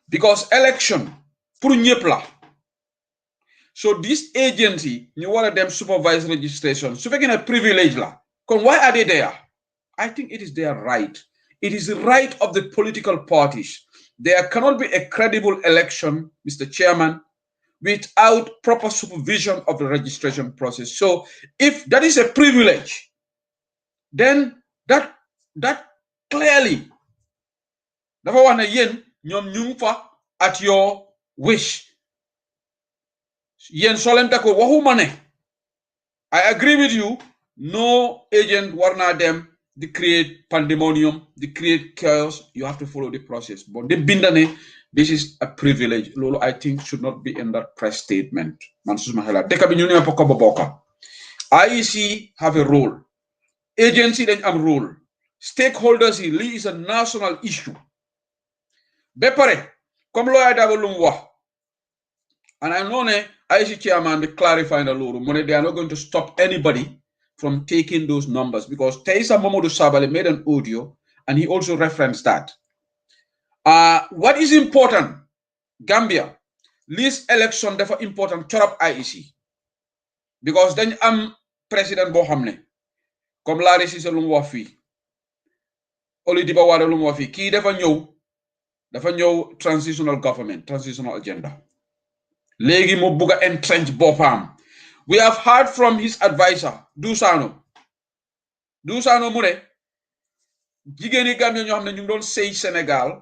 because election pour ñepp la. So this agency you want them supervise registration. So fekkene privilege la. Why are they there? I think it is their right. It is the right of the political parties. There cannot be a credible election, Mr. Chairman, without proper supervision of the registration process. So if that is a privilege, then that clearly dafa wax ne yeen ñom ñu fa at your wish. Yeen solente ko waxuma ne I agree with you, no agent warna them they create pandemonium, they create chaos. You have to follow the process. But the bindane, this is a privilege. Lolo, I think, should not be in that press statement. IEC have a role. Agency then have a role. Stakeholders is a national issue. Bepare, comme lawyer Davolumwa. And I know IEC chairman be clarifying the law. They are not going to stop anybody from taking those numbers, because Taisa Mamadou Sabale made an audio and he also referenced that. What is important? Gambia, this election therefore important chorop IEC. Because then I'm President Bohamne. Comme Larry Cissé Lumwafi. Olidiba Wade Lumwafi. Ki dafa ñew transitional government, transitional agenda. Legi mo buga entrench bopam. We have heard from his advisor, Dusano. Dusano mune, jigéeni Gambia ñoo xamne ñu doon sey Sénégal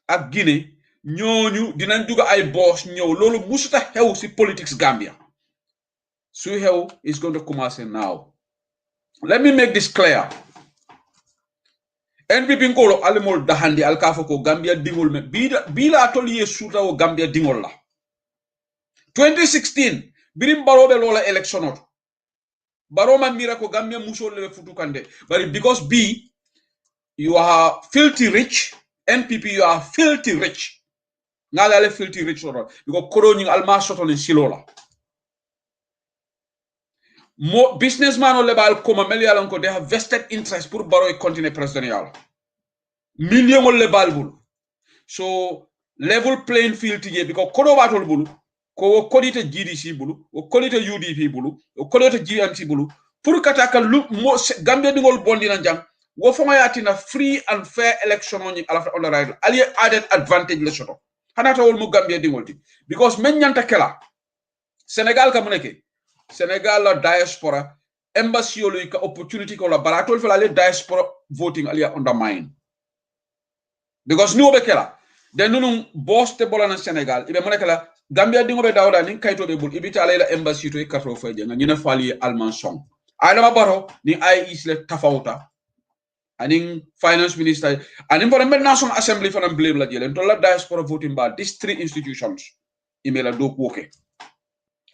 ak Guinée ñooñu dinañ duga ay boss ñew lolu musuta xew ci politics Gambia. Su xew is going to commence now. Let me make this clear. NPP ngolo alimol dahandi alkafo ko Gambia dingol me bila toliye suta o Gambia dingol la. 2016 birim barobe lola election ot baroma mira ko Gambia musol le futu kande but because you are filthy rich, NPP you are filthy rich ngala le filthy rich because koroni alma soto ni silola mo businessman o lebal koma melialan ko they have vested interest pour baro e continue presidential million o lebal bul so level playing field tije because kodo watol bulu ko kodite GDC bulu o kodite UDP bulu o kodite GNC bulu pour kataka lu mo Gambia dingol bondi na jang wo fo yatina free and fair election on ala on the right ali added advantage le soto hanata wol mo Gambia dingol ti because men nyanta kala Senegal ka muneke Senegal la diaspora embassy yolu ka opportunity ko la baratol fala le diaspora voting ali undermine because ni obekela de nunu boss te bolana Senegal ibe munekala Gambia dingo be dawda ni kayto be bul ibita la embassy to e karto fa je nga fali alman song adama baro ni IEC le tafawta aning finance minister aning for the national assembly for them blame la jelen to la diaspora voting by these three institutions imela do woke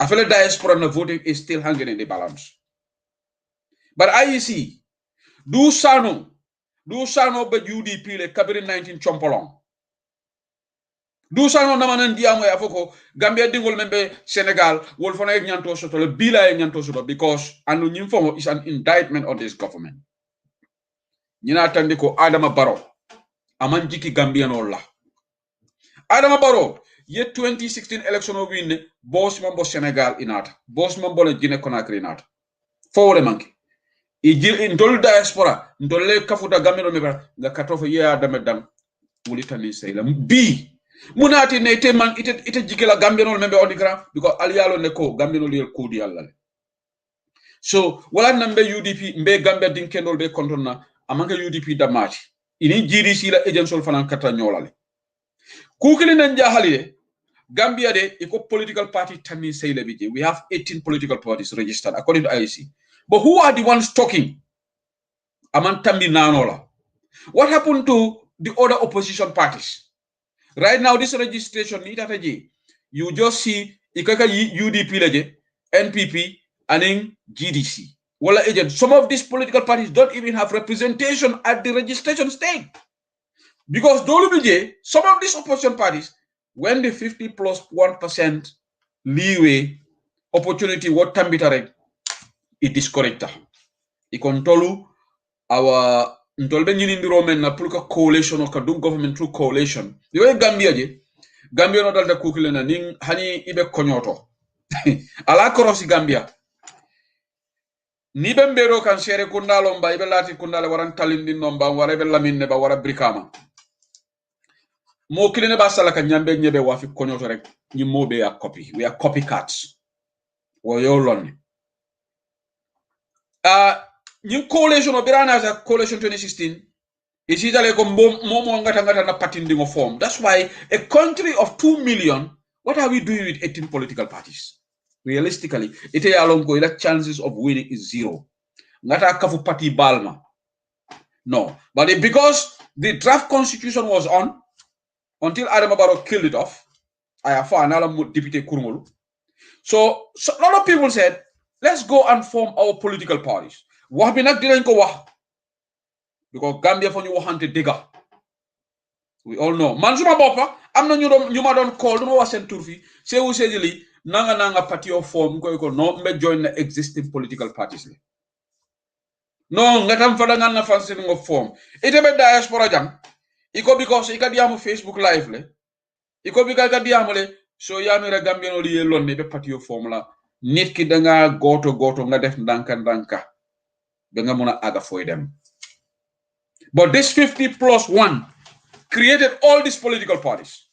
afele diaspora na voting is still hanging in the balance but IEC do sano be UDP le kabiri 19 chompolong du sano namanan diamo ya foko Gambia dingol membe Senegal wol fona e nyanto soto le bila e nyanto soto because anu nyimfomo is an indictment on this government nyina tandi ko Adama Barrow aman jiki Gambian olla Adama Barrow ye 2016 election o win boss mambo Senegal inata boss mambo le Guinea Conakry inata fowole manki e ndol diaspora ndol le kafuta Gambia mebra nga katofa ye Adama dan wulitani sayla bi munati ne te man ite jikela Gambianol membe on grand because aliyalo ne ko Gambianol yel kodi Allah so wala nambe UDP mbe Gambia din kendol be kontonna amanga UDP damati ini GDC la agensol fanan kata nyolale kukili nan jahali Gambia de iko political party tani sayle bije we have 18 political parties registered according to IEC but who are the ones talking aman tambi nanola what happened to the other opposition parties? Right now, this registration, you just see UDP, NPP, and GDC. Well, agent, some of these political parties don't even have representation at the registration stage. Because some of these opposition parties, when the 50 plus 1% leeway opportunity, what tambitare, it is correct. Ikontolu, our Ntolbe nyini ndiro men na pulka coalition or kadum government through coalition. The way Gambia je, Gambia no dalda kukile na ning hani ibe konyoto ala korosi Gambia ni be mbero kan sere kundalo mba ibe lati kundale waran talindi nomba wara be lamine ba wara brikama mo kilene ba sala kan nyambe nyebe wa fi konyoto rek ni mobe ya copy we are copycats wo yo lonni ni coalition o birana za coalition 2016 is Italy ko momo ngata na patindi ngo form. That's why a country of 2 million, what are we doing with 18 political parties? Realistically, ite alongo ila chances of winning is 0. Ngata kafu party balma. No. But because the draft constitution was on until Adama Barrow killed it off, I have found another deputy Kurumulu. So a lot of people said, let's go and form our political parties. Wabinak didn't go wah. Because Gambia for you waxante dega. We all know. Mansuma bopa, am na ñu ma don call duma wax sen tour fi. Sewu Sejili nanga party of form ko no mbe join the existing political parties. No, ngatam fada nga na fancy ngo form. Ite be diaspora jam. Iko because ika diamu Facebook live le. Iko bika ka diamu le so yamira Gambia no liye lonne be party of form la. Nit ki da nga goto nga def ndanka. Be nga muna aga foy dem. But this 50+1 created all these political parties.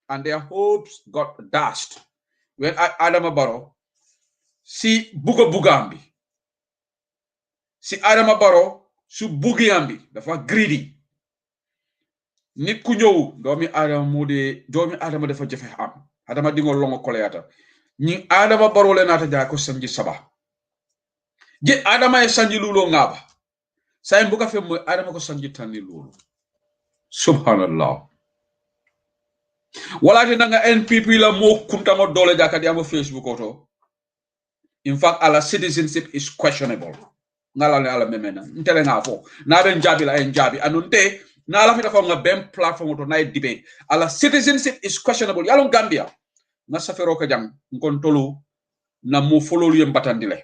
And their hopes got dashed. When Adama Barrow, si Bugambi, si Adama Barrow, su Bugiambi, dafa greedy. Nit ku ñew doomi Adama dafa jafé am. Adama dingo longo koleata. Ñi Adama Barrow le nata ja ko sanji saba. Je Adama e sanji lulo ngaba. Say mbuka fe moy Adama ko sanji tanni lolu subhanallah wala te nga NPP la mo kunta mo dole jakati am Facebook auto. In fact our citizenship is questionable ngala ne ala memena ntele nga fo na ben jabi la en jabi anunte na la fi dafa nga ben platform auto na debate our citizenship is questionable yalon Gambia na safero ka jang ngon tolu na mo fololu yem batandile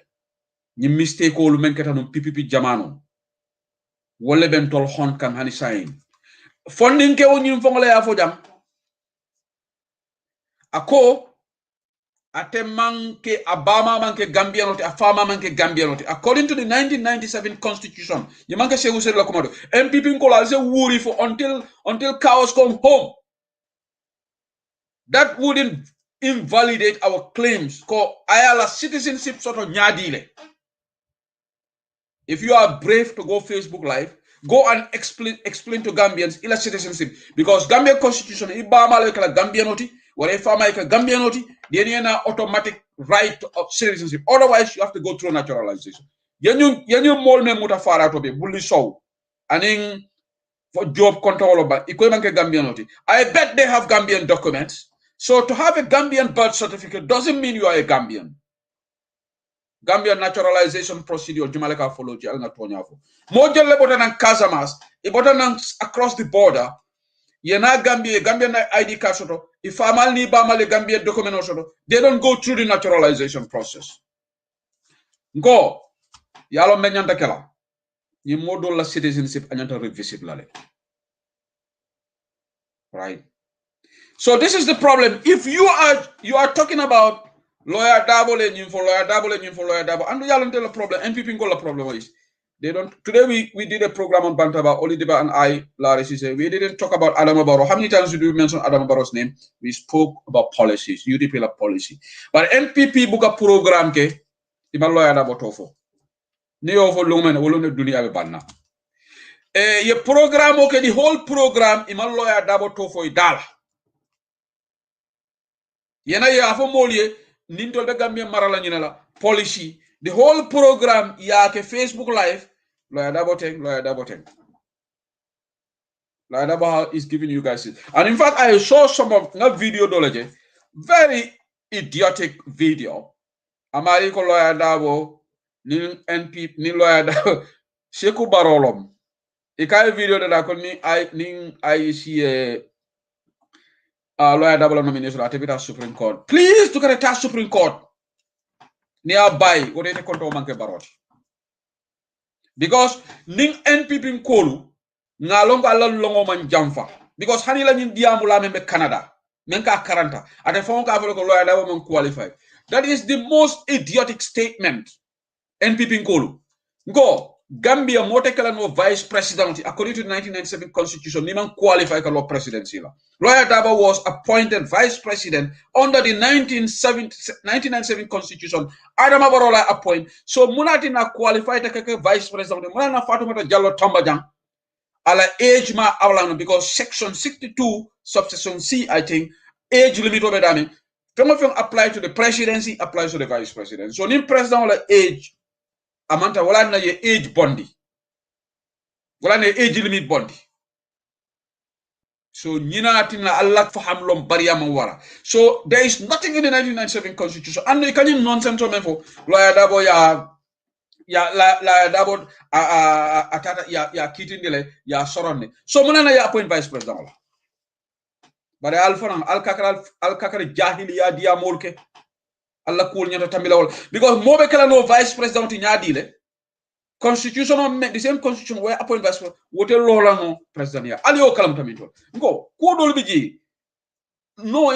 ñi mistake ko lu menketa no PPP jamano wole ben tol hon kan hani sayin funding ke woni fongole ya fo jam ako ate manke abama manke gambianote afama manke gambianote according to the 1997 constitution you manke sewu la komado MPP ko la se wuri for until chaos come home. That wouldn't invalidate our claims ko ayala citizenship sort of nyadile. If you are brave to go Facebook Live, go and explain to Gambians ila citizenship because Gambia constitution ibama like la Gambianoti or if like a Gambianoti then automatic right of citizenship. Otherwise you have to go through naturalization. Yenyu mol me muta fara to be bully show and for job control ba ikoy manke Gambianoti. I bet they have Gambian documents. So to have a Gambian birth certificate doesn't mean you are a Gambian. Gambian naturalization procedure jumaleka follow ji alna tonyafo mo jelle botanan Casamance e botanan across the border yena Gambian ID card soto if amal ni ba male Gambian document soto they don't go through the naturalization process go yalo menyanta kala ni modol la citizenship anyanta revisible le right. So this is the problem. If you are talking about lawyer double and lawyer double, and we are the problem. NPP got the problem is they don't. Today we did a program on Bantaba, Olidiba and I, Larry, we didn't talk about Adama Barrow. How many times did we mention Adama Barrow's name? We spoke about policies, UDP la policy. But NPP book a program ke ima lawyer double tofo. Ni ofo lumen wolone dunia be banna. Ye program okay, the whole program ima lawyer double tofo idala. Yena ya afo molie nintol be Gambia marala nyinala policy the whole program ya ke Facebook live lawyer Daboteng is giving you guys it. And in fact I saw some of that video doloje very idiotic video amari ko lawyer Dabo ni NP ni lawyer Dabo Sheku Barolom e kay video da ko ni I see lawyer double nomination at the Supreme Court. Please look at the Supreme Court. Nearby, go to control manke barot. Because ning NPP kolu ngalong alon longo man jamfa. Because hanila nin diamula membe Canada. menka karanta ate fon ka ko lawyer Dabo man qualified. That is the most idiotic statement. NPP Nkolu. Go Gambia motekala no vice president according to the 1997 constitution niman qualify ka law presidency la. Lawyer Dabo was appointed vice president under the 1997 constitution. Adama Barola appoint. So munati na qualify ta ka vice president. Muna na Fatoumata Jallow Tambajang ala age ma awlano because section 62 subsection C I think age limit over dami. Fengofeng apply to the presidency applies to the vice president. So nim president wala age amanta wala na ye age bondi wala na age limit bondi so nyina tinna Allah faham lom bariyama wara. So there is nothing in the 1997 constitution and you can nonsense men for lawyer Dabo la Dabo atata ya kitindile ya soronne so munana ya appoint vice president wala bare alfanan al-kakara jahili ya dia molke Allah cool nyata tambila wala because mobe kala no vice president nyadile constitution on the same constitution where appoint vice president wote lola no president ya aliyo kalam tamito ngo ko dol biji no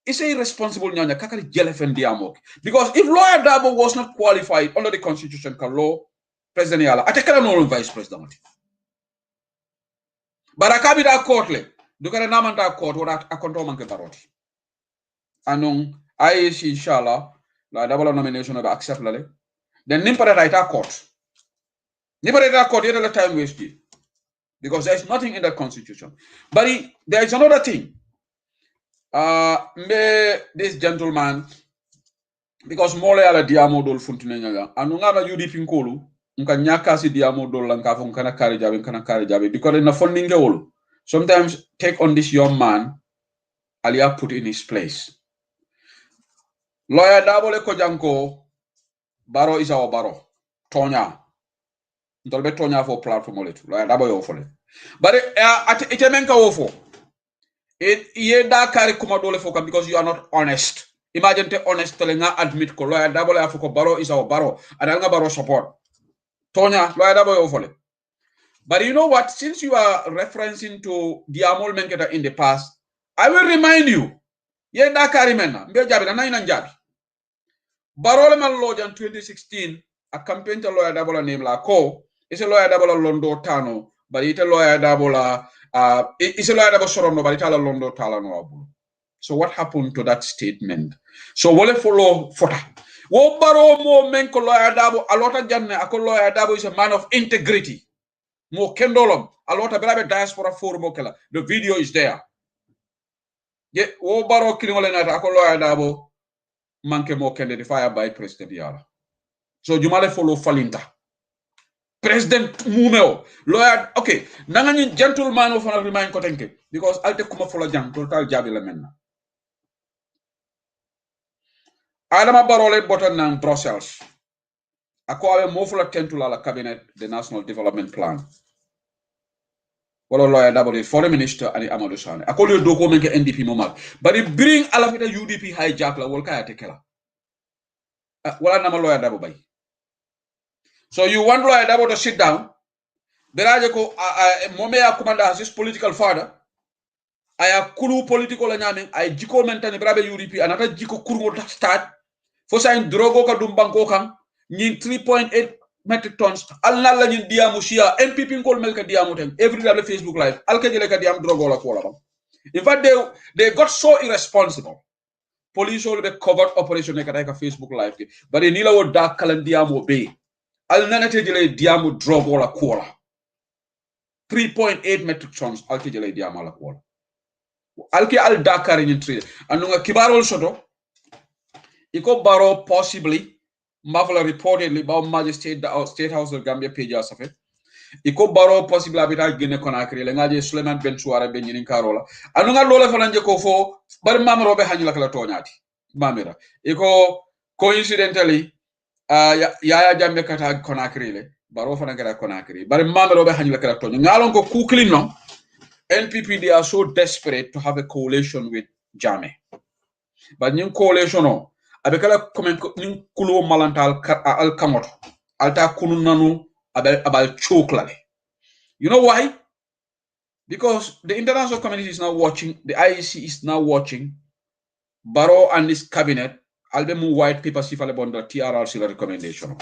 is irresponsible nyanya kakari jelefen dia moke because if lawyer Dabo was not qualified under the constitution ka law president ya ate kala no vice president barakabi da court le dukare namanta court wala akonto manke baroti anon IAC inshallah la Dabo nomination of accept lale then nimpara right court nimpara court yet the time waste because there is nothing in that constitution but there is another thing this gentleman because mole ala diamo dol funtune nyaga anu ngaba UDP Nkolu nka nyaka si diamo dol lanka fon kana kare jabe because na funding wol sometimes take on this young man alia put in his place. Lawyer Dabo le ko janko baro is our baro tonya ndolbe tonya for platform olet lawyer Dabo yo fole but ite menka wo fo ye da kare kuma dole fo because you are not honest. Imagine te honest tele nga admit ko lawyer Dabo le afoko baro is our baro adal nga baro support tonya lawyer Dabo yo fole. But you know what, since you are referencing to Diamol Menketa in the past, I will remind you ye da kare menna mbe jabi na nai nan jabi Barole man lojan 2016 a campaign to lawyer Dabo la name la ko is a lawyer Dabo la londo tano but ite lawyer Dabo la is a lawyer Dabo sorondo but ite la londo tala no abu. So what happened to that statement? So wole follow fota wo baro mo men ko lawyer Dabo alota janne ako lawyer Dabo is a man of integrity mo kendolom alota belabe diaspora forum okela the video is there ye wo baro kilingole na ako lawyer Dabo manke mo kende di fire by president yala so jumale follow falinta president mumeo lawyer okay nanga ni gentleman of an remind ko tenke because alte kuma follow jang total jabi la menna Adama Barole botan nan Brussels ako awe mo fula tentula la cabinet the national development plan wala lawyer Dabo the foreign minister ani Amadou Sane ako le doko menke NDP momal but it bring alafita UDP hijack la wol kaya tekela wala nama lawyer Dabo bay. So you want lawyer Dabo to sit down beraje ko mome ya commanda his political father aya kulu political la nyame ay jiko mentani brabe UDP anata jiko kurmo start fo sain drogo ka dum banko kan ñin 3.8 metric tons alna la ñin diamu shia NPP ngol mel ka diamu ten every day Facebook live alka jele ka diam drogo la ko la bam. In fact they got so irresponsible. Police all be covered operation ka Facebook live but ni la wo da kalan diamu be alna te jele diamu drogo la ko la 3.8 metric tons alka jele diamu la ko la alki al Dakar ñin trade anunga kibarol soto iko baro possibly Mafla reportedly about Magistrate State House of Gambia page asafe iko baro possibly abita Guinea Conakry le ngaje Suleiman Bensuare be ñinin karola anunga lole falanje ko fo bari mamro be hanyula kala toñati mamira iko coincidentally Yaya Jammeh kata Conakry le baro fana kala Conakry bari mamro be hanyula kala toño ngalon ko kuklin no NPP they are so desperate to have a coalition with Jammeh but ñin coalition no abekala komen nin kulo malantal al kamoto alta kunu nanu abal choklale. You know why? Because the international community is now watching, the IEC is now watching Barrow and his cabinet, albemu white paper sifale bonda TRRC recommendation.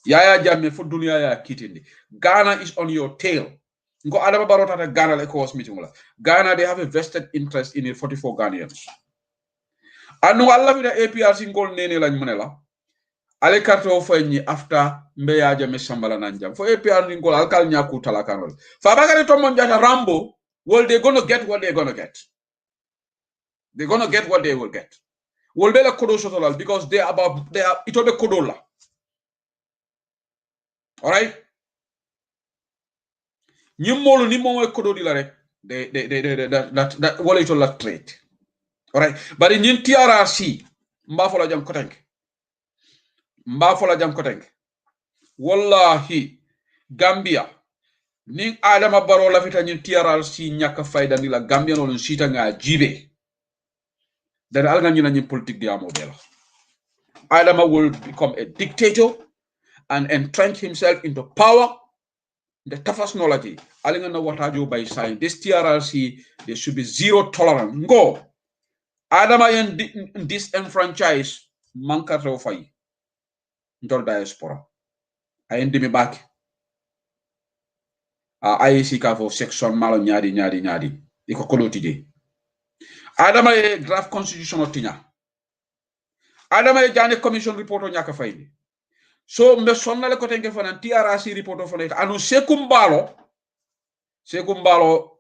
Yaya Jammeh for dunia ya kitindi. Ghana is on your tail. Ngo Adama Barrow tata Ghana like host meeting. Ghana, they have a vested interest in it, 44 Ghanaians. Anu Allah vida APRC ngol nene la manela. Ale karto fenyi after Mbeya Jammeh Sambala nanjam. For APRC ngol alkal nyaku talakanol. Fabagare to monjata Rambo, well, they're gonna get what they're gonna get. They're gonna get what they will get. Well, be la kodo sotolal because they are itobe kodola. All right. Nyimolo ni mo kodo di la rek. That wala ito la trade. All right. But in TRRC, mbafola jam kotenk. Mbafola jam kotenk. Wallahi, Gambia. Ning Adama Barrow la fita nyin TRRC nyaka fayda ni la Gambia no sita nga jibe. Then alga nyina nyin politique di amo bela. Adama will become a dictator and entrench himself into power. The toughest knowledge. Alinga na watajo by sign. This TRRC, there should be zero tolerance. Go. Adama yen disenfranchise manka fay. Ndol diaspora. Ayendi mi back. IEC ka for section malo nyadi. Iko koloti je. Adama ye draft constitutional tinya. Adama ye jane commission report o nyaka fayni. So mbe sonna le kotenke fanan TRRC report o fanan anu sekumbalo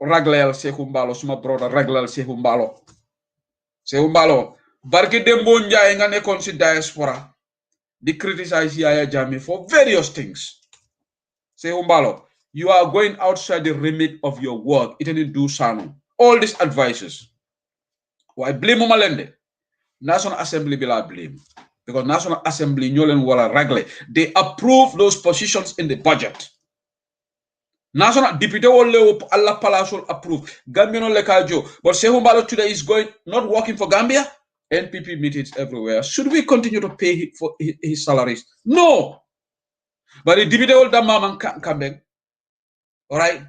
raglel sekumbalo suma brother raglel sekumbalo barke dembo njaay nga nekon ci diaspora di criticize Yaya Jammeh for various things. Sekumbalo, you are going outside the remit of your work. It didn't do sano. All these advices. Why blame Malende? National Assembly bila blame. Because National Assembly nyolen wala ragle. They approve those positions in the budget. National Deputy Wole Allah Palasol approve. Gambia no lekajo. But Sehumbalo today is not working for Gambia. NPP meetings everywhere. Should we continue to pay for his salaries? No. But the Deputy Wole Damaman Kambeng. Alright.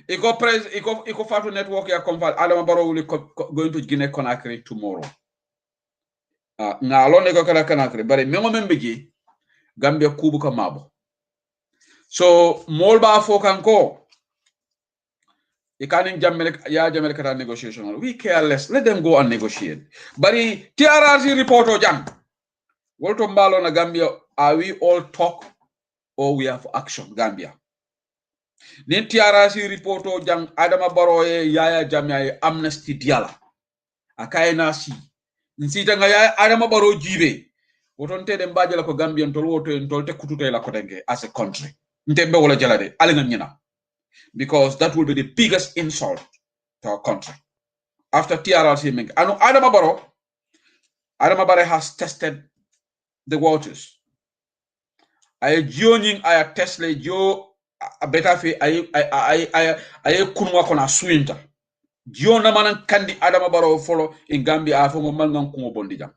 Iko Fatu Network ya convert. Adama Barrow will going to Guinea Conakry tomorrow. Na alone ko kala Conakry. But mengo membegi Gambia kubu ka mabo. So molba fokanko. Ikaning Jammeh kata negotiation. We care less. Let them go and negotiate. But the TRRC report o jam. Wolto mbalo na Gambia, are we all talk or we have action? Gambia. Nin TRRC report o jang Adama Barrow Yaya Jammeh amnesty diala. Akaye nasi. Nsita nga Yaya Adama Barrow jibe. Wotonte dem bajala ko Gambia ntol woto ntol te kutute la kotenge as a country. Ntembe wala jalade alinga nyina. Because that will be the biggest insult to our country. After TRRC make Adama Barrow has tested the waters. Ay joining ay Tesla jo a better fe ay kunwa kona swinta. Jio na manan kandi Adama Barrow follow in Gambia afo mo malngan kungo bondi jam.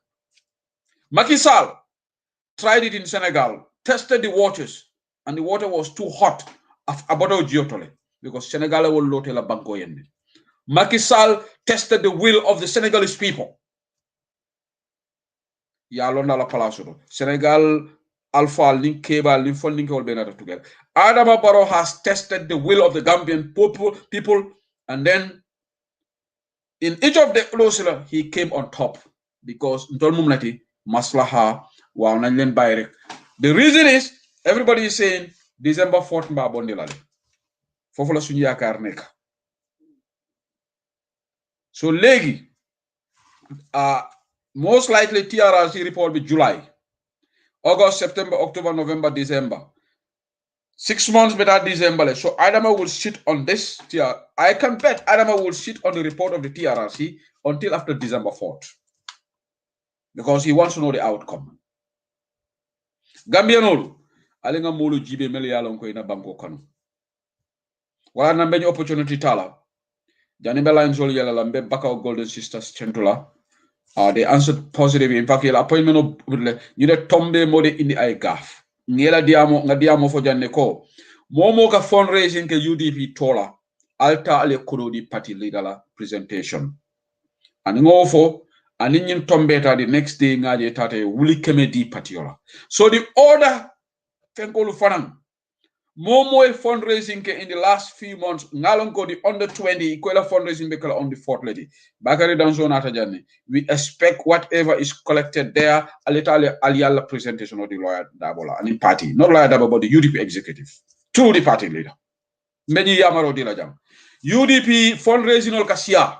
Macky Sall tried it in Senegal, tested the waters, and the water was too hot about Giotole because Senegal will lote la banko yende. Macky Sall tested the will of the Senegalese people. Ya londa la palasoro. Senegal Alpha link cable link phone link all benata together. Adama Barrow has tested the will of the Gambian people, and then in each of the closer he came on top because Ntolmumnati Maslaha wa nanlen bayrek. The reason is everybody is saying December 4th mba bondilale. Fofola suñu yakar nek. So legi most likely TRRC report be July, August, September, October, November, December. 6 months better December. So Adama will sit on this. I can bet Adama will sit on the report of the TRRC until after December 4th. Because he wants to know the outcome. Gambia nolu alinga molu jibe mele yalon ko ina banko kanu. Wala na mbenye opportunity tala. Jani bela nzoli yala lambe baka o Golden Sisters Chentula. They answered positively. In fact, the appointment of you know tombe mode in the eye gaff. Ngela diamo fo janne ko. Momo ka fundraising ke UDP tola. alta ale kurodi party leader la presentation and ngofo and in tombeta the next day ngaje tate wuli kemedi patiola. So the order fenkolu fanan momo fundraising ke in the last few months ngalonko the under 20 equal fundraising bekala on the fourth lady bakari danzo nata janne we expect whatever is collected there a little aliala presentation of the lawyer Dabola and the party not lawyer Dabola but the UDP executive to the party leader many yamaro dila jam UDP fundraising ol kasia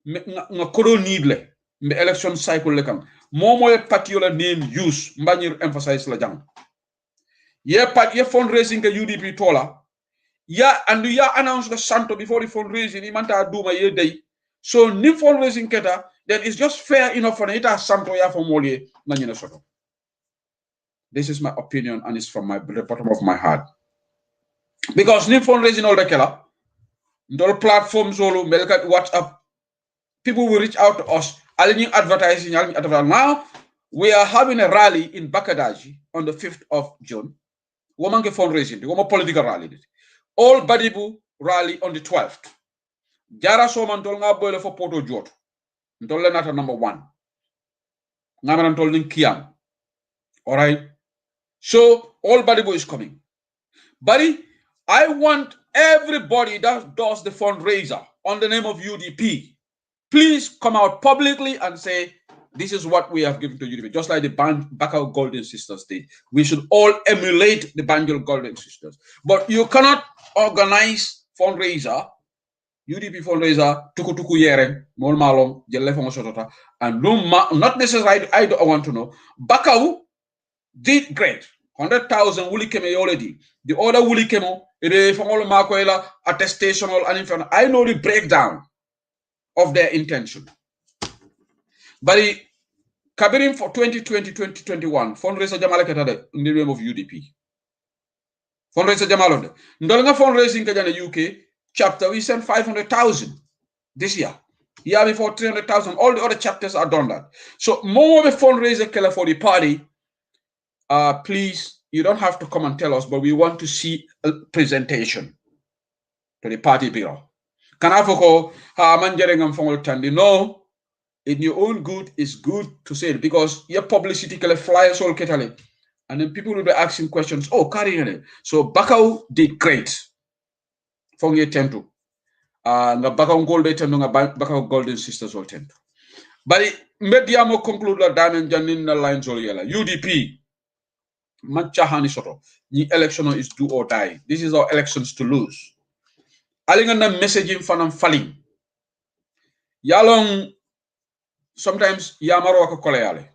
nga kodo needle mbe election cycle lekam momo e patiola name use mbanyir emphasize la jang ye fundraising ke UDP tola and ya announce the santo before the fundraising imanta duma ye day so ni fundraising keta then it's just fair enough for ita santo ya for moli nanyina soto. This is my opinion and it's from the bottom of my heart because ni fundraising all the kela ndol platforms all melka WhatsApp people will reach out to us aligning advertising now we are having a rally in Bakadaji on the 5th of June. Woman fundraising, the woman political rally. All Badibu rally on the 12th. Jara Soman told nga boyle for Porto Jot. Ntole nata number 1. Ngamaran told Kiam. All right. So all Badibu is coming. Buddy, I want everybody that does the fundraiser on the name of UDP. Please come out publicly and say, this is what we have given to UDP, just like the Bakau Golden Sisters did. We should all emulate the Banjul Golden Sisters. But you cannot organize fundraiser, UDP fundraiser, tuku yere, mol malong, jelle sotota, and not necessarily, I want to know. Bakau did great. 100,000 wuli keme already. The other wuli kemo, attestation, and I know the breakdown of their intention. But Kabirim for 2020-2021 fundraiser jamala ketade in the name of UDP. Fundraiser jamalonde. Ndolanga fundraising kajana UK chapter we sent 500,000 this year. Year before 300,000. All the other chapters are done that. So more of a fundraiser killer for the party. Please, you don't have to come and tell us, but we want to see a presentation to the party bureau. Kanafoko ha manjerengam fongol tandi no. In your own good, it's good to say it because your publicity can fly us all ketale. And then people will be asking questions. Oh, carrying. So Bakau did great. From your temple. The Bakau Golden Temple, Bakau Golden Sisters all temple. But mediamo conclude la damen janin na lines all yela. UDP. Manchahani soto. The election is do or die. This is our elections to lose. Alingana messaging fanam falling. Yalong sometimes yamaro wako koleale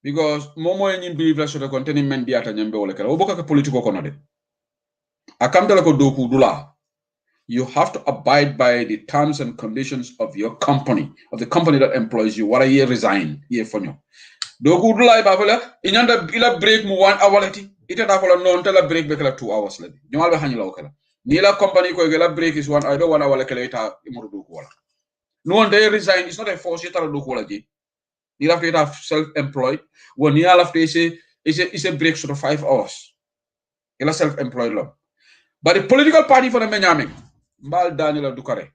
because momo en believe la soto containing men biata nyambe wala kala oboka ka politiko kono de akamta ko doku dula you have to abide by the terms and conditions of your company of the company that employs you wara ye resign ye fonyo doku dula ba fala inyanda ila break mu 1 hour lati ita da fala non tala break be kala 2 hours lati jomal be hanyila kala ni la company ko gela break is 1 hour 1 hour kala ita imuru doku wala. No one day resign. It's not a force. You have to have self-employed. When you have to say it's a break sort of 5 hours. You're self-employed law. But the political party for the Benjamin, Mbal Daniel Dukare,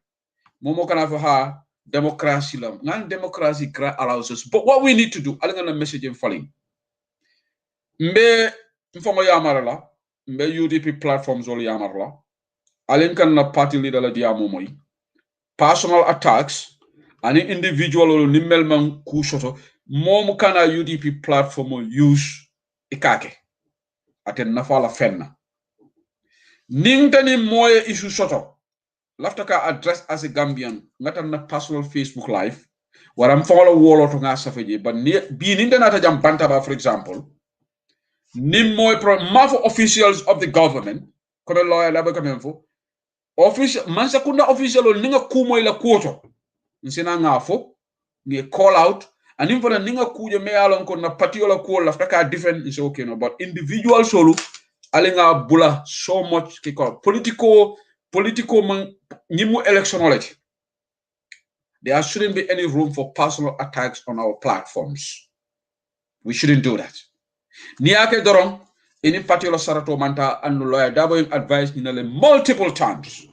Momo Kanafaha, democracy law. Non-democracy allows us. But what we need to do, I'm gonna message him falling. Mbe mfongo yamarala, mbe UDP platforms all yamarala. Alinkan na party leader la diamomoi. Personal attacks and individual or nimelman kushoto mom kana UDP platform use ikake aten nafala fenna ningtani moye issue soto laftaka address as a Gambian ngata na personal Facebook live waram follow wolo to nga safeje but bi ningtana ta jam bantaba for example nim moy pro mafo officials of the government ko lawyer la ba kamenfo official mansakunda official ninga kumo ila kuoto nsina ngafo ni call out and in for ninga kuje me alon ko na patiola ko laftaka different is okay no but individual solo alinga bula so much ki ko political man nyimu electionality there shouldn't be any room for personal attacks on our platforms. We shouldn't do that. Niake doron ini patio sarato manta annu lawyer dabo advice ni le multiple times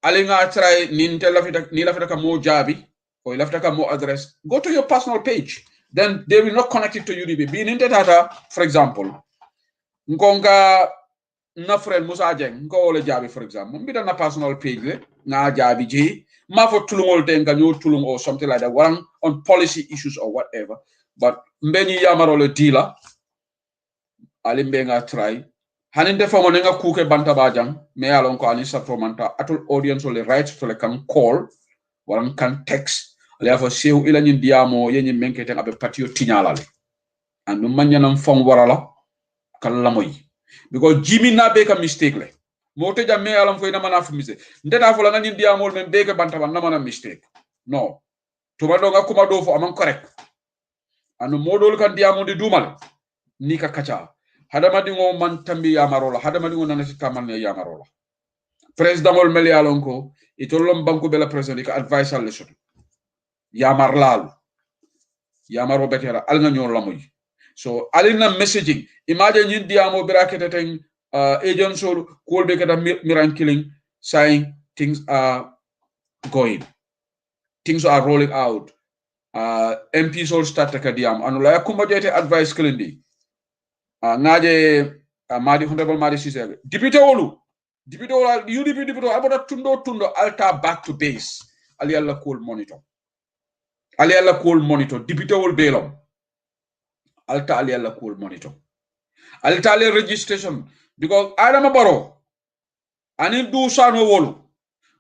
alinga try ni lafita ka mo jabi or lafita ka mo address, go to your personal page, then they will not connect it to UDP. Being in data, for example, ngonga na friend Musa Jeng nko ole jabi, for example, mbida na personal page le na jabi ji ma fo tulungol tenga nyo tulung or something like that, one on policy issues or whatever, but mbeni yamaro le dealer alimbe nga try haninde famo nga kuke banta bajang me alon ko ani satromanta atul audience le right to le kan call wala kan text le fo sew ila nyin diamo yenyi menkete abe patio tinyalale andu manyanam fon warala kala moy because Jimmy na be ka mistake le mote jam me alon fo ina mana fu mistake ndeta fo la nga nyin diamo men be ka banta ban na mana mistake no to ba do nga kuma do fo amon correct anu modol kan diamo di dumal ni ka kacha hadamadi ngo man tambi yamarola hadamadi ngo nanati tamal ne yamarola president ol meli alonko itolom banku bela president ka advice al lesot yamarlal yamaro betera al nga ñoo lamoy so alina messaging imagine ñin diamo brakete ten agent so ko be kata miran killing saying things are going, things are rolling out, MPs all start ka diam anu la kuma jete advice klendi ngaje madi honorable madi sise député wolu UDP député abota tundo alta back to base ali alla cool monitor député wol belom alta ali alla cool monitor alta ali registration because Adama Barrow ani du sano wolu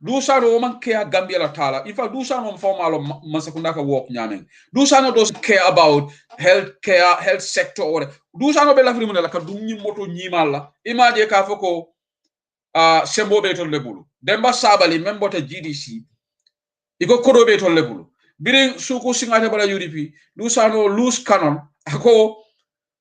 du sano man care Gambia la tala in fact du sano formalo masakunda ka work nyamen du sano doesn't care about health sector or du sano be la frimu la ka du nyi moto nyimala image ka foko sembo be tol lebulu demba sabali membote GDC iko kodo be tol lebulu birin suku singate bala UDP du sano loose cannon ako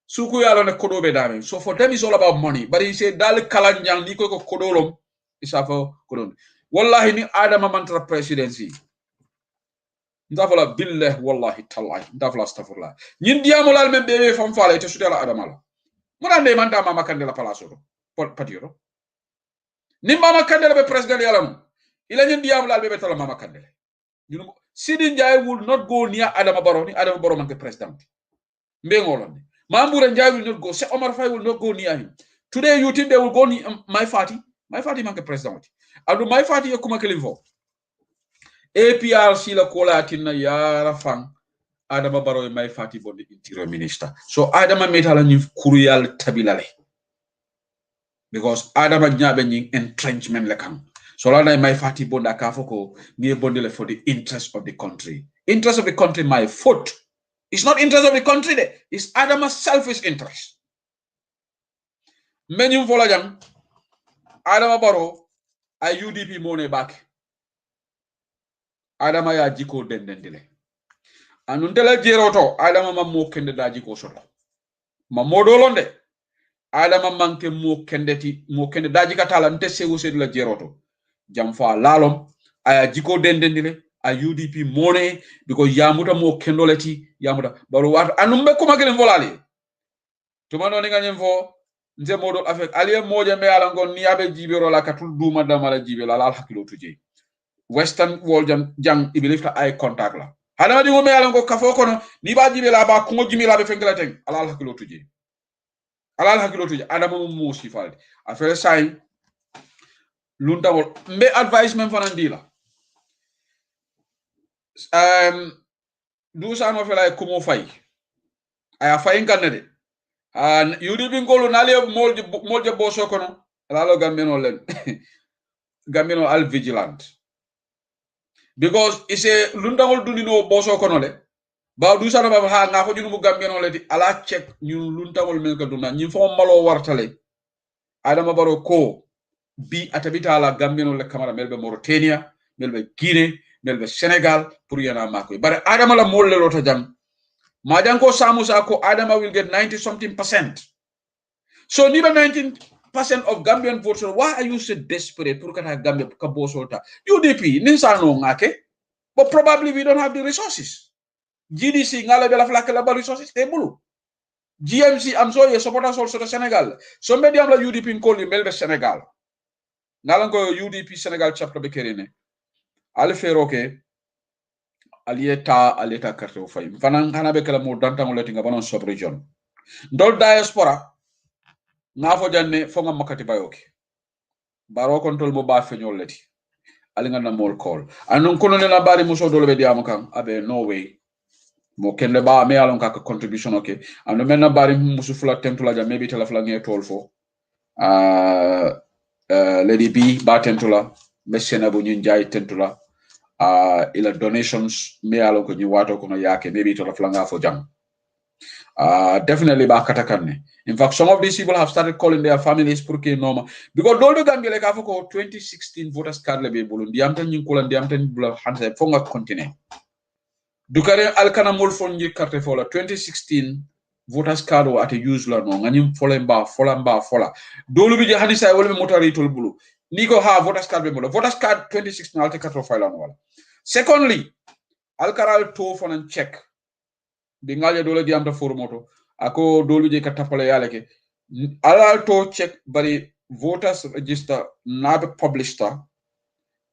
suku yalo ne kodo be dame so for them is all about money but he said dal kalanjang ni ko kodolom isafo kodon wallahi ni Adama mantra presidency ndafala billah wallahi tallahi ndafala astaghfirullah ñin diamolal men bebe fam faale te sudela Adama la murande manta mama kandela palaso do patiro ni mama kandela be president yalam ila ñin diamolal bebe tala mama kandela ñun Sidi Njai will not go near Adama Barrow ni Adama Barrow man ke president mbe ngolon Mambura Njai will not go, Se Omar Faye will not go near him. Today you think they will go near my party man ke president adu my party e kuma kelinfo APRC la kola tinna yara fan Adama Barrow e my party bondi interior minister so Adama metala ni kuruyal tabilale because Adama nyabe ni entrenchment le kan so la my party bonda ka foko ngi bondile for the interest of the country my foot. It's not interest of the country there. It's Adama's selfish interest. Many follow them. Adama Barrow, a UDP money back. Adama ya jiko dendendile. Anuntela jeroto, Adama ma mo kende da jiko soto. Ma modolonde. Adama manke mo kende da jika tala nte sewu sedi la jeroto. Jamfa lalom, aya jiko dendendile. A UDP money because yamuta mo kendoleti yamuta baru wat anumbe kuma gelen volali to mano ni nganyem fo nze modol afek aliye moja me ala ngon ni abe jibero la katul duma damala jibelo ala hakilo tuje western world jang ibilifta eye contact la hada di me ala ngo kafo kono ni ba jibela ba ko jimila be fengla ten ala hakilo tuje adama mo sifalde affaire say lunta wol mbe advice men fanandila du sano fela kumo fay aya fay nganede UDP ngolo nale molje boso kono lalo gambeno len gambeno al vigilant because ise lundangol dunino boso kono le ba du sano ba ha nga ko junu gambeno le di ala check ñun luntangol men ko duna ñi fo malo wartale Adama Barrow ko bi atabita la gambeno le camara melbe Mauritania melbe Guinée melbe Senegal pour yana mako bare Adama la molle lota jam majanko samusa ko Adama will get 90-something%. So neither 19% of Gambian voters, why are you so desperate pour kata Gambia ka bosolta UDP ninsano ngake but probably we don't have the resources GDC ngala bela flaka la resources te bulu GMC am so ye supporters also to Senegal so mbe diam la UDP in call melbe Senegal ngalan ko UDP Senegal chapter be kerene al feroke alieta carte o fay fanan hana be kala mo dantango leti nga banon sub region ndol diaspora ngafo janne fo ngam makati bayoke baro control mo ba feñol leti ali nga na mol call anon kono ne na bari muso dolo be diam kan abe no way mo kende ba me alon ka contribution okay ando men na bari musu fula tentula ja maybe tela fula nge tol fo lady B ba tentula mesena bu ñu jaay tentula ila donations me alon ko ñu wato ko no yake maybe tela fula nga fo jam definitely ba katakanne in fact some of these people have started calling their families pour que normal because doldo gambele ka fo ko 2016 voters card le be bulu ndiam tan ñu ko la ndiam tan bula hanse fo nga continue dukare alkana mol fonji carte fola 2016 voters card o ate use la no ngani fola dolu bi je hadisa wala motari tol bulu niko ha voters card be mo voters card 2016 alte carte file no wala secondly alkaral to fonan check bi ngaje dole di amta formoto ako dolu je katapale yale ke alal to check bari voters register nabe published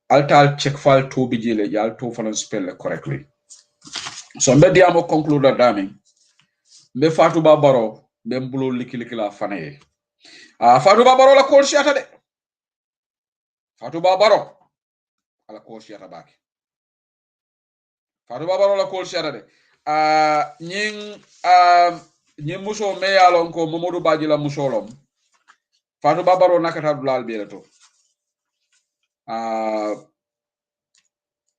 altal check file to bi jele yal to fonan spell correctly. So mbe diamo conclude dami mbe Fatou Ba Barrow mbe mbulo liki la fanaye Fatou Ba Barrow la ko siata de Fatou Ba Barrow ala ko siata baki Fatou Ba Barrow la ko siata de ñing muso me yalon ko Mamadou Badji la musolom Fatou Ba Barrow nakata dulal be to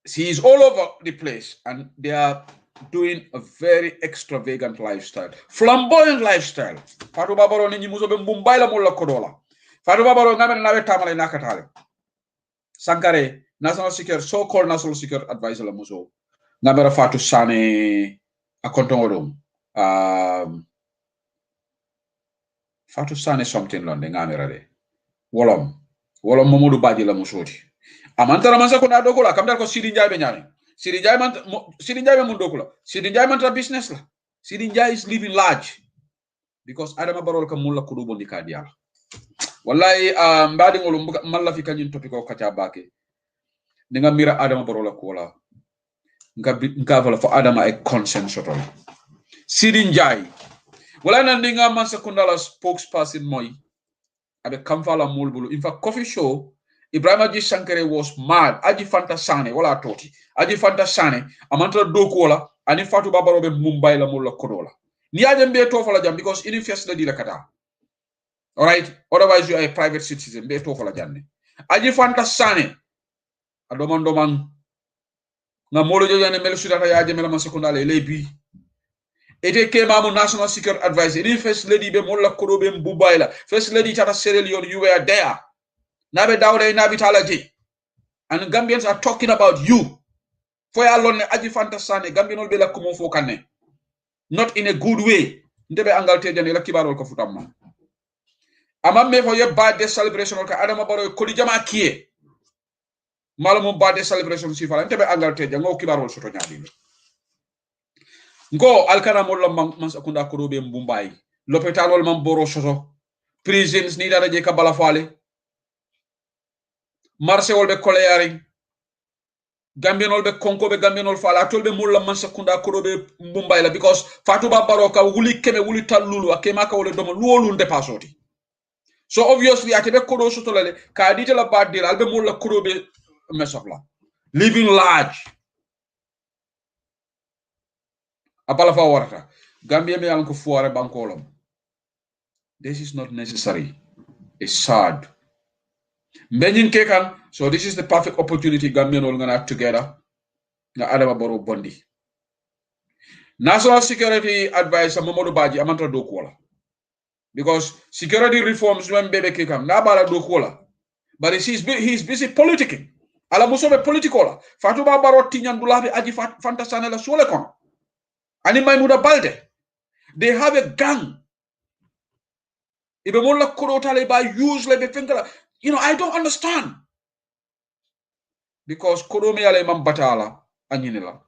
she is all over the place and they are doing a very extravagant lifestyle, flamboyant lifestyle. Fatou Ba Barrow ni muso be Mumbai la molla kodola. Fatou Ba Barrow ngamen nawe tamale nakatale. Sankare national security so-called national security advisor la muso. Ngamera Fatou Sane a kontongodom. Fatou Sane something londe ngamera de. Wolom Mamadou Badji la musoti. Amantara mansa ko na dogola kamdar ko Sidi Ndiaye be nyane. Sidi Ndiaye mun dokula. Sidi Ndiaye man business la. Sidi Ndiaye is living large because Adama Barrow ka mulla kudu bondi ka diala. Wallahi mbadi ngolu malla fi kanyin topiko kacha bake. Ninga mira Adama Barrow la ko la. Nga vala fo Adama e consent sotol. Sidi Ndiaye. Wala nan ninga man sekundala spokesperson moy abe kamfala mulbulu. In fact coffee show Ibrahima G. Sankare was mad. Aji Fanta Sane, wala toti. Aji Fanta Sane, amantra doku wala, ani Fatou Ba Barrow be Mumbai la mulla kodola. Ni aje mbe to fala jam because ini first la di la kata. Alright? Otherwise you are a private citizen, mbe to fala janne. Aji Fanta Sane, adoman nga molo jojane mel sudata yaje mela man sekondale lebi. Ete ke mamu national security advisor. Ini first lady be mulla kodo be Mumbai la. First lady Tata Sierra Leone, you were there. Nabe Dawda Nabi Talaji. And Gambians are talking about you. For alone Aji Fanta Sane, Gambian be la kumo fokane. Not in a good way. Ndebe angalte jane la kibarol ko futamma. Amamme for your birthday celebration ka Adama Barrow ko di jama kiye. Malamu birthday celebration si fala ndebe angalte jane ngo kibarol soto nyaadi. Ngo alkana molla man sakunda ko do be Mumbai. L'hôpital man boro soto. Prisons ni dara je ka bala fale. Marse wolbe koleyaring Gambianol be konko be Gambianol fala tolbe mulla man sekunda ko be Mumbai la because Fatou Ba Barrow ka wuli keme wuli talulu akema ka wole doma luolun depasoti so obviously atebe kodo sotolale ka dite la bad deal albe mulla ko be mesofla living large abala fa warata Gambia me yanko fuare bankolom this is not necessary it's sad. So this is the perfect opportunity Gambian all gonna together. Na Adama Barrow Bondi. National Security Advisor Mamadou Badji amantra dokuola. Because security reforms when bebe kekam na bala dokuola. But he's busy politicking. Ala musobe politikola. Fatou Ba Barrow tinyan dulabe Aji Fanta Sane la sole kon. Ani Maimuna Balde. They have a gang. Ibe molla kodo tale ba use le be finkala. You know, I don't understand. Because Kodome ale mam batala anyinela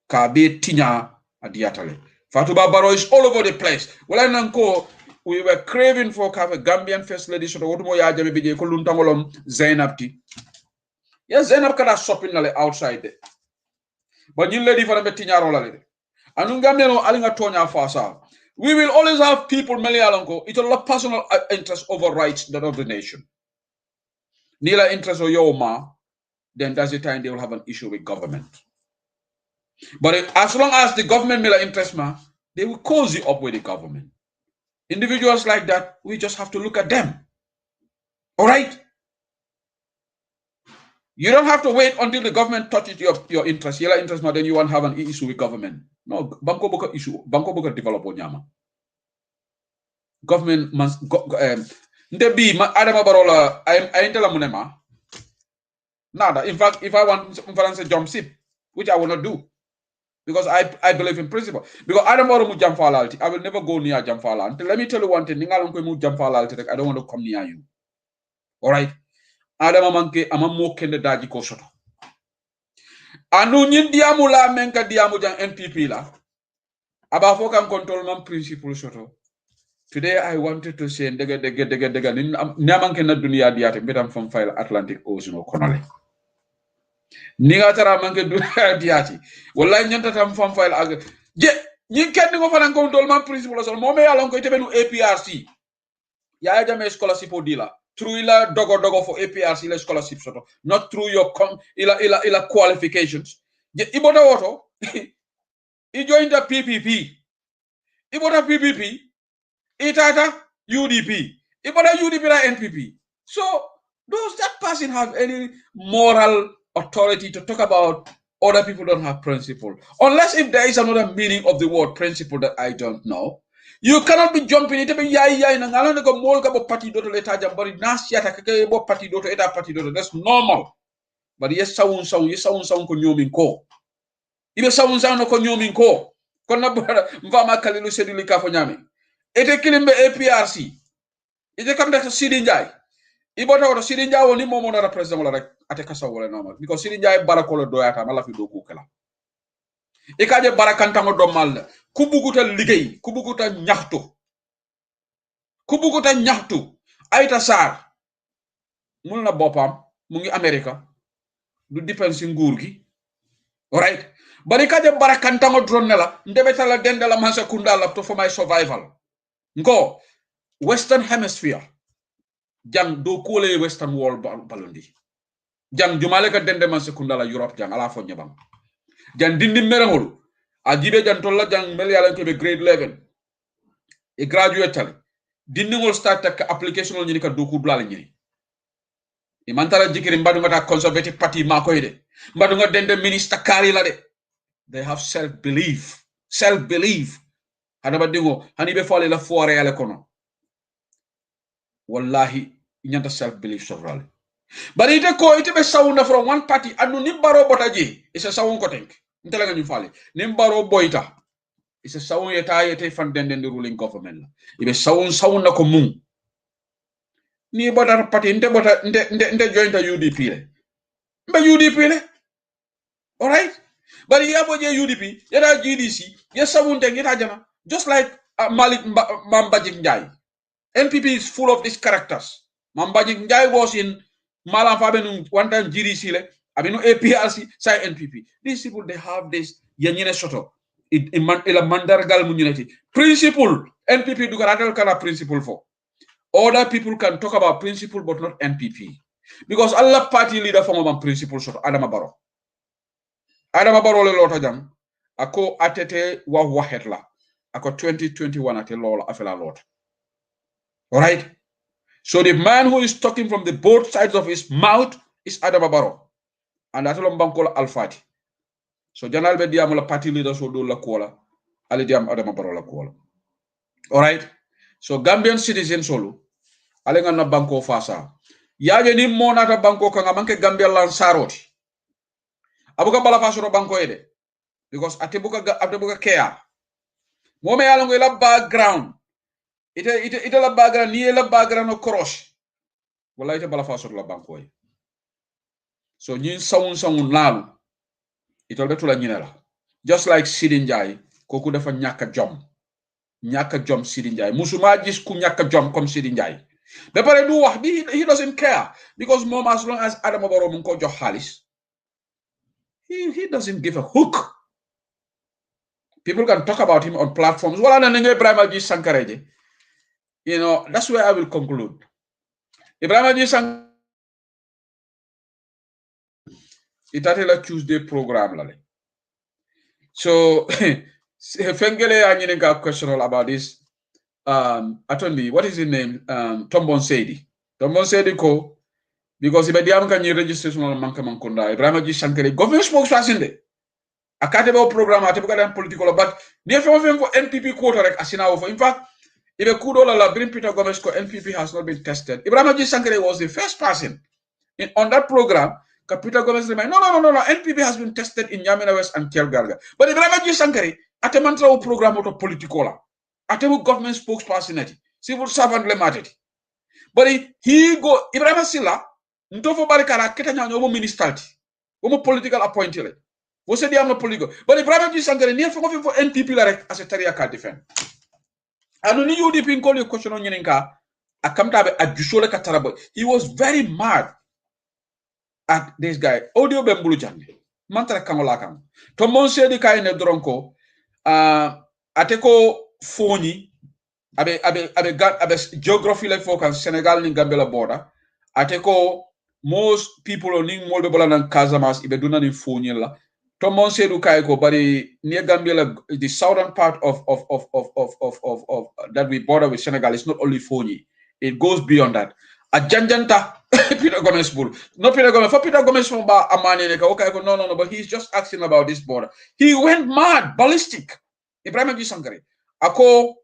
ka be tinya adiatale. Fatouba Barrow is all over the place. Well, nanko we were craving for a Gambian first lady so what mo ya jame bije ko luntangolom Zainab ti. Yes, Zainab kada shopping nale outside there. But you lady for the tinyaro la lady. Anu Gambian alinga tonya fasa. We will always have people Melialonko. It's a personal interest overrides that of the nation. Nila interest or your ma, then that's the time they will have an issue with government. But as long as the government may interest ma, they will cozy up with the government. Individuals like that, we just have to look at them. All right? You don't have to wait until the government touches your interest. Your interest, then you won't have an issue with government. No, Banco Boka issue. Banco Boka develop on Yama. Government must Ndebi Adama Barola I tell Munema. Nada. In fact, if I want to jump ship, which I will not do. Because I believe in principle. Because I don't want to jump falalti. I will never go near jump falalti. Let me tell you one thing. I don't want to come near you. Alright? Adama manke ama mo kende daji ko soto. Anu nyin diamu la menka diamu jang NPP la. Aba fokan control man principle soto. Today I wanted to say dega nyamanke na dunia diate betam from file Atlantic Ocean o konole. Niga tara manke dunia diati. Wallahi nyanta tam from file ag. Je nyin kenni go fanan control man principle so mo me alon ko itebe nu APRC. Ya jame scholarship o dila. Through ila dogo for APRC ila scholarship soto. Not through your ila qualifications. Je ibota woto. I joined the PPP. Ibota PPP. Itata UDP. Ibota UDP la NPP. So does that person have any moral authority to talk about other people don't have principle? Unless if there is another meaning of the word principle that I don't know. You cannot be jumping it. That's normal. But yes, sound ko nyomin ko. Ibe sound ko nyomin ko. Konna mvama kalilu sedili ka fo nyami. Ete kilimbe APRC. Ite kam da Sidi Njai. Ibota wala Sidi Njai woni momo na represent wala rek ate kasa wala normal because Sidi Njai barakolo doyata mala fi do ko kala. Ikaje barakantango do mal kubuguta ligay kubuguta ñaxtu Aïta Sarr mun na bopam mu ngi America du depend ci nguur gi alright bari kaje barakantango drone la ndebeta la dendala mansa kunda la to for my survival ngo Western Hemisphere jang do kole Western world balondi jang jumale ka dende mansa kunda la Europe jang ala fo nyabam jan dindi merengol ajibe jan tolla jang mel yalla ko be grade 11 e graduate tali dindi ngol start tak application ngol ka doku dulala ñini e mantara jikiri mbadu ngata conservative party ma koy de mbadu nga dende minister kari la de they have self belief hada badingo hani be fole la foore yale kono wallahi ñanta self belief sofral bari ite ko ite be sawunda from one party anu ni baro botaji e sa sawun ko tenk ntela nga ñu fale ni baro boyta e sa sawun yete fan dende the ruling government la ibe sawun na ko mum ni botar party nte jointa UDP le mba UDP le alright bari ya boje UDP yada GDC ya sawun te ngita jana just like Malik Mambajik Njai. NPP is full of these characters. Mambajik Njai was in Malam Fabenu one time GDC le abinu APRC say NPP. These people they have this yanyine soto ila mandargal mununity principle NPP do kana principle for other people can talk about principle but not NPP because Allah party leader from a principle soto Adama Barrow le lota jam ako atete wa wahet la ako 2021 ate lola afela lot all right so the man who is talking from the both sides of his mouth is Adama Barrow and atolom bankola Alfati. So Janal be diam la party leaders will do la kola. Ali diam Adama Barrow la kola. Alright. So Gambian citizens solo. Alenga na banko fasa. Yaje ni mona ta banko kanga manke Gambia lan saroti. Abuka bala fasoro banko ede. Because atebuka care. Mome yalongo ila background. Ite la background ni la background no cross. Wala ite bala fasoro la banko ede. So nyin sawun lalu. It'll be to la nyinela. Just like Sidi Njai, kooku dafa ñàkk jom Sidi Njie musuma gis ku ñàkk jom comme Sidi Njie ba pare du wax bi he doesn't care because moom as long as Adama Barrow mu ngi ko jox xaalis he doesn't give a hook. People can talk about him on platforms. Wala na nga Ibrahima G. Sankaré, you know, that's where I will conclude. Ibrahima G. Sankaré itate la Tuesday program lale. So Fengele I got a question about this. Attorney, what is his name? Tombon Sedi. Tombon Sedi ko because if I can registration on Manka Mankunda, Ibrahima G. Sankaré, government spokesperson de. Akatebe program ate buka political but they for NPP quota rek asina ofo. In fact, if a kudo la bring Peter Gomez ko NPP has not been tested. Ibrahima G. Sankaré was the first person on that program. Peter Gomez remind no. NPP has been tested in Yamina West and Kelgarga. But Ibrahima G. Sankaré ate mantra program auto political la. Ate government spokesperson civil servant le mateti. But he go Ibrahima Silla ntofo barikara keta nyanyo mo ministality. Mo political appointee. Vous savez, I'm not political. But Ibrahima G. Sankaré, near for NPP like as a Taria card defend. And only you dip in call your question on Yeninka, I come to a Jushole Katarabo. He was very mad at this guy. Audio Bembulu Jandi. Mantra Kamolakam. Tomon said the kind of dronko, Ateko Foni, abe geography like focus, Senegal and Gambela border. Ateko, most people on Ning Molbebola and Kazamas, Ibeduna in Foni. Tomon Sedu Kaiko, but near Gambia, the southern part of that we border with Senegal is not only Foni. It goes beyond that. A Janjanta Peter Gomez bull. Not Peter Gomez. For Peter Gomez from Amani, okay, no, but he's just asking about this border. He went mad, ballistic. Ibrahima G. Sankaré. Ako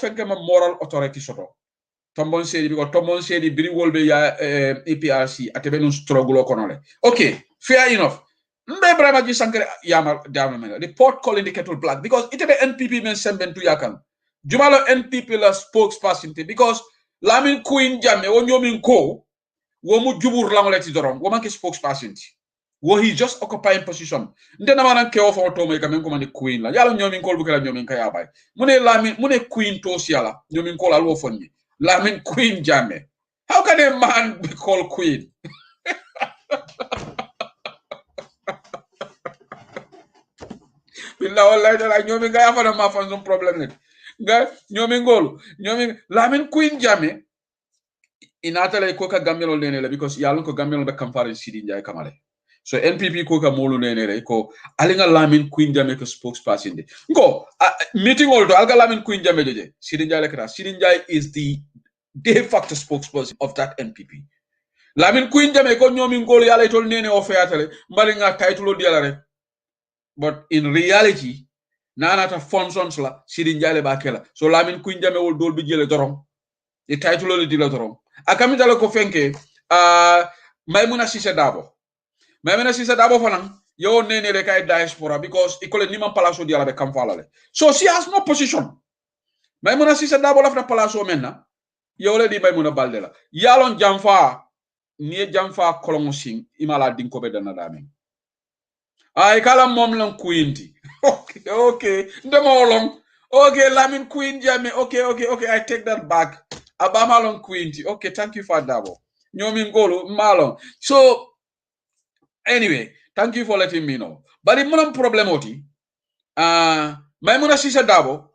fenkema moral authority soto. Tombon Sedi, because Tombon Sedi, Biri Wolbe ya APRC, atebenu struggle konole. Okay, fair enough. Ibrahima G. Sankaré the pot calling the kettle black because it be NPP men semben to yakan. Jumalo NPP la spokesperson because Lamin Queen Jammeh onyomin ko womu jubur langoleti doron woman ke spokesperson wo he just occupying position ndena manan ke ofo to me kamen ko mani queen la yalo nyomin ko bukala nyomin kaya bay mune queen to siala nyomin ko la wo fonni Lamin Queen Jammeh. How can a man be called queen? Billa wallahi dala nyomi nga yafa na ma fan some problem net nga nyomi ngolu nyomi Lamin Queen Jammeh inatale ko ka gambelo lenele because yalon ko gambelo be kampare Sidi Njie kamale so NPP ko ka molu lenele ko alinga Lamin Queen Jammeh ko spokesperson de ngo meeting oldo alga Lamin Queen Jammeh jeje Sidi Njie lekra Sidi Njie is the de facto spokesperson of that NPP Lamin Queen Jammeh ko nyomi ngolu yala tol nene o featale mbali nga title diala rek. But in reality, nanata functions la Sidi Njie bakela. So Lamin Queen Jammeh will dol bi jele dorom. The title le dila dorom. Akamita la ko fenke Maimouna Cissé Dabo. Maimouna Cissé Dabo fanan yo nene le kay diaspora because ikole niman palaso diala be kam falale. So she has no position. Maimouna Cissé Dabo la fra palaso menna. Yo le di Maimouna Baldé la. Yalon jamfa ni jamfa kolongo sing imala dinko be dana dami. I call him mom long queenti. Okay. Ndemo long. Okay, Lamin Queen Jammeh. Okay. I take that back. Abama long queenti. Okay, thank you for that. Nyomi ngolo malong. So anyway, thank you for letting me know. But the problem problemoti. Maimouna Cissé Dabo.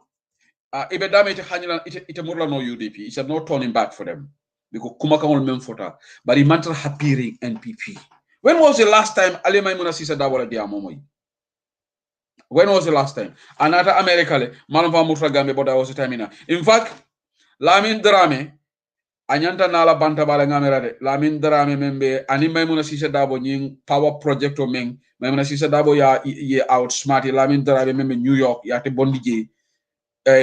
Ibedame ite murla no UDP. It's no turning back for them. Because kumakangol memfota. But the mantra appearing NPP. When was the last time Ali Maimouna Cissé Dabo la dia momoy? When was the last time? Another America le malva mutra gambe but that was the time ina. In fact, Lamin Dramé anyanta nala banta bala ngamera de Lamin Dramé membe ani Maimouna Cissé Dabo nying power project o meng Maimouna Cissé Dabo ya outsmart Lamin Dramé membe New York ya te bondi je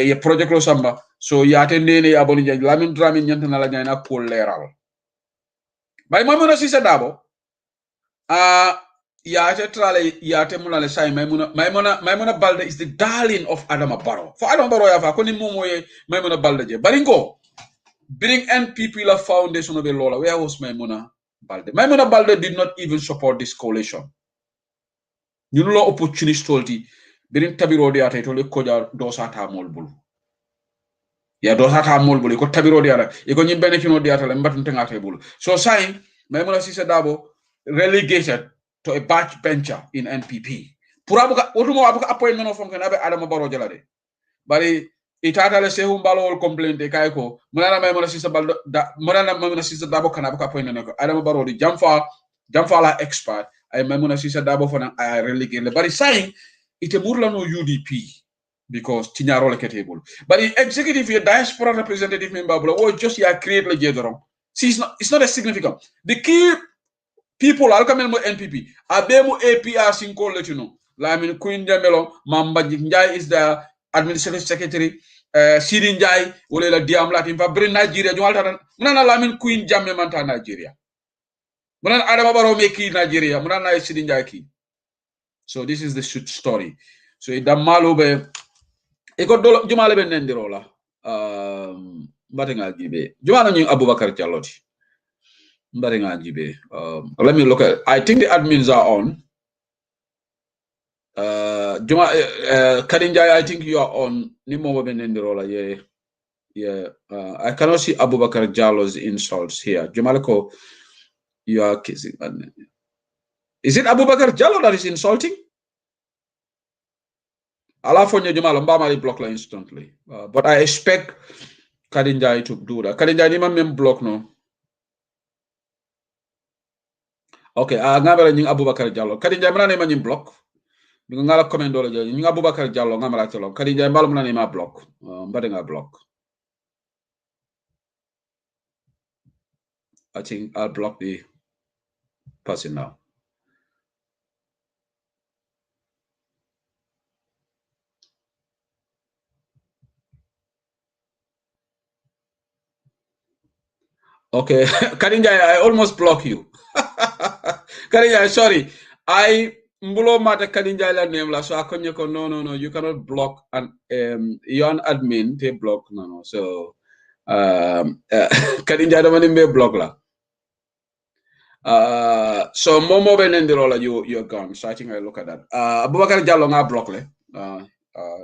ye project lo samba so ya te nene ya bondi je Lamin Dramé nyanta nala nyana ko leral. Bay Maimouna Cissé Dabo Yate Trale Yate Mulale Sai Maimouna Baldé is the darling of Adama Barrow. For Adama Barrow yafa koni momoye Maimouna Baldé je. Baringo bring NPP la foundation of the Lola. Where was Maimouna Baldé? Maimouna Baldé did not even support this coalition. You know opportunist tolti birin tabiro di ata to le koja do sata mol bulu ya do sata mol bulu ko tabiro di ata e ko nyimbe ne fino di ata le mbatun tengate bulu so saying Maimouna Sise Dabo relegated to a backbencher in NPP pour abuka otumo abuka appointment of fonken abe Adama Barrow jalade bari itata le sehu mbalo complainte kay ko munana Maimouna Sise Dabo kana abuka appointment ko Adama Barrow di jamfa la expert ay Maimouna Sise Dabo fana ay relegate le bari saying ite burla no UDP because tinyaro le ketebul bari executive ye diaspora representative member was just ya create le jedoro. See, it's not as significant. The key people, I'll come in NPP. Abemu APR Sinko let you know. Lamin Queen Jamelo, Mamba Njai is the administrative secretary. Sirin Njai, Ulela Diam Latin, bring Nigeria. Munana Lamin Queen Jamme Manta Nigeria. Munana Adama Barrow Meki Nigeria. Munana Sirin Njai ki. So this is the story. So Idamalobe Eko Jumalebe Nendirola. Mbarenga jibe jumano nyi Abubakar Jaloti mbarenga jibe let me look at I think the admins are on Kadinjai I think you are on Nimo Benendirola yeah I cannot see Abubakar Jallo's insults here Jumalako you are kissing is it Abubakar Jallo that is insulting Alafonyo Jumalo Mbamari block la instantly but I expect Kadinjai to do that. Kadinjai ni mem block no. Okay, ngabala nying Abubakar Jallo. Kadinjai mana ma nyim block. Bi ngala comment do la jël nying Abubakar Jallo ngamala tolo. Kadinjai mbalo mana ma block. Mbade nga block. I think I'll block the person now. Okay, Kadinjai, I almost block you. Kadinjai, sorry. I mbulo mata Kadinjai la name la so akonye ko no you cannot block an you're an admin they block no so Kadinjai do mani me block la. So Momo Benendirola you're gone. So I think I look at that. Abubakar Jallo nga block le.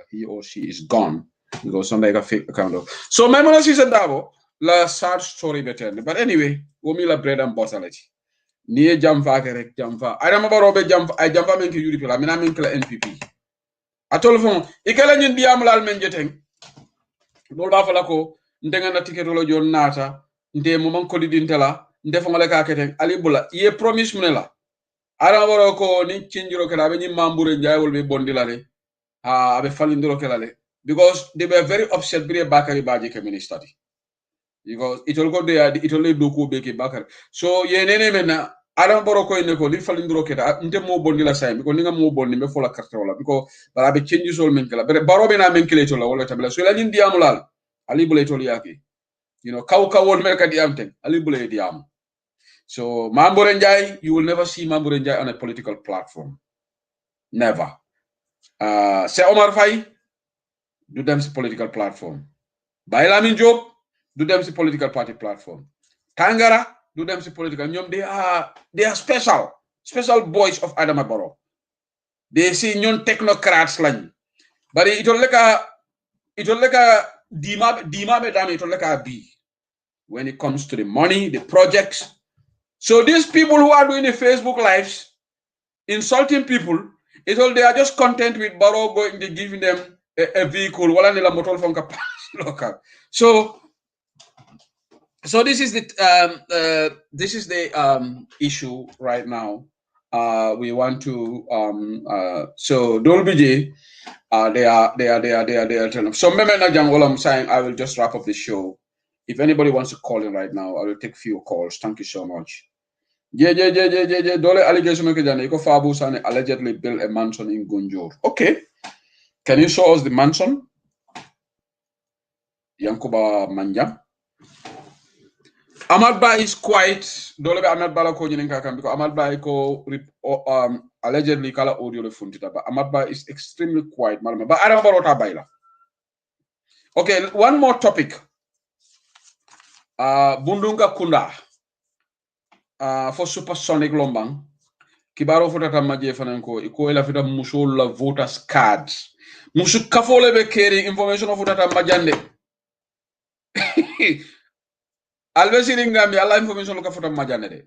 He or she is gone because somebody got fake account of. So Maimouna Sise Dabo la sad story better. But anyway, womi la bread and butter leti. Niye jamfa kerek jamfa. Adama Barrow be jamfa ay jamfa men ke UDP la mina men ke la NPP. Atol fon ikela ñin diam lal men jeteng. Lol ba fa la ko ndenga na ticket lo jon nata nde mo man ko didintela ndefo ngale ka keteng ali bula ye promise munela. Adama Barrow ko ni cinjiro kala be ñi mambure njaayol be bondilale. Abe falindiro kelale because they were very upset with Bakari Baji minister because it will go there it will do ko be ke Bakari so ye nene mena Adama Barrow ko ne ko li falindiro keta nte mo bondila say because ninga mo bondi be fola carte wala because bara be change sol men kala Barrow be na men kele to la wala tabla so la ñin diamulal ali bulay to yaki you know kaw wol mer ka diam ten ali bulay diam so Mambure Njai you will never see Mambure Njai on a political platform never. Say Omar Faye, do them see political platform. Baye Lamin Job, do them see political party platform. Tangara, do them see political. They are special boys of Adama Barrow. They see non technocrats line. But it will like a dima be dame, it will like a B when it comes to the money, the projects. So these people who are doing the Facebook lives, insulting people, they are just content with Barrow going to giving them a vehicle. So this is the issue right now. We want to so Dolby they are telling. So I'm saying I will just wrap up the show. If anybody wants to call in right now, I will take few calls. Thank you so much. Dole allegation Iko Fabu Sane allegedly built a mansion in Gunjur. Okay. Can you show us the mansion? Yankuba Manja. Ahmad Ba is quiet. Dole be Ahmad Ba ko nyinka kan because Ahmad Ba ko allegedly kala audio le funtita but Ahmad Ba is extremely quiet malama. But Adama Barrow ta bayla. Okay, one more topic. Bundunga Kunda. For Supersonic Lombang, kibaro futata maje fanan ko iko ila fita musol la voters cards musu kafole be keri information of futata majande alvesiri ngambi alla information ka futa majande de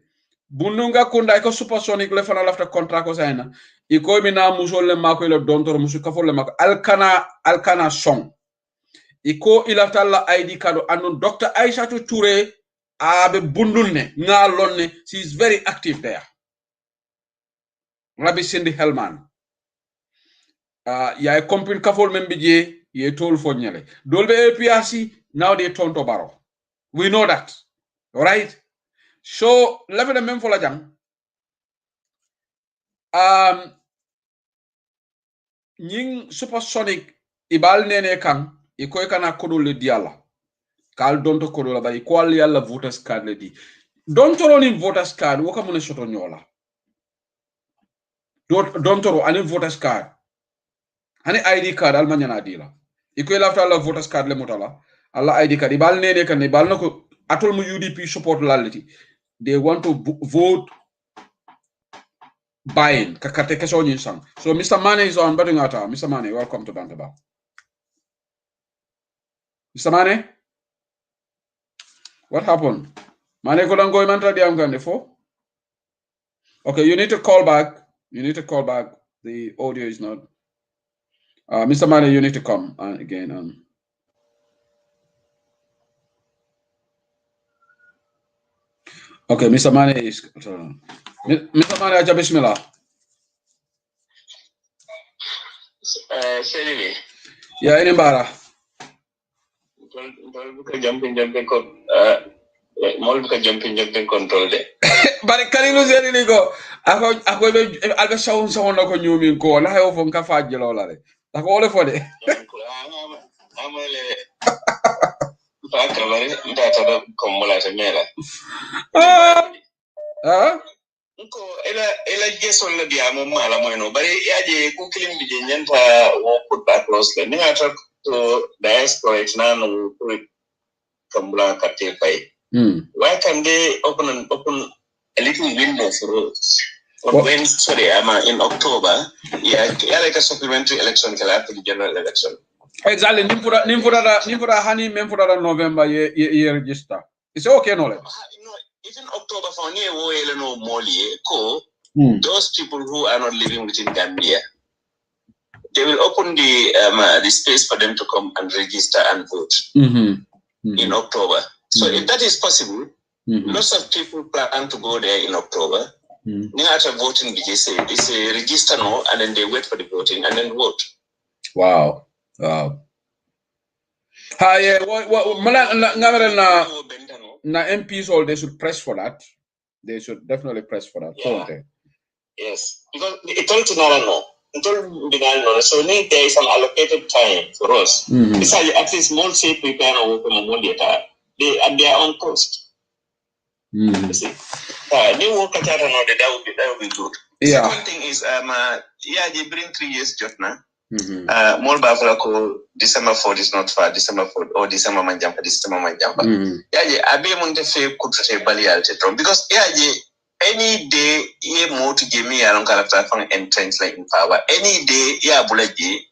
bununga kunda iko supersonic le fana lafta contract ko sayna iko mina musol le mako le dontor musu kafole mako alkana song iko ilafta la ID card anon Dr. Aisha Touré abe bundulne ngalonne she is very active there. Rabbi Cindy Hellman. Ya compil kafol membije ye told for nyele. Dolbe APRC now they turn to Barrow. We know that. All right? So level the mem for la jang. Nying supersonic ibal nene kan ikoy kana kodol diala. Kal donto kodola ba iko yalla voters card le di. Donto roni voters card woka mune soto nyola. Dontoro ani voters card ani ID card almanyana dila iko lafta la voters card le mutala alla ID card ibal nene kan ibal nako atol mu UDP support laliti they want to vote buying kakate keso nyin sang. So Mr. Mane is on Badungata. Mr. Mane, welcome to Bantaba. Mr. Mane, what happened? Mane couldn't go mantra the amgande for. Okay, you need to call back. You need to call back. The audio is not. Mr. Mane, you need to come again. Okay, Mr. Mane is. Mr. Mane, aja bismillah. Yeah, any bara. Jumping control de. But can you say any go? Ako be albe sound ko nyumi ko la hayo fon ka faaje lola de. Ako ole fo de. Amale bakabare ndata ko mola te mela. Ko ela gesol la biya mo mala moyno bari yaje ko kilim bi je nyanta wo put back close le ninga to diaspora no kambula kate pay. Why can they open a little window for us? When in October, like a supplementary election after the general election. Exactly. Nimfura hani memfura November ye register. It's okay, no? Even October for near no Moli, those people who are not living within Gambia, they will open the space for them to come and register and vote in October. So if that is possible, lots of people plan to go there in October. After voting, they say register no, and then they wait for the voting and then vote. Wow. Hi, na MPs all they should press for that. They should definitely press for that. Yeah. Yes, because it all no. So there is an allocated time for us. Besides, at least more safe prepare and open more data. They at their own cost. You see, they work at that would be good. Yeah. Second thing is they bring 3 years job now. More Bafrako December 4th is not far. December 4th or December Manjampa. Abe Monte Fe could say Balial because any day ye more to give me along character from entrance like in power. Any day bulaji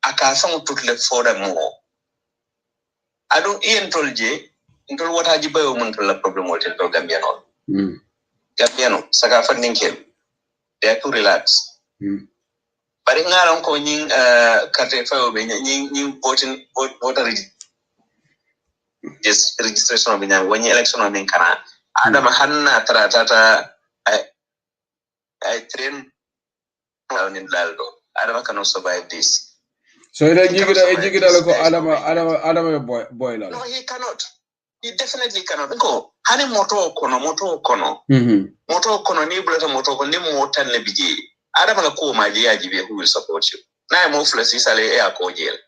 I can't sound to left for them more. I don't even told you until what had you buy a problem with the Gambiano. Gambiano, Saga funding him. They are to relax. But in our uncle, you voter registration of when you election of Minkana. Adam Hanna Tata, I train down in Laldo. Adam cannot survive this. So then you get a Adam boy. No, he cannot. He definitely cannot. Go. Hani moto kono. Moto kono ni bulata moto kono ni motan le biji. Adam na ko maji ajibe who will support you. Na mo flesi sale e akojel.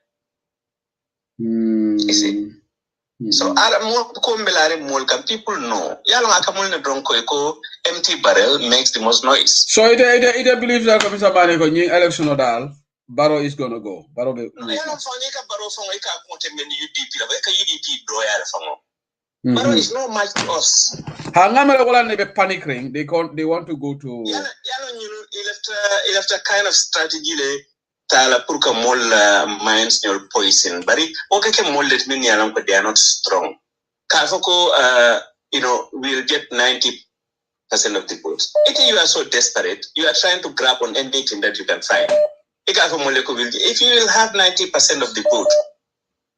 You see. So Adam mo ko mbelare molka people know. Yalo akamul ne dronko eko empty barrel makes the most noise. So it believes that Mr. Mane ko nying election odal Barrow is gonna go. Barrow be. Yalo fanyika Barrow fonga ika konte men UDP la eka UDP do yale fongo. Barrow is no match to us. Hangamela wala nebe panic ring. They want to go to. Yeah, he left a kind of strategy le tala purka mol minds your poison. But okay, ke mol let me nialam ko they are not strong. Kafoko we'll get 90% of the votes. If you are so desperate, you are trying to grab on anything that you can find. If you will have 90% of the vote,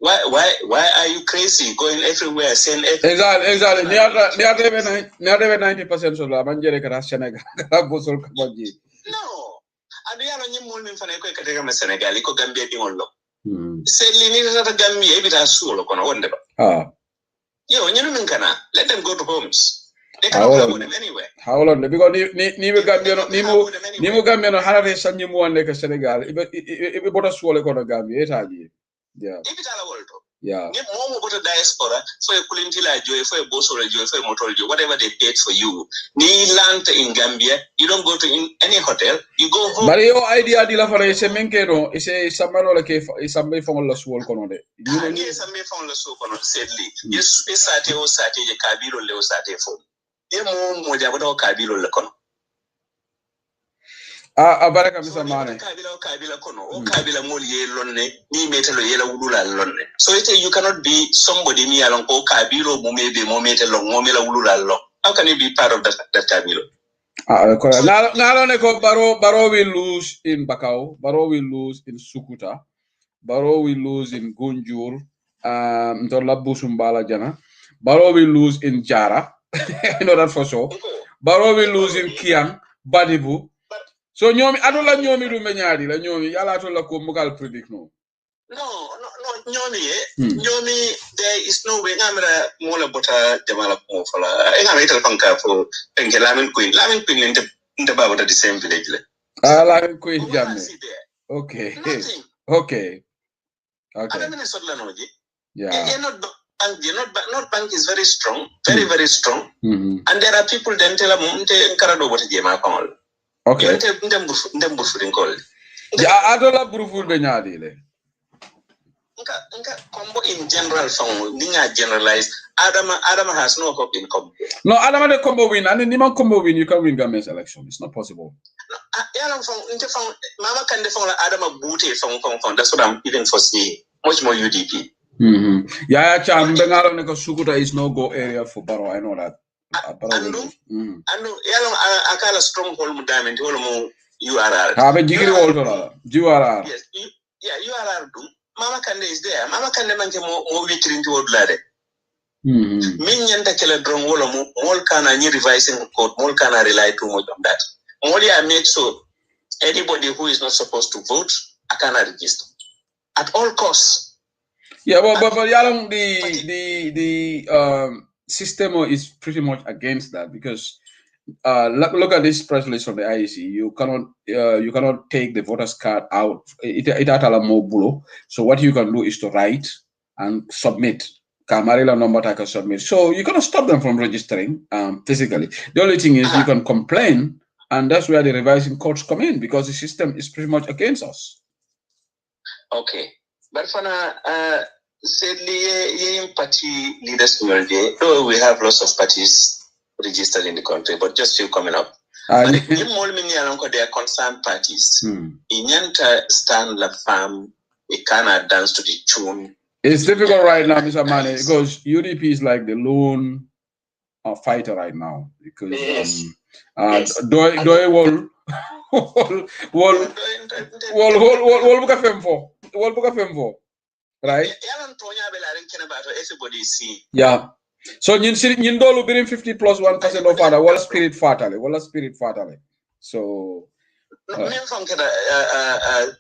why are you crazy going everywhere saying everything? Exactly. Near 90% so la manjere kara Senegal. No. Adu ya lonye mulmi mfana ko ekateka ma Senegal iko Gambia di ngollo. Sedli ni tata Gambia ebita suolo kono wonde ba. Yo nyinu minkana. Let them go to homes. They cannot have them anywhere. How long? Because ni mu Gambia no harare sanyi mu wande ka Senegal. Ibe bota suolo kono Gambia etaji. Yeah. Yeah. More about diaspora for a kulintila joy, for a bosora joy, for a motor joy, whatever they paid for you. Ni land in Gambia, you don't go to any hotel, you go home. But your idea di la fare se menkero, ise samaro le ke sambe fon la suol kono de. Ni sambe fon la suol kono sedli. Yes, esate o sate je kabilo le o sate fo. Ye mo jabado kabilo le kono. Baraka Mr. Mane. Kabila kono. O kabila mol ye lonne ni metelo yela wulula lonne. So you cannot be somebody mi alon ko kabilo mo metelo mo mela wulula lo. How can you be part of that kabilo? Correct. Nalone ko Baro will lose in Bakau. Baro will lose in Sukuta. Baro will lose in Gunjur. Ntola Busumbala Jana. Baro will lose in Jara. I know that for sure. Baro will lose in Kiang, Badibu. So nyomi adola nyomi du menyadi la nyomi yala to la ko mugal predict no nyomi there is no way ngamra mola bota jamala mo fala e ngam ital panka fo penke lamin queen inte baba the same village le lamin queen jamme okay ada mena sodla noji yeah not bank is very strong very strong and there are people then tell am nte karado bota jema pangol. Okay. Yeah, adola buruful benyadi le. Nka combo in general song ninga generalize Adama has no hope in combo. No, Adama the combo win and niman combo win you can win Gambia's election. It's not possible. No, yalang fong inte fong mama kan de fong Adama booty fong that's what I'm even foreseeing. Much more UDP. Yeah, Cham Bengalo ne ko Sukuta is no go area for Baro. I know that. Ando yalong akala stronghold mu diamond holo mu URR. Have jigiri wolto la URR. Yes, URR do. Mama Kande is there. Mama Kande manke mo witrin to odlade. Min nyanta kele drong wolo mu mol kana ni revising code mol kana rely too much on that. Moli I make sure anybody who is not supposed to vote akana register at all costs. Yeah, but yalong the system is pretty much against that because look at this press release from the IEC. You cannot take the voters card out. It So what you can do is to write and submit. Kamarila number I can submit. So you cannot stop them from registering physically. The only thing is you can complain, and that's where the revising courts come in because the system is pretty much against us. Okay, but for now, sadly, party leaders though we have lots of parties registered in the country, but just few coming up. But they are concerned parties. Inyanta stand la fam, it cannot dance to the tune. It's difficult right now, Mr. Mane, because UDP is like the lone fighter right now because Doy wol right? Yeah. So you don't bring 50 plus 1% of father. Wala spirit fatally. So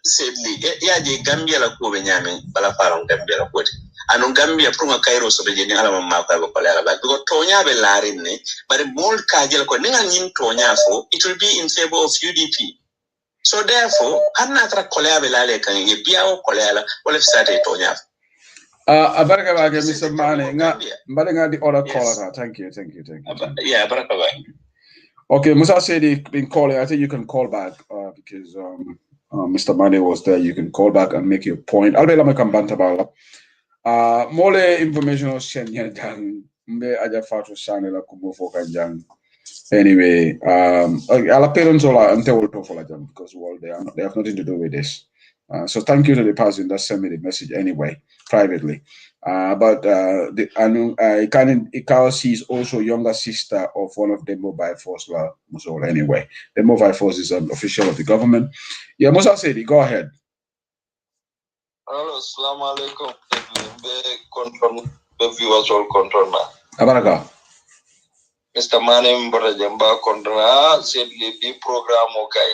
sadly, the Gambia la ko benyame bala faram Gambia la ko. Anu Gambia prunga Cairo so be jeni ala mamma ka ko pala ba. Because Tonya be larin ne, but more kajel ko ninga nin Tonya fo, it will be in favor of UDP. So therefore, anna tra kolea be lale kan ye biawo kolea la wala fsate Tonya. Baraka bage Mr. Mane nga the other caller. Thank you. Yeah, baraka bage. Okay, Musa said he's been calling. I think you can call back because Mr. Mane was there. You can call back and make your point. I'll be able to come back about mole information on Shenya than mbe aja fatu sane la kubo foka jang. Anyway, our parents all are until for them because they have nothing to do with this. So thank you to the person that sent me the message anyway, privately. But Ikawasi is also younger sister of one of the mobile force la Musol anyway. The mobile force is an official of the government. Yeah, Musa said, go ahead. Hello, assalamu alaikum. The viewers all control now. Abaraka. Mr. Mane Mborajamba control said the program okay.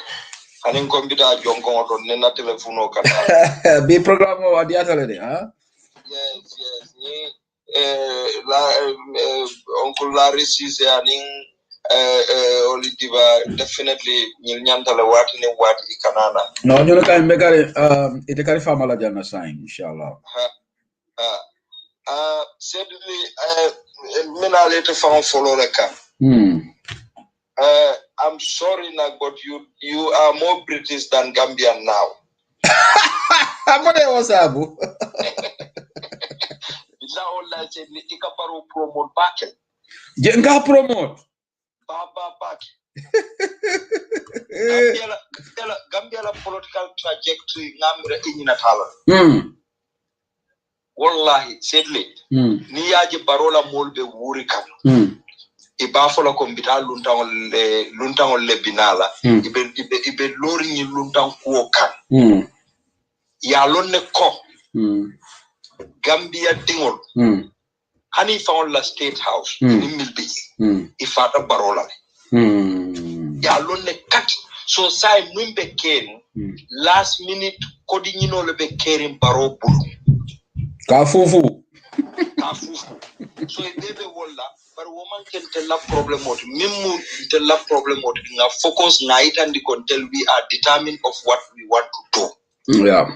Aning computer jonko to nena telephone kata. Be program o adiata lede, huh? Yes. Ni Uncle Larry is aning Olidiva definitely nyantala wat ni wat ikanana. No, you look at it can famala jana sign, inshallah. Certainly mina later found follow the camp. I'm sorry, but you are more British than Gambian now. What's up? It's all like Ikaparo promote back. Jenga promote. Baba back. Gambia political trajectory ngamre ininatala. Wallahi, sadly, niyaje barola molbe wurikan. Iba fola kombita luntangol le binala ibe lori ni luntang kuokan ya lonne ko Gambia dingol hani found la state house in Milby ifata barola ya lonne kat so sai mumbe ken last minute kodi nyino le be kerim baro bulu kafufu so bebe wala but woman can tell a problem what mimu tell a problem what nga focus night and until we are determined of what we want to do. Yeah.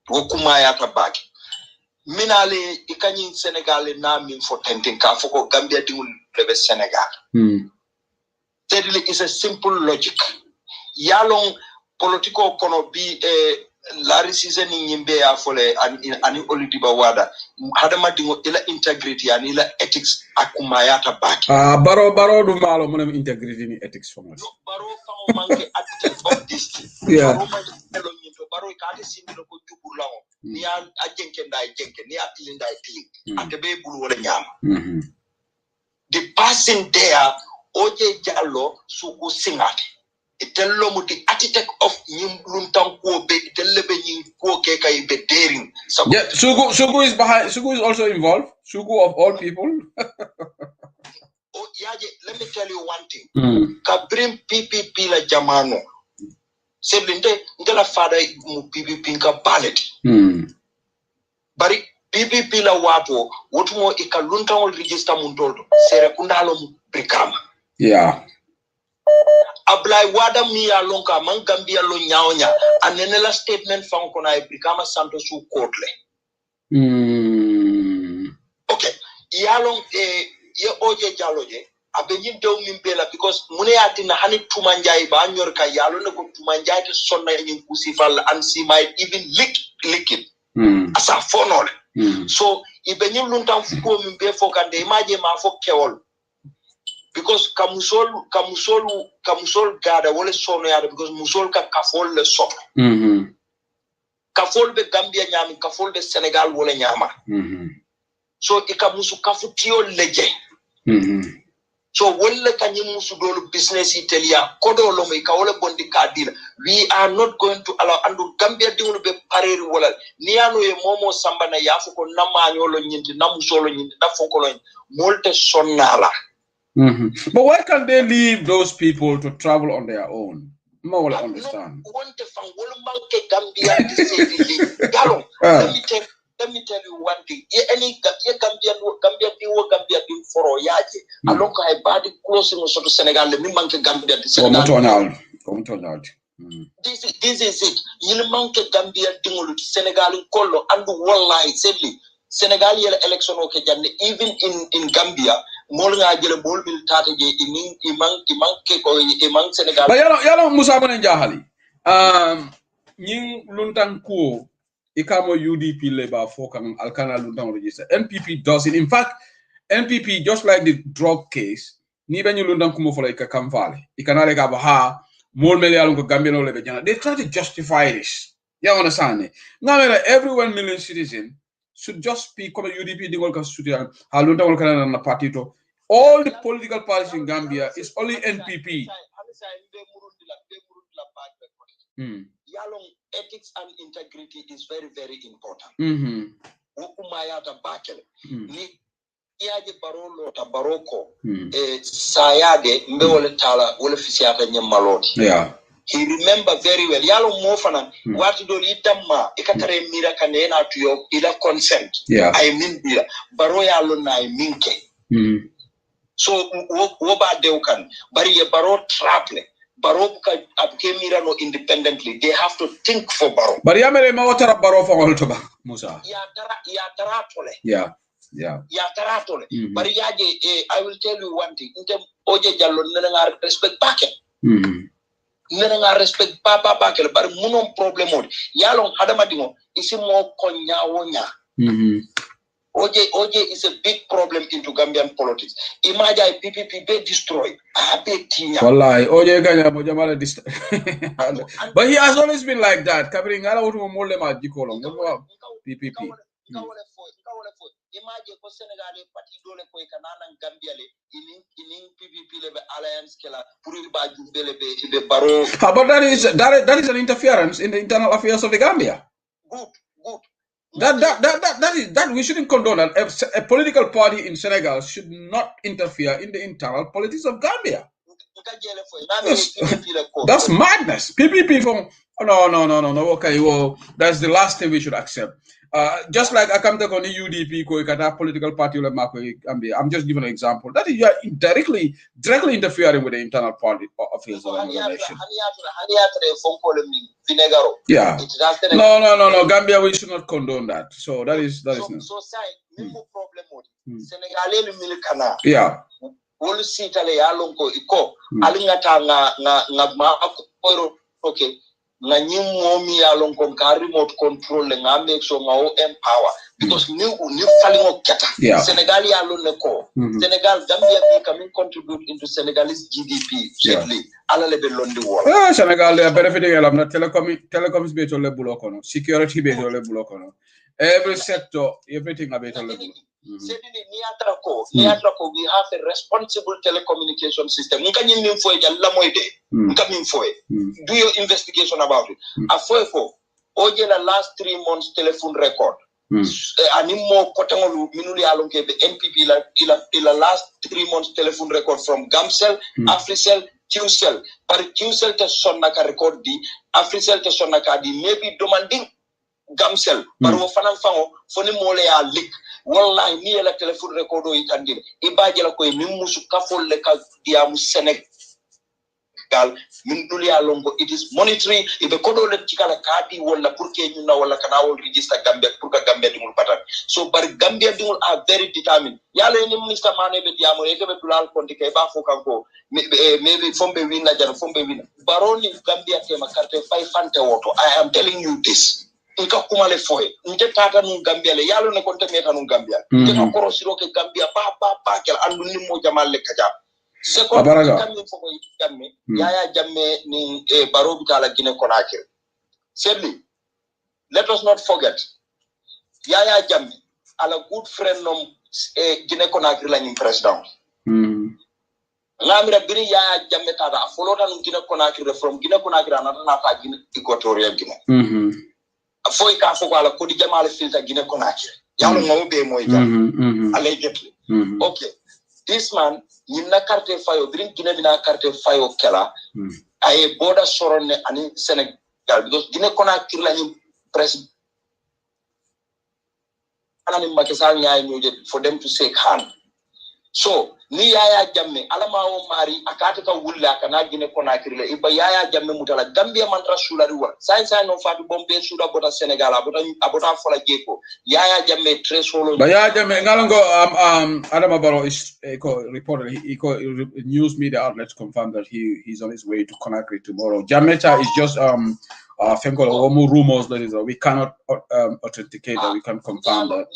Wokuma yata back. Minale ikanyi Senegal na min for tenting ka foko Gambia dingul lebe Senegal. Thirdly, is a simple logic. Yalong political kono be Larry season in Yimbe afole ani Olidiba wada hadama dingo ila integrity and ila ethics akumayata back. Baro do malo monem integrity ni ethics for us. Baro fa manke attitude of this. Yeah. Baro ikati sindilo ko jubulango. Ni ajenke ndai jenke ni atili ndai tili. Atebe bulu wala nyama. The person there Oje Jallo suku singati. Itello muti architect of nyim luntan ko be itellebe nyim ko ke kay be daring. Yeah, Sugu is behind. Sugu is also involved. Sugu of all people. Oh yaje, let me tell you one thing. Kabrim PPP la jamano. Seblinde ngala fada mu PPP nka ballet. Bari PPP la wato wotumo ikaluntan ol register muntoldo. Sere kundalo mu brikama. Yeah. Ablai wada mi alonka man Gambia lo nyaonya anenela statement fan kona Brikama Santos su kotle. Okay. Yalong ye oje jaloje abenyin dew mimbela because mune atina hani tumanjai ba nyor ka yalo ne ko tumanjai to sonna nyin kusifal and she might even lick it. Asa fonole. So ibenyin luntam fuko mimbe fokande imaje ma fok kewol. Because kamusol gada wole sono yada because musol ka kafol le so. Kafol be Gambia nyami kafol be Senegal wole nyama. So ikamusu kafutio leje. So wole kanyi musu dolu business italia kodo lo me ka wole bondi kadila. We are not going to allow andu Gambia dingu be pareri wala niano ye momo samba na yafu ko namanyo lo nyinti namusolo nyinti na fokolo molte sonala. But why can't they leave those people to travel on their own? I will understand. Let me tell you one thing. Any Gambia for Oyaje. Alonka I body closing to Senegal. Let me manke Gambia. This is it. You manke Gambia dingulu Senegal kolo and one line sadly. Senegal election okay even in Gambia. Senegal. But yalo Musa Bane Jahali. Nying luntang ko ikamo UDP leba for coming Alcana Luntang register. NPP does it. In fact, NPP, just like the drug case, ni ben you lundam kumo for like a kamfale. Ikanale ka ha more million ko Gambia no lebe jana. They try to justify this. You understand me? Now every 1 million citizen should just be come UDP dingol ka studio halunda wal kana na party to. All the political parties in Gambia is only NPP. Yalong ethics and integrity is very, very important. Ni yaje barolo ta baroko sayade mbe wole tala wole fisiata nyamaloti. Yeah. He remember very well. Yalo mofana watu do itamma ikatare mira kanena tuyo ila consent. Yeah. I mean bila baro yalo na I mean ke. So woba deukan bari ye baro traple baro ka abke mira no independently. They have to think for baro. Bari yamere ma watara baro for all toba Musa. Ya taratole. Yeah. Yeah. Ya taratole. Bari yaje I will tell you one thing. Intem oje jallo nanga respect packet. Nanga respect papa packet bari munom problem yalong hadama dingo isi mo konya wonya. OJ is a big problem into Gambian politics. Imagine PPP be destroyed. Wallahi, OJ kanya moja mala destroy. But he has always been like that. Kabiri ngala utu mole ma jikolo. PPP. Imagine ko Senegal parti dole ko kanana Gambia le inin PPP le alliance kala pour ba jubele be baro. But that is an interference in the internal affairs of the Gambia. Good. That we shouldn't condone that. A political party in Senegal should not interfere in the internal politics of Gambia. That's madness. PPP from no. Okay, well, that's the last thing we should accept. Just like I come to the UDP, political party, I'm just giving an example. That is, you are directly interfering with the internal party affairs of the nation. Yeah. No. Gambia, we should not condone that. So that is not. Yeah. Okay. Na nyimomi ya lonko ka remote control nga make so nga empower because ni falingo keta Senegal ya lonne ko Senegal Gambia be coming contribute into Senegalese GDP sadly ala le be londi wol Senegal they are benefiting elam na telecoms be to le bulo kono security be to le bulo kono every sector everything about le bulo we have a responsible telecommunication system. Do your investigation about it. The last 3 months telephone record. Animo kotangolu minuli alonke be NPP la last 3 months telephone record from Gamcell, Africell, QCell. But QCell te sonna ka record di, Africell te sonna ka di, maybe demanding Gamcell. But wo fanan fango foni mole ya leak. Wallahi ni la telephone recordo itandile ibaje la koy mimusu kafol le ka diamu Senegal min duli alongo it is monitoring ibe kodo le tikala kadi wala pour que ñu na wala kana wol register Gambia pour que Gambia dimul patan so bar Gambia dimul are very determined yalla ni minister mane be diamu e be dulal konti kay ba fo kanko maybe fombe wina jar fombe wina baroni Gambia tema carte fay fante woto I am telling you this nka kumale foye nte tata nun Gambia le yalo ne konte meta nun Gambia te ko korosiro ke Gambia pa kel andu ni mo jamal le kaja se ko kammi fo ko jamme yaya jamme ni baro bitala Guinea Conakry sadly let us not forget yaya jamme ala good friend nom Guinea Conakry la ni president ngamira biri yaya jamme tata folota nun Guinea Conakry from Guinea Conakry na ta Guinea Equatorial Guinea foi ka fo ala ko di jamal filta Guinea Conakry yalo mo be moy jam allegedly okay this man yinna carte fayo drink Guinea bina carte fayo kala ay border soronne ani Senegal because Guinea Conakry la ni president anani Macky Sall nyaay ñoje for them to shake hand so ni yaya jamme alama o mari akata ka wulla kana Guinea Conakry le iba yaya jamme mutala Gambia man rasulari wa sai no fatu bombe suda bota Senegal abota fola jeko yaya jamme tres solo ba yaya jamme ngalongo Adama Barrow is reported he news media outlets confirmed that he's on his way to Conakry tomorrow. Jammeh is just Fenko omo rumors that is we cannot authenticate that, we can confirm that.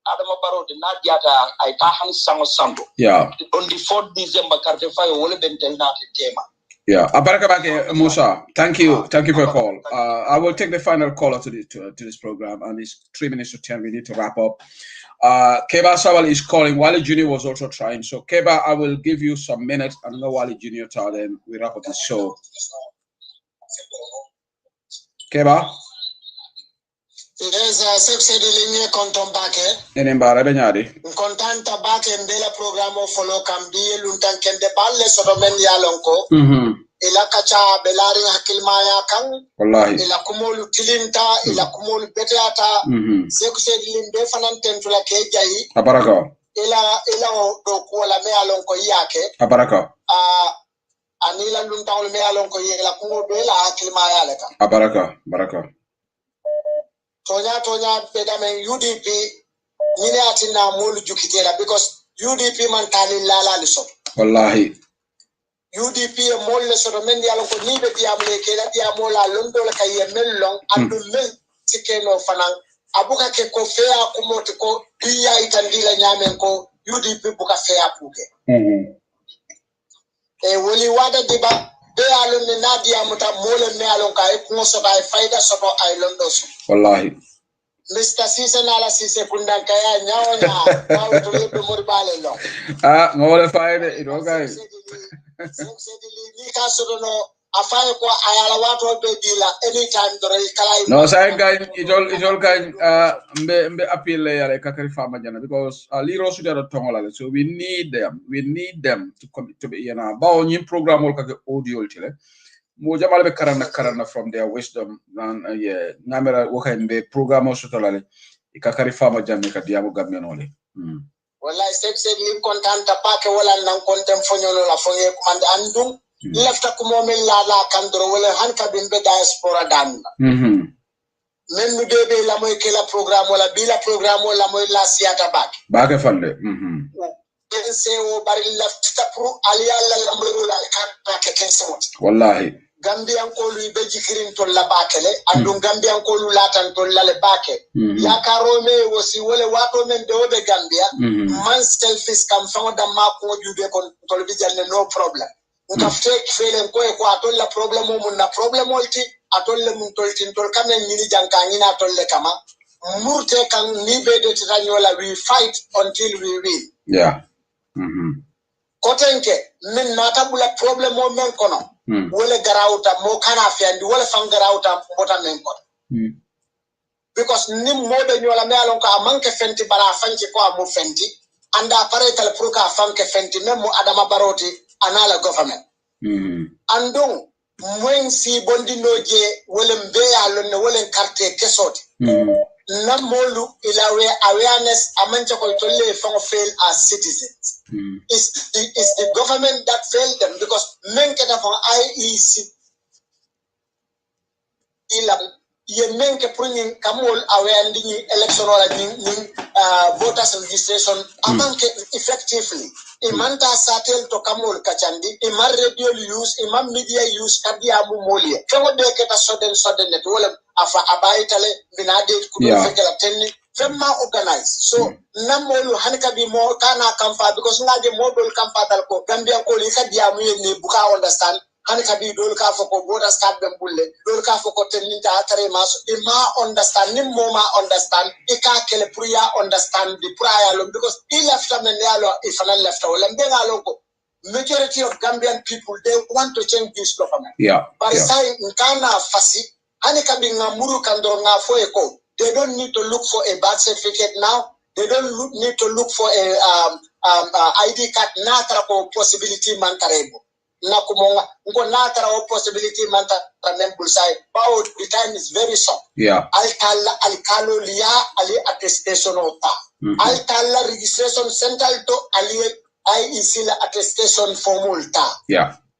Adama Barrow the Nadiata I tahan Sambo. Yeah. On the 4th December Cartefa will have been telling tema. Yeah, Abarakabake Musa, thank you for your call. I will take the final caller to this program, and it's 3 minutes to 10. We need to wrap up. Keba Sawal is calling. Wali Junior was also trying. So Keba, I will give you some minutes, and then Wali Junior tell them we wrap up the show. Keba. Yes, success ligne konton bake. Enembara benyadi. Kontanta bake mbela programo follow kambi luntan kende balle sodomen yalonko. Ila kacha belari hakilmaya kan. Wallahi. Ila kumolu tilinta, ila kumolu beteata. Success limbe fanan tentula kejahi. Abaraka. Ila do kuala me yalonko yake. Abaraka. Anila luntan me yalonko ila kumolu bela hakilmaya leka. Abaraka. Baraka. Tonya pedamen UDP nine atina molu jukitera because UDP man tali lala liso. Wallahi. UDP e molle so men yalo ko ni be diamle kela diamola londo la kay mellon andu mel sikeno fanan abuka ke ko fea ko moti ko biya itandila nyamen ko UDP buka fea puke. E woli wada diba be alon ne nadia muta mole me alon kay ko so kay faida so ko ay londo so. Wallahi. Mr. Sise nala Sise kundan kaya nyaonya kwa tulipe muribale lo. Ngole faida ino guys. Ni kaso no afaye ko ayala wato be dila anytime dore kala. No say guys itol guys mbe appeal yale kakari fama jana because liro su jara tongola so we need them to come to be yana ba on program wol kake audio tele. Mo jamal be karana from their wisdom and namera wakay program so tolale ikakari fama jamme ka diamu gammenole wallahi said lim contanta pake wala nan kontem fonyolo la fonye kumande andum lefta ko momen la kandro wala hanka bimbe diaspora dan men nu bebe la moy kala program wala bila program wala moy la siata bake fande kense o bari lefta pro aliyalla la moy la kan ke kense wallahi Gambian kolu be jikirin to la bakele andum Gambian kolu latan to la le bake ya karome wosi wole wato men de obe Gambia man selfish kam fanga ma ko jude kon to bi janne no problem utafte felen ko atol la problem mun na problem olti atol le mun toltin tol kamen ni janka ni na tol le kama murte kan ni be de tanyola we fight until we win yeah kotenke min natabula problem o men kono wala garawta mo kana fiandi wala fan garawta mbota men ko because nim mobe nyola me alon ko amanke fenti bara fanki ko amu fenti anda pare tal pour ka fanke fenti même mo Adama Baroti anala government andon moyen si bondinoje wala mbeya lon wala carte kesoti namolu ilawe awareness amanche ko tolle fan fail as citizens it's the government that failed them because men get from IEC ila ye men ke pruning kamol aware ndi electoral ni voters registration amanke effectively imanta satel to kamol kachandi imar radio use imam media use kadia mu molie fengo de keta sudden net wala afa abaitale binade kudo fekela tenni femma organize so namolu hanika bi mo kana kamfa because ngaje model kamfa dal ko Gambia ko li kadia mu ne buka understand hanika bi dol ka foko boda start dem bulle dol ka foko tenninta atare maso ima understand nim mo ma understand ika kele pour ya understand the prior lo because he left men yalo if an left wala mbenga loko majority of Gambian people they want to change this government but sai nkana fasi hanika bi ngamuru kando ngafo eko they don't need to look for a birth certificate now. They don't need to look for a ID card. Natara ko possibility mantarebo. Nakumonga ngo natara o possibility mantarebo sai. But the time is very short. Alkalo liya ali attestation ota. Alkala registration central to ali IEC la attestation formulta.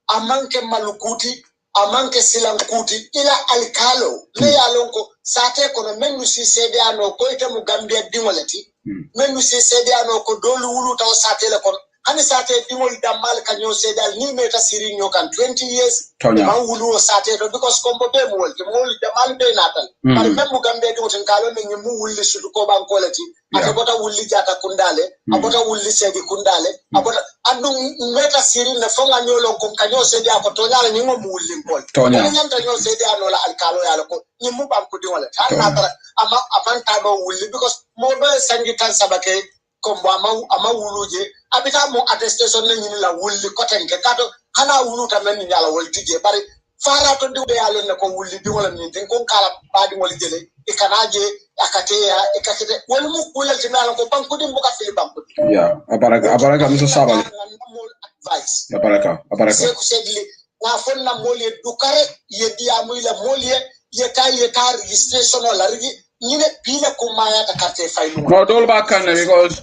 Amanke malukuti. Amanke silankuti ila alkalo me yalonko sate kono menu si sede ano ko ite mu Gambia dingolati menu si sede ano ko dolu wulu taw sate le kon hani sate dingol damal kanyo sedal ni meta siri nyokan 20 years Tonya. ma wulu sate to because kombo be mol ke mol damal be natal par membu gambe di wotin kalo ni mu wulli sudu ko ban kolati ate bota wulli jata kundale abota wulli sedi kundale abota andu meta siri na fonga nyolo ko kanyo sedi ako tonya la nyimo mu wulli pol Tonya. ni nyanta nyo sedi anola alkalo yalo ko nyimu bam ko di wala tan natara ama afanta do wulli because mo do sangi tan sabake kombo ama wuluje abita mo attestation na nyini la wulli kotenke kato hana wuluta men ni yala woltije bari fara to de yalo ne ko wulli di wala ni tin ko kala badi wala jele e kanaje akate ya e kakete wala mu kulal tin ala ko banko dim buka fi banko Yeah, abaraka Mr. Sabali. Advice Abaraka. se ko sedli na fonna molye dukare ye dia muila molye ye ta registration wala rigi nyine pile ko maya ta carte faylu No, dol ba kan because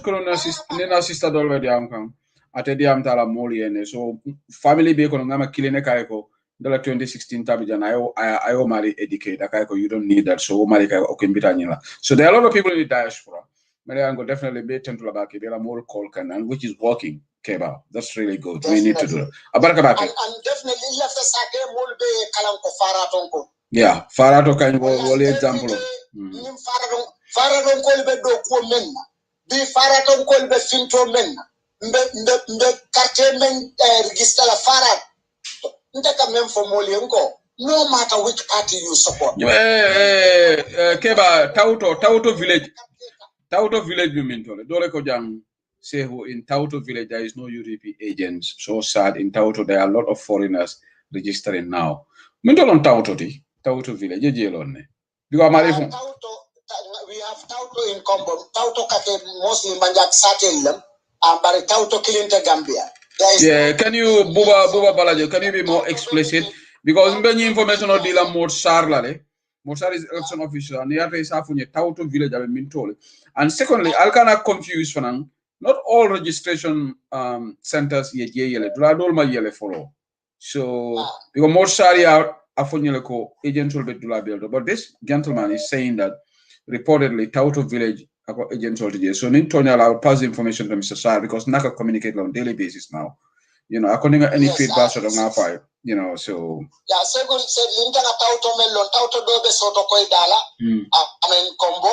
nina sister dol be diam kan. Ate diam tala moli ene. So family be ko ngama kiline kay ko dala 2016 tabijan ayo mari educate akay ko you don't need that. So mari kay okay mbita nyila. So there are a lot of people in the diaspora. Mary Ango definitely be tentu labaki be la more call can and which is working. Keba. That's really good. Definitely. We need to do that. Abaraka baki. And definitely left the sake mol be kalam ko faratonko. Yeah, farato kan wole example. Nim faraton ko be do ko menna. Bi faraton ko be finto menna. Mbe carte men register la farat. Ndaka mem for mol yanko. No matter which party you support. Keba Tauto village. Tauto village Lumintole. Dole ko jang say who in Tauto village there is no UDP agents. So sad in Tauto there are a lot of foreigners registering now. Mintolon Tauto village jelone. Because we have Tauto in Combo. Tauto kake mostly manjak satellam. But Tauto kilinte Gambia. Yeah, can you Buba Balajo, can you be more explicit? Because many information on Dila Morsar Lale. Morsar is election official and Niata is half on your Tauto village I've been told. And secondly, I'll kind of confuse for now. Not all registration centers ye yele. Dradol ma yele follow. So because Morsari Afonileko agents will be Dula builder. But this gentleman is saying that reportedly Tauto village agents already. So Nintonya I'll pass the information to Mr. Sar because Naka communicate on a daily basis now. You know, according to any feedback on our file, you know, so yeah, second said Lintana Tauto Melon, Tauto Dobe Sotokoi Dala, I mean combo,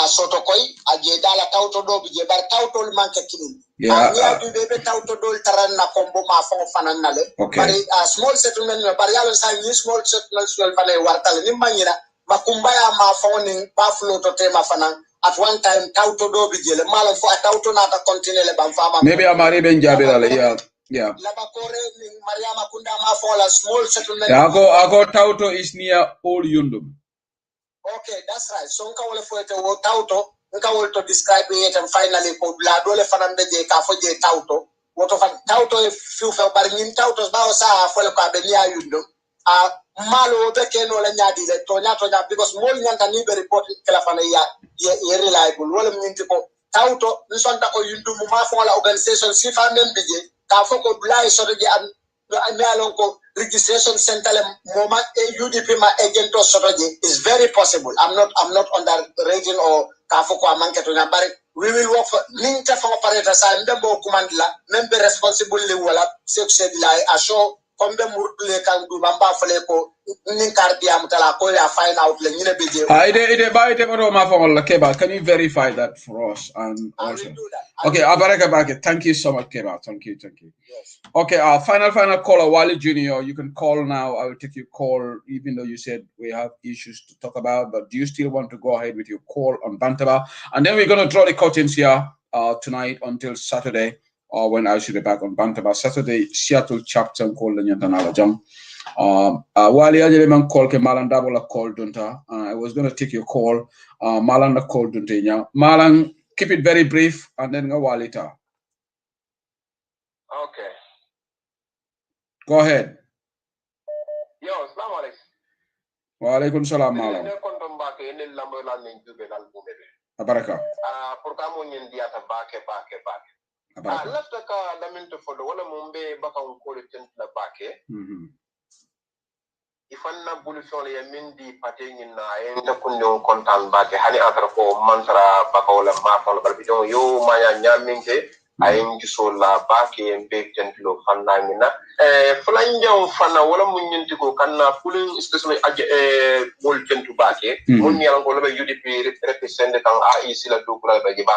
Sotokoi, Aje Dala Tauto Dobe, but Tauto Mankakin. Yeah, do baby Tauto Dol Tarana combo Mafon Fananale. Okay. But a small settlement, Barial sign small settlements will Valley Wartal Nimanina, Makumbaya Mafoning, Buffalo to Tema Fanan. At one time, Tauto Dobi Jele, Malam for a Tauto Nata Continental Bamfama. Maybe I'm a Ben Jabila, yeah. Labakore, Mariama Kundama for a small settlement. Yeah, I go Tauto is near Old Yundum. Okay, that's right. So Nka for it Tauto, Nka will to describe it and finally called Ladole Fanande Kafo J Tauto. What of Tauto if few for Barin Tautos now sa for the Cabenia Yundum. Malo bekeno la nyadi le tonya because more nyanta ni be report telefone ya reliable wala minti ko Tauto nisonta ko yundu mu ma fon la organisation sifa membije ka foko blay so de am alon ko registration center le moma UDP ma agento so is very possible. I'm not underrating or ka foko amanke to na bare we will work for ninta for operator sa ndembo command la membe responsible le wala said la assure kombe murle kan du bamba fale ko nin kardia mutala ko ya find out le nyine beje ide ba ite ko ma fa wala Keba, can you verify that for us and also okay abaraka bake thank you so much Keba, thank you yes. Okay, final caller Wally Junior, you can call now. I will take your call even though you said we have issues to talk about, but do you still want to go ahead with your call on Bantaba? And then we're going to draw the curtains here tonight until Saturday, or when I should be back on Bantaba. Saturday, Seattle chapter called the Nyantanala Jam. Wali Ajeleman call ke Malanda Bola call Dunta. I was going to take your call. Malanda call Dunta. Malang, keep it very brief and then go Walita. Okay. Go ahead. Yo, assalamu alaikum. Wa alaikum salam Malang. Abaraka. Portamo nyen diata bake. Lafta ka laminto fodo wala mumbe baka unkole tentla bake. Ifanna bulution ya mindi patengi na enta kunyo kontan bake hani atara ko mantra baka wala mafon balbidon yo maya nyaminke ayim giso la bake en be tentlo fanna mina flanjam fanna wala mun nyinti ko kanna pulling station bol tentu bake mun yalan ko lobe UDP represent kan AIC la dukura be ba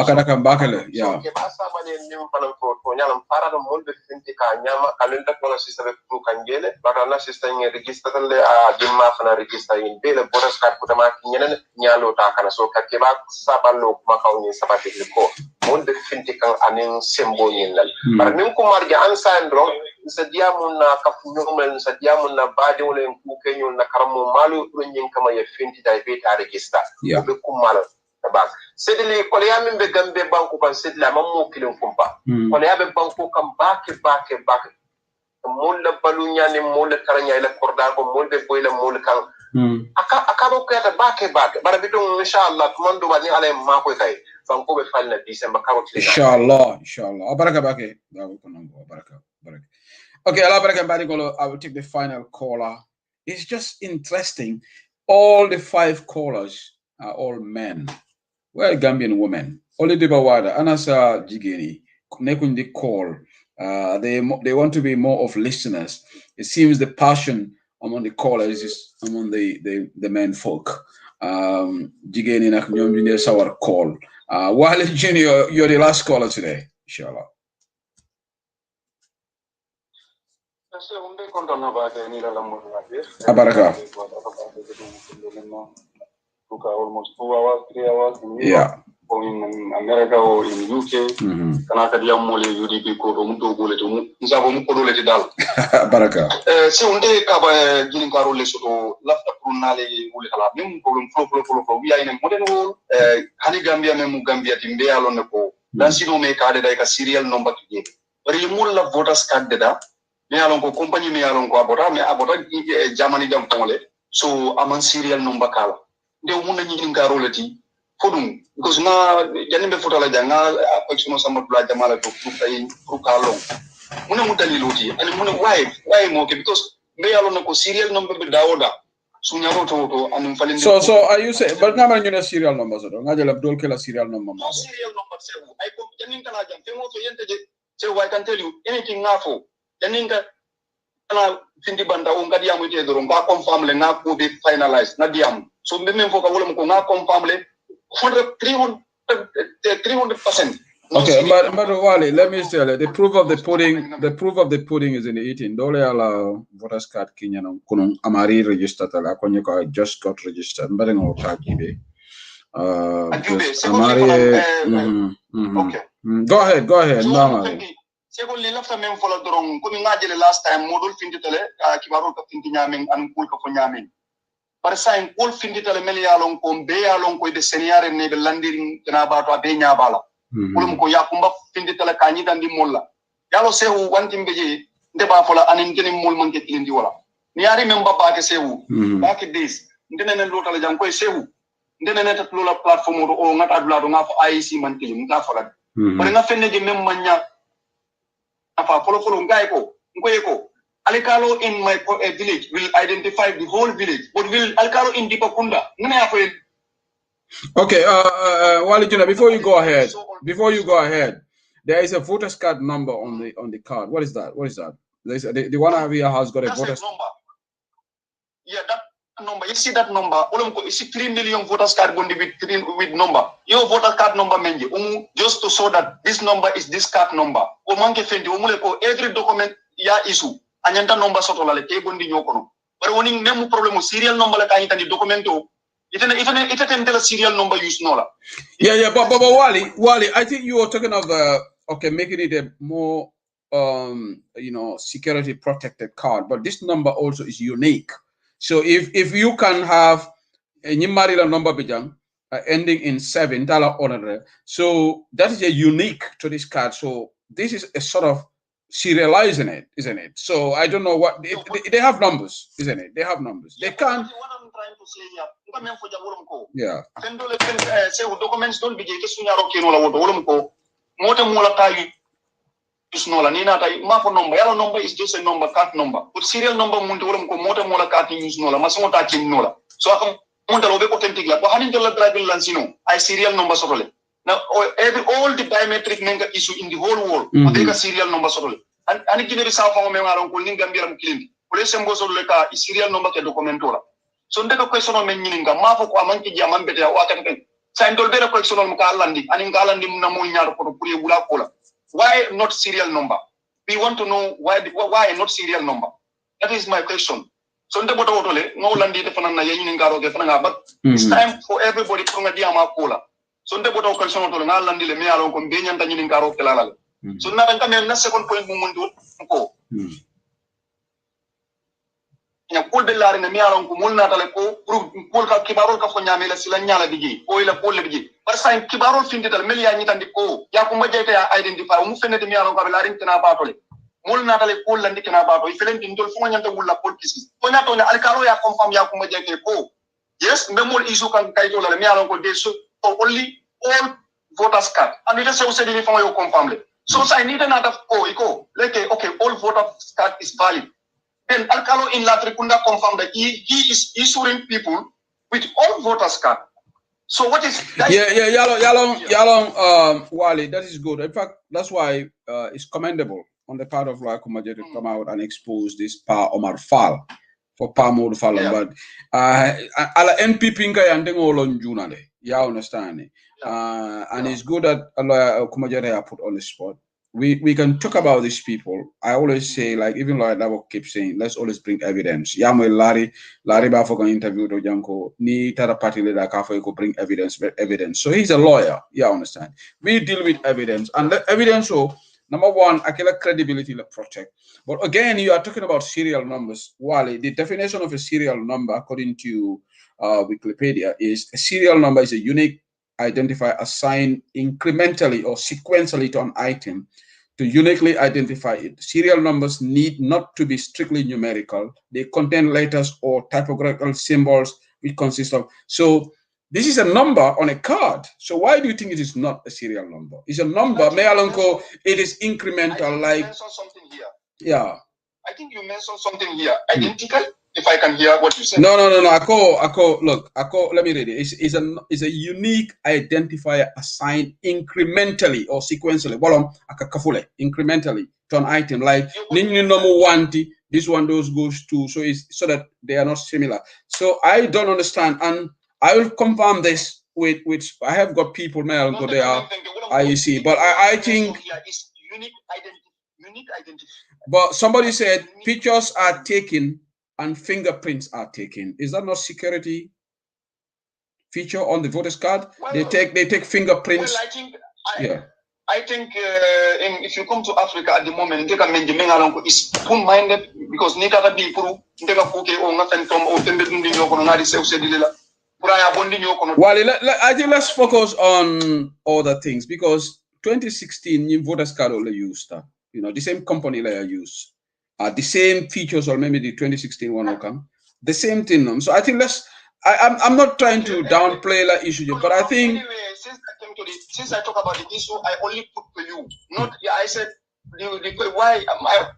kada kan bakale ya ke basa bane nim fanam ko to nyalam farado mol be finti ka nyama kalenda ko system ko kanjele bata na system register le a dimma fana register in be le boras card ko tama nyenen nyalo ta kana so ka ke ba saballo kuma kawni sabati ko mon be finti kan anin sembo nyinal par nim ko marge ansandro sa diamun na kafu nyomel sa diamun na bade wala ku kenyo na karamo malu nyin kama ya finti dai be ta register be kumala tabak sedili ko ya min be gambe banku kan sedila mammo kilin kumpa ko ya be banku kan bake mon la balunya ni mon la karanya ila korda ko mon be boyla mon kan aka bo ko ya bake bara bidon inshallah komando bani ale ma ko kay banku be falna December karo inshallah baraka bake baraka okay ala baraka bari golo I will take the final caller. It's just interesting, all the 5 callers are all men. Well, Gambian women. Only Dibawada, Anasa Jigeni, Nekundi call. They want to be more of listeners. It seems the passion among the callers is among the men folk. Jigeni Naknyom Sawar call. Wale Junior, you're the last caller today, inshallah. Abaraka. Almost 2 hours, 3 hours in Europe, in America or in UK. Kanaka diamole UDP ko muto gole to nzabo mu kodole ti dal. Baraka. Se unde kaba ginin karo le soto lafta prunale wuli kala même problem flow wi ay ne modern wo hani Gambia même Gambia timbe alon ko lansino me kade dai ka serial number ki bari mul la voters card da me alon ko compagnie me alon ko abota jamani jam tole so aman serial number kala de mun ñi ngaro lati fodum because na janimbe fotala janga action sama dula jamala to pour kalon mun mu daliloti ani mun why mo ke because me yalo ko serial number be dawoda sunyaro to anim falin so are you say but ngama ñu serial number so ngajala dol ke la serial number ma serial number se ay ko janin kala jam fe mo so yente je so I can tell you anything ngafo janin ka ana findi banda o ngadi amu te doro nga confirm le nga ko be finalize na diam so même foka wala ko nga confirm le 300%. Okay, but Wally, let me tell you, the proof of the pudding is in the eating. Dole ala voters card Kenya no kunung amari registered ala konyeko I just got registered. But no tagibe. Okay. Go ahead. No. Secondly, lafta men fola dorong ko mi ngajele last time modul findi tele kibaro ka findi nyamen an kul ka fo nyamen. Par sa en kul findi tele mel yalon ko be yalon ko de senior ne be landiring na bato be nyabala. Kulum ko yakumba findi tele kanyi dan di molla. Yalo sehu wantimbe je ndeba fola anin kene mol manke tilindi wala. Ni ari memba ba ke sehu. Ba ke this ndene nen lotale jang koy sehu. Ndene net lola platform o ngata adula do ngafo IEC man tilim nga fola. Par nga fenne je mem manya afa follow ngai ko ngoye ko Alikalo in my village will identify the whole village, but will Alikalo in Dipakunda? Okay, Wally Junior, before you go ahead, there is a voters card number on the card. What is that? There's the one area has got a voters number. Yeah, that number. You see that number? You see 3 million voters card going with number. Your voter card number menji. Just to show that this number is this card number. Every document ya issue. Anyanta number soto la te bondi nyokono but woni même problème serial number la kany tani documento ite la serial number use no la but Wally I think you were talking of making it a more security protected card, but this number also is unique. So if you can have a Nimarila number bijang ending in 7 $100, so that is a unique to this card. So this is a sort of serializing it, isn't it? So I don't know what they have numbers, isn't it? They have numbers. They can't. What I'm trying to say here, yeah. Say documents don't be sunyaro kino la wolumko. Mote mola tayi usnola nina tayi mafo number. Yellow number is just a number, card number. But serial number munte wolumko mote mola card usnola. Masimo ta kinnola. So akam munte lobe authentic la. But hanin jola driving lansino. I serial number sorole. Now, all the biometric menga issue in the whole world, they got serial number sort of. And give me some form of calling Gambia killing. Police and goes like a serial number documentora. So the question of meaning a map of Amanki Yaman better what I can. Sign to better question on Kalandi and in Kalandi Namunya for Puri Cola. Why not serial number? We want to know why not serial number. That is my question. So the bottle, no landi the Fanana Yaningaro Gefana, but it's time for everybody from a Diama Cola. So the bottle question on Landi Le Mealo convenient and Yaningaro Kelala. So now I'm coming the second point movement to go. Ya pol be laare ne mi alon ko mol natale ko pour pol ka kibarol ka fo nyamela sila nyala digi o ila pol le digi par sa kibarol findital mel ya nyitandi ko ya ko majete ya identify mu fenete mi alon ko be laare tena batole mol natale ko landi tena bato i felen dindol fo nyanta wulla pol kisi ko nyato ne alkalo ya confirm ya ko majete ko yes memol issue kan kayto la mi alon ko de so only all voters card and it is so said ni fo yo confirm le so sa ni tena daf ko iko like okay all voters card is valid. Then Alcalo in Latrikunda confirmed that he is issuing people with all voters card. So what is that? Yalong, Wally, that is good. In fact, that's why it's commendable on the part of Laiko Majete to come out and expose this Pa Omar Fall for Pa Mod Fall. But ala NPP inga yandeng olon junale. You understand? And it's good that Kumajete put on the spot. We can talk about these people. I always say, like, even Lawyer Dabo keeps saying, let's always bring evidence. Yamo Larry Bafo interview to Janko, ni tada party leader Kafo could bring evidence. So he's a lawyer. Yeah, understand. We deal with evidence. And the evidence, so number one, Akela credibility to protect. But again, you are talking about serial numbers. Wally, the definition of a serial number, according to Wikipedia, is a serial number is a unique identifier assigned incrementally or sequentially to an item to uniquely identify it. Serial numbers need not to be strictly numerical. They contain letters or typographical symbols which consist of. So this is a number on a card. So why do you think it is not a serial number? It's a number. Mealonko, it is incremental. Like something here. Yeah. I think you mentioned something here. Identical. If I can hear what you said. No. Ako, let me read it. It's a unique identifier assigned incrementally or sequentially. Incrementally to an item. Like this one goes to, so that they are not similar. So I don't understand, and I will confirm this with I have got people now go there IEC, but I think it's unique identity. But somebody said pictures are taken and fingerprints are taken. Is that not security feature on the voters card? Well, they take fingerprints. Well, I think if you come to Africa at the moment, they can make is full-minded because neka be puru neka kuke o ngafen tom o tembe dundi nyoko na di sew sedila. Well, let's focus on other things because 2016 in voters card only used the same company they used. The same features, or maybe the 2016 one will come. The same thing. So I think I'm not trying to downplay that issue, but I think. Anyway, since I talk about the issue, I only put to you. Not I said why am I?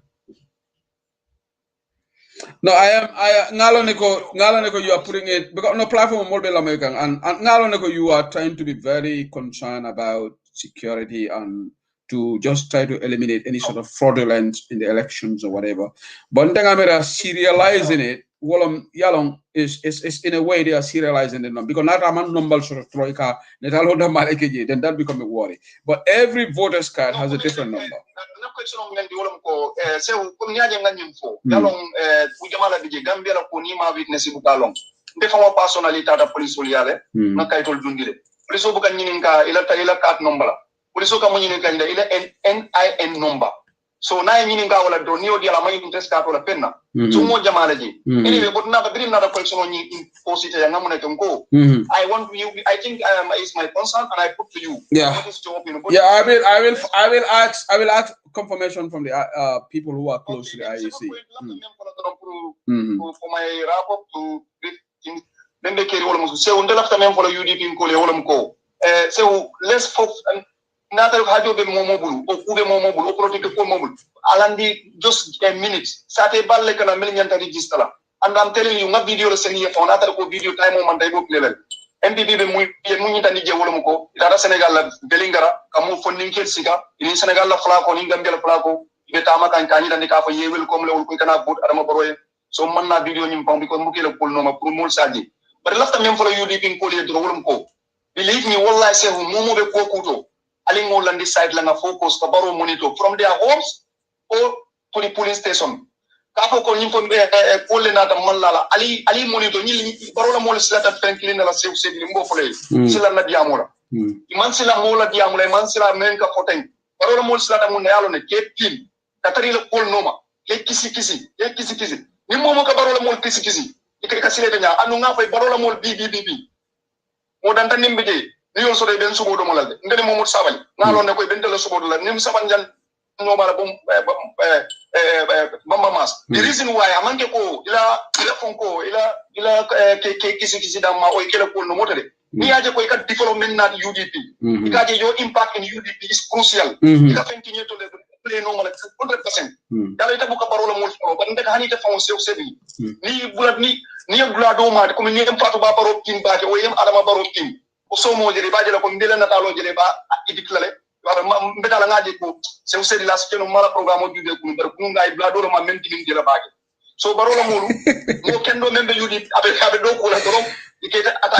No, I Ngaloneko, you are putting it because no platform more American and Ngaloneko, you are trying to be very concerned about security and to just try to eliminate any sort of fraudulence in the elections or whatever. But serializing it, Yalong is in a way they are serializing the number because not a man number sort of troika, then that become a worry. But every voter's card has a different number. No question on the so Yalong Ujamala Dije Gambia Kunima witness Bukalong. The former personality at police Uliale, Nakaitol Dundile. Police Bukaninka, Ila card number. Police Kamunika ila NIN number. So na meaning wala do neo dia la may interest ka wala penna. So mo jamala ji. Anyway, but na bring another question on you posite ya ngamuna ko. I want you I think is my concern and I put to you. Yeah. Yeah, I will ask confirmation from the people who are close to the IEC. For my rapport to then they carry all so on the left time for UDP ko le wolum ko. So let's focus Natal Hajo be mobile, or Kube mobile, or protect mobile. Alandi just a minute. Sate bal like a million register. And I'm telling you, not video send here for another video time moment I go level. MPP be mu nyita je wolo muko ita Senegal la belingara kamu funding kel sika ini Senegal la fla ko ni Gambia la fla ko be tama kan kan ni ka fa yewel comme le ko kana bot adama boroye so man na video nyim pam because mu kele pol no ma pour mol saji but lafta même fo la UDP ko le do wolum ko believe me wallahi se mu be ko kuto ali ngol landi side la nga focus ko baro monitor from their homes or to the police station kafo ko nyimfo ko le nata mallala ali monitor ni baro la mol silata tranquille na la sew sew mbo fole sila na diamola man sila mola diamola man sila men ka foten baro la mol silata mun yalo ne ke pin katari la pol noma ke kisi ni momo ka baro la mol kisi ikri ka sile nya anu nga fay baro la mol bi mo danta nimbije ni yon so de ben subo do mo lalde ngene momut sabali ngalo ne koy ben de la subo do la nim saban jal no mala bum bamba mas the reason why amanke ko ila fonko ila ke kisi da ma o kele ko no motade ni aje ko ka development na UDP ikaje your impact in UDP is crucial ika fenki nyeto le play no mala 100% dala ita buka parola mo so ba ndeka hani te fon sew sebi ni bulat ni bulado ma ko ni em fatu ba paro kin ba ke o yem adama baro kin o so mo jere ba jere ko ndele na talo jere ba idiklale wala mbetala ngaji ko sew sebi las keno mala programme du de ko ber ko ngai bulado ma men tin jere ba so barola molu mo kendo membe UDP abe do ko la dorom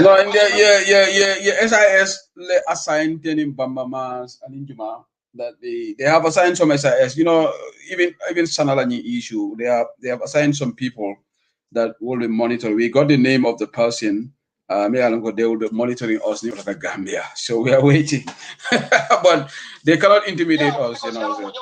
no, yeah. SIS le assign tenim Bamba Mas and Injuma that they have assigned some SIS. You know, even Sanalani issue, they have assigned some people that will be monitoring. We got the name of the person. They will be monitoring us in like Gambia. So we are waiting, but they cannot intimidate us. You know. So.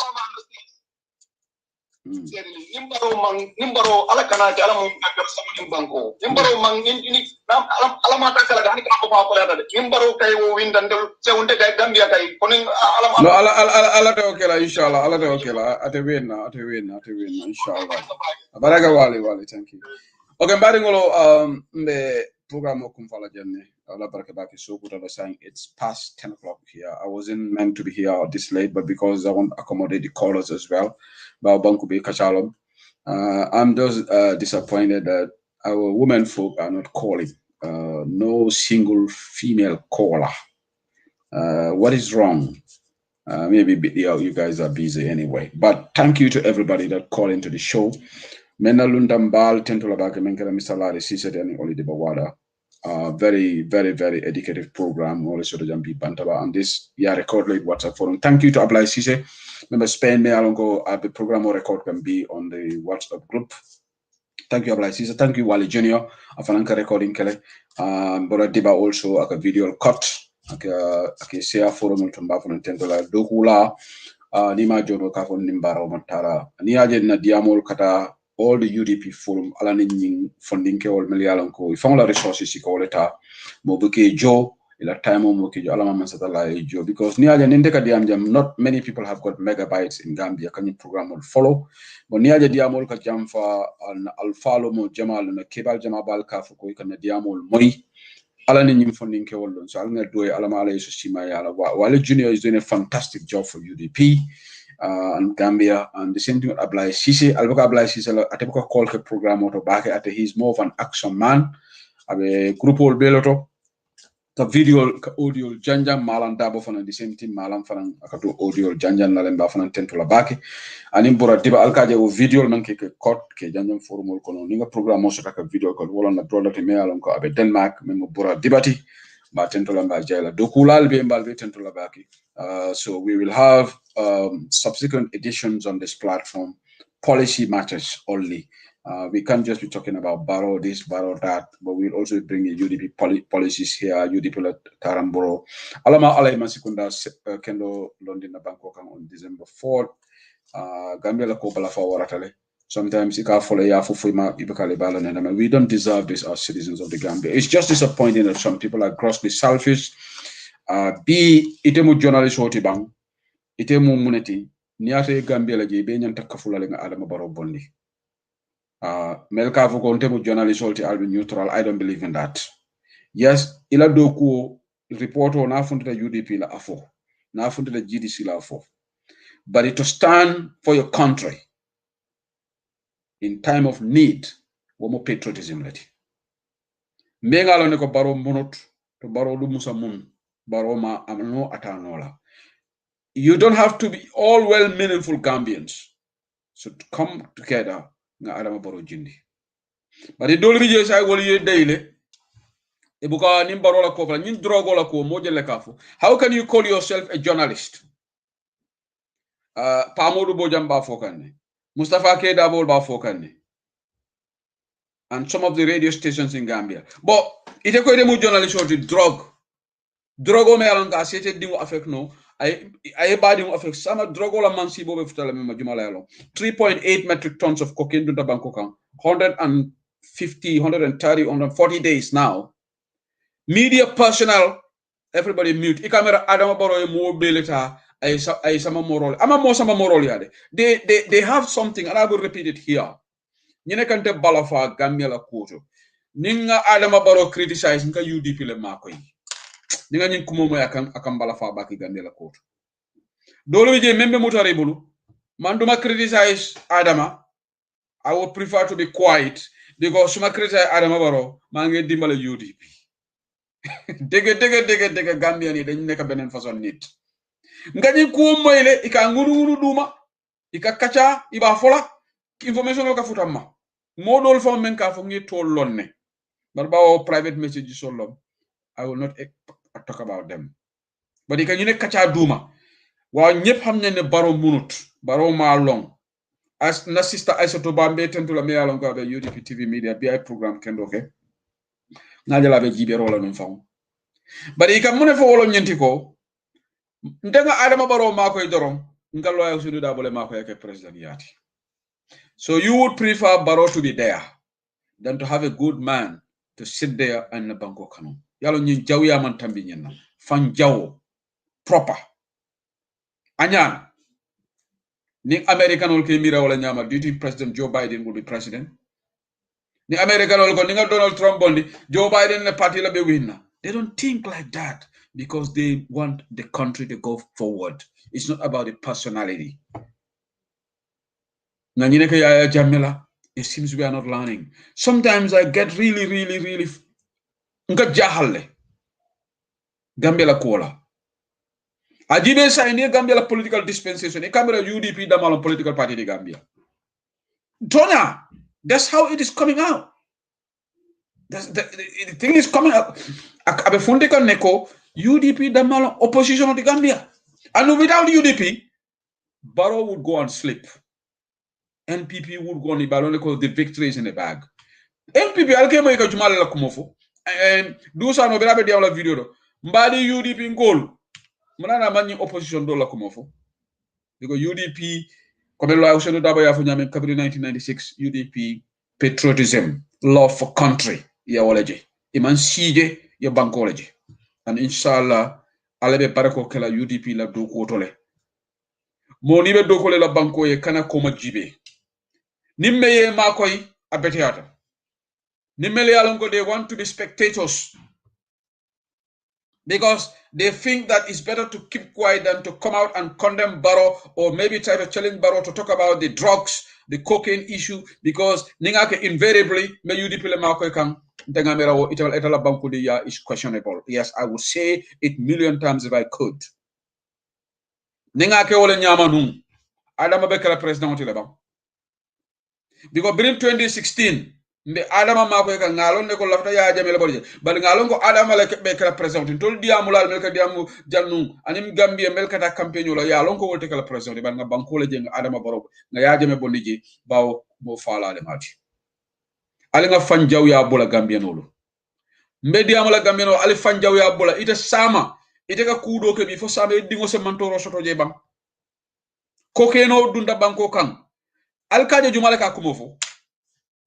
Nimbaro ala kana ala mo akar sama banko nimbaro mang ini ala mata kala gani ka ko ko la nimbaro kay wo windandel se wonde kay Gambia kay konin ala no ala to kala inshallah ala to kala ate wenna inshallah baraka wali thank you okay mbari ngolo mbe program ko fala jenne ala baraka baki so ko to saying it's past 10 o'clock here. I wasn't meant to be here this late, but because I want to accommodate the callers as well. I'm just disappointed that our women folk are not calling. No single female caller. What is wrong? Maybe you guys are busy anyway. But thank you to everybody that called into the show. Mena Lundambal, Tentolabaka, Menkara, Mr. Lari, Sisset, and Oli de Bawada. Very, very, very educative program. Also, the Jambi Bantaba and this recorded WhatsApp forum. Thank you to Ablai Sise. Remember, Spain may alongo the program or record can be on the WhatsApp group. Thank you, Ablai Sise. Thank you, Wally Junior. Afananka recording Kele. Bora Diba also a video cut. Okay, share forum to Bafon Tentola Dokula. Nima Jono Kafon Nimbara Matara. Niaje na Diamol Kata. All the UDP forum alanin funding ke all milialanko ifang la resources ko leta mo buke jo ila time mo ke jo alama masatala jo because ni aja ninde ka diam jam not many people have got megabytes in Gambia can you program will follow but ni aja diamol ka jam fa al follow mo jamal na kebal jamabal ka ko kan diamol moy alanin funding ke all so alnga do alama ala so sima yala wale junior is doing a fantastic job for UDP and Gambia, and the same thing with Ablai Sise. Alboka Ablai Sise, Atebuka call the program out of back at he's more of an action man. Abe group old beloto. The video audio janjan malan dabo fan the same thing malan fan akatu audio janjan na lemba fan tentola baki. Anim bora diba alkaje o video nanke ke court ke janjan forum kono ninga program mo sota ka video call wala na brother te me alon ko abe Denmark memo bora dibati ba tentola mba jayla dokulal be mbalbe tentola baki. So we will have subsequent editions on this platform, policy matters only. We can't just be talking about borrow this, borrow that, but we'll also bring in UDP policies here, UDP Taramboro. Alama Alay Masikunda Kendo London Bangkok on December 4th. Gambia la Kobala for Waratale. Sometimes we don't deserve this as citizens of the Gambia. It's just disappointing that some people are grossly selfish. B itemu journalist hoti bang itemu muneti niate Gambia la je be nyanta kafula lenga Adama Barrow bondi melka fuko ntemu journalist hoti albi neutral. I don't believe in that. Yes, ila doku report on afundi the UDP la afo na afundi the GDC la afo, but to stand for your country in time of need womo patriotism leti mbengalo ne ko Barrow munut to baro du musa mun baro ma amno atanola. You don't have to be all well meaningful Gambians so to come together nga Adama Barrow jindi but it don't be say wol ye daily e buka nim baro la ko fa nin drogo la ko mo jele kafu. How can you call yourself a journalist? Pamodu Bojam ba fokanne, Mustafa Keita Bol ba fokanne, and some of the radio stations in Gambia. But ite ko demu journalist or the drug me alanga sete dingo affect no ay ba dingo affect sama drogo la mansi bobe futala me majumala yalo 3.8 metric tons of cocaine dunta banko kan 150 130 140 days now. Media personnel everybody mute ikamera Adama Barrow mo beleta ay sama moral ama mo sama moral yade they have something and I will repeat it here ñene kante balafa Gambia la koto ninga Adama Barrow criticize nka UDP le makoy ninga ñin kumo moy akam balafa baki Gambia la koto dolo je membe mutare bulu man duma criticize Adama. I would prefer to be quiet because suma criticize Adama Barrow ma ngi dimbale UDP dege Gambia ni dañ nekk benen façon nit ngani ko moyle ika nguru duma ika kacha iba fola information ka futama modol fo men ka fo ngi tolonne barba o private message solom I will not talk about them but ika ñu ne kacha duma wa ñepp xam ne Barrow munut Barrow ma long as na sister Aissatou Bambe tentula me yalon ko be UDP TV media bi ay programme kendo ke na jala be jibe rola non faw but ika mu ne fo wolo ñenti ko ndenga Adama Barrow makoy dorom ngalo ya sudu da bole makoy ke president yati. So you would prefer Barrow to be there than to have a good man to sit there and banko kanu yalo ñi jaw ya man tambi ñenna fan jaw proper anyan ni American ol ke mira wala ñama do you think President Joe Biden will be president ni American ol ko ni nga Donald Trump bondi Joe Biden ne party la be winna. They don't think like that because they want the country to go forward. It's not about the personality. It seems we are not learning. Sometimes I get really Gambia la kola. Ajibe sa ini Gambia la political dispensation. E camera UDP da malon political party di Gambia. Dona, that's how it is coming out. The thing is coming up. Abe funde kan neko UDP da malon opposition of the Gambia. And without UDP, Barrow would go and sleep. NPP would go on the victory is in the bag. NPP alkema ika jumala la kumofo. And do sa no berabe dia la video do. Mbadi UDP ngol. Muna mani opposition do la kumofo. Because UDP comme la useno daba ya funyame kabri 1996 UDP patriotism, love for country ya waleje. Iman sije ya bankoleje. And inshallah alebe parako kala UDP la do ko tole. Mo ni be do ko la banko ye kana koma jibe. Nimme ye makoy abeteata. Nimme le alongo they want to be spectators. Because they think that it's better to keep quiet than to come out and condemn Barrow or maybe try to challenge Barrow to talk about the drugs, the cocaine issue, because ningake invariably me UDP le makoy kan dengamera wo itala banko de ya is questionable. Yes, I would say it million times if I could. Ningake wole nyama num Adama Bekele president otile bam. Because in 2016 mbe Adama makoy ka ngalon ne ko lafta ya jamele bolje bal ngalon ko Adama le be kala president tol diamu lal mel ka diamu jannu anim Gambia mel kata campagne lo ya lon ko wolte kala president bal nga banko le jeng Adama Barrow nga ya jame bondiji bawo bo fala le mati ali nga fan jaw ya bola Gambia nolo mbe diamu la Gambia no ali fan jaw ya bola ite sama ite ka kudo ke bi fo sama e dingo se mantoro soto je bam ko keno dunda banko kan alkaje jumale ka kumofo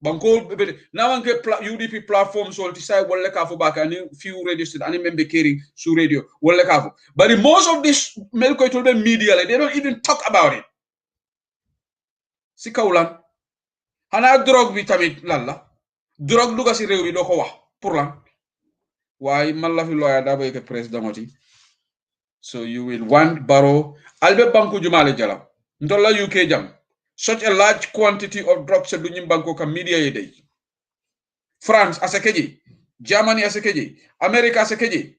banko nawanke UDP platform so to say wolle ka fo baka ni few radio station ani membe caring su radio wolle ka fo but most of this melko to the media like, they don't even talk about it sikawlan hana drogue bi tamit lalla drogue duga ci rew bi do ko wax pour lan way man la fi lawyer da bay ke president oti so you will want Barrow albe banko jumale jala ndolla UK jam such a large quantity of drugs do nyim banko ka media yedey France asakeji Germany asekeji, America asekeji.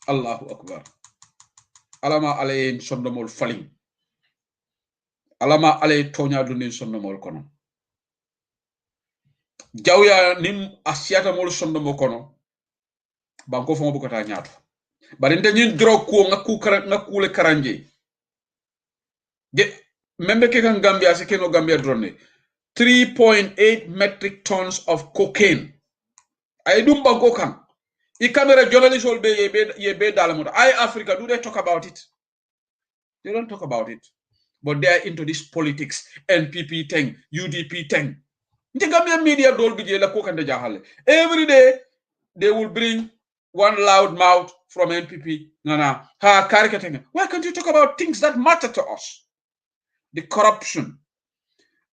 Allahu Akbar. Alama ale sondomol faling. Alama ale tonya dunin sondomol kono. Jawya nim asiata mol sondomo kono. Banko fongo bukata nyato. Bari nte nyin drog ko ngaku le karanje. De membe ke kan Gambia sekeno Gambia drone. 3.8 metric tons of cocaine. Ay dum banko kan. I camera journalist will be ye be dalamuta. I Africa, do they talk about it? They don't talk about it. But they are into this politics, NPP thing, UDP thing. The Gambian media don't be la coke and the jahale. Every day they will bring one loud mouth from NPP. Nana, ha caricating. Why can't you talk about things that matter to us? The corruption,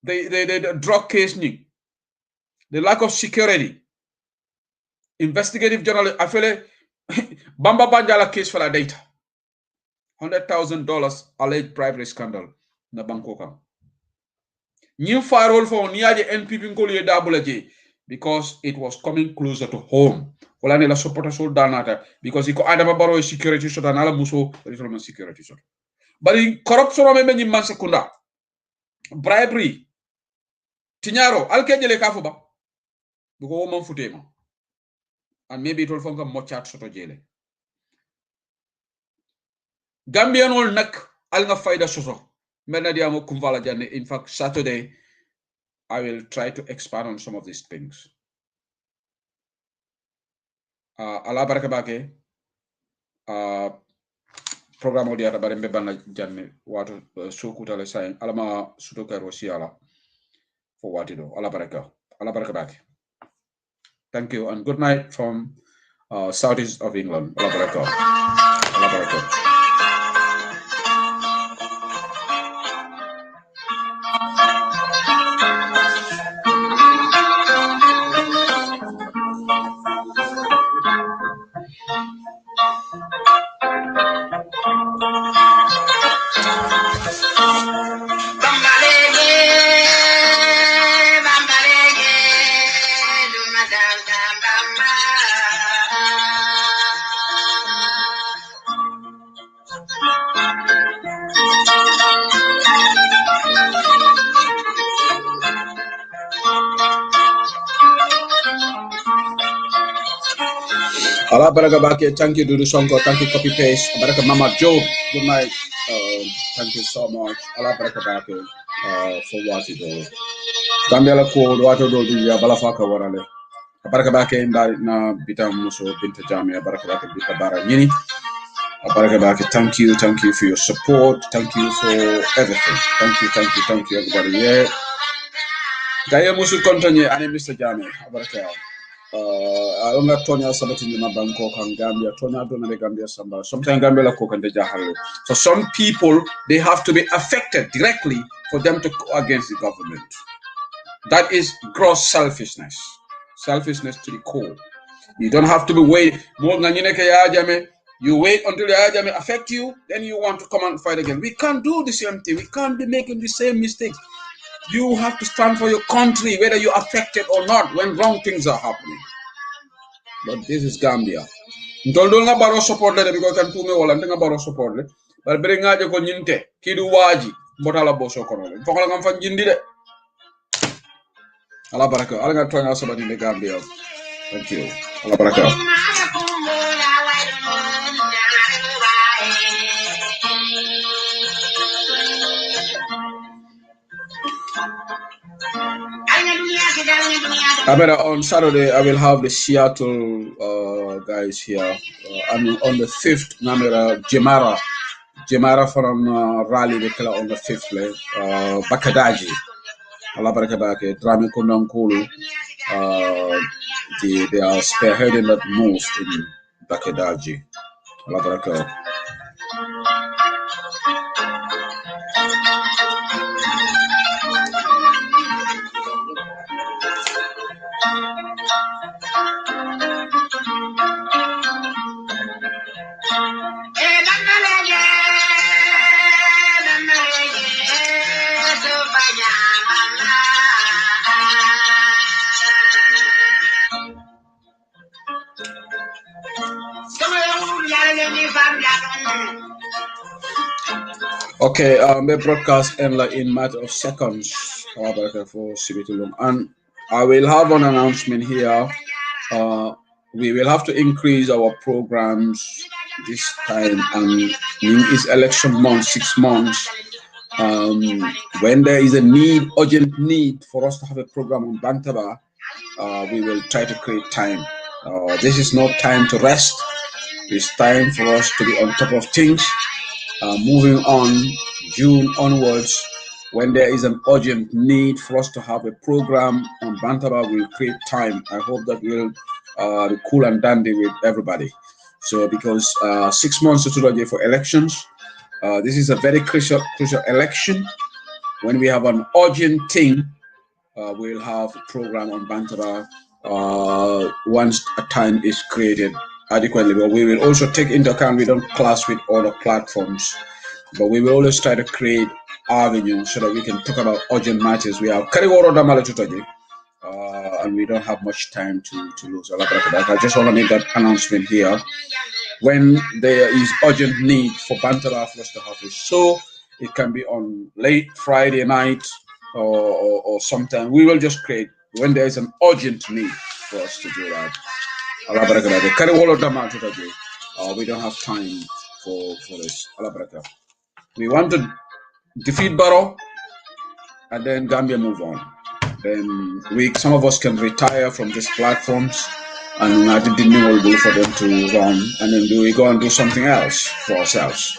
the drug casing, the lack of security. Investigative journalist, I feel Bamba Banjala case for the data. $100,000 alleged bribery scandal na Bangkok. New firewall for Niaje NPP Nkoli Dabulaje because it was coming closer to home. Olane la supporter so danata because iko Adama Barrow security so danala muso return security so. But in corruption me ni man sekunda. Bribery. Tinyaro alkejele kafuba. Buko woman futema. And maybe it will funka mochat soto jele. Gambian ol nak al nga faida soso. Menadiamo kumvala jane. In fact, Saturday I will try to expand on some of these things. Ala baraka bake program odi ata bare mbebana janne wato sukuta le sain alama sutoka rosiala for watido ala baraka bake. Thank you and good night from southeast of England. Ala baraka. Ala baraka bake, thank you Dudu Sonko, thank you copy paste. Baraka Mama Joe, good night. Thank you so much. Ala baraka bake for what you do. Gambia la ko wato do ya balafaka warale. Baraka bake ndari na bita muso binta jamia baraka bake bita bara nyini. Baraka bake, thank you for your support, thank you for everything. Thank you everybody. Yeah. Gaya musu continue ane Mr. Jamia. Baraka. I don't have Tonya Sabatin in Bangkok and Gambia. Tonya don't have Gambia Samba. Sometimes Gambia la cook and the Jahalo. For some people, they have to be affected directly for them to go against the government. That is gross selfishness. Selfishness to the core. You don't have to be wait. You wait until the Ajame affect you, then you want to come and fight again. We can't do the same thing. We can't be making the same mistakes. You have to stand for your country, whether you're affected or not, when wrong things are happening. But this is Gambia. Ntoldo nga baro support le because kan tume wala nga baro support le. Bar bere nga je ko nyinte kidu waji mbotala boso kono le. Fokala ngam fan jindi de. Ala baraka. Ala nga tonya sabati le Gambia. Thank you. Ala baraka. On Saturday, I will have the Seattle guys here. And on the 5th, Jemara from Raleigh, they kill on the 5th, Bakadaji. Allah Barakabake, Drame Kundankulu. They are spearheading that move in Bakadaji. Allah Barakabake. Okay, the broadcast end like in matter of seconds for Sibitulum, and I will have an announcement here. We will have to increase our programs this time, and it's election month, 6 months. When there is a need, urgent need for us to have a program on Bantaba, we will try to create time. This is not time to rest. It's time for us to be on top of things. Moving on, June onwards, when there is an urgent need for us to have a program on Bantaba, we'll create time. I hope that we'll be cool and dandy with everybody. So because 6 months to today for elections, this is a very crucial election. When we have an urgent thing, we'll have a program on Bantaba once a time is created adequately. But we will also take into account we don't clash with other platforms, but we will always try to create avenues so that we can talk about urgent matters. We have and we don't have much time to lose. I just want to make that announcement here. When there is urgent need for Bantaba for us to have a show, it can be on late Friday night or sometime. We will just create when there is an urgent need for us to do that. We don't have time for this. We want to defeat Barrow and then Gambia move on. Then some of us can retire from these platforms and I didn't know will for them to run, and then we go and do something else for ourselves.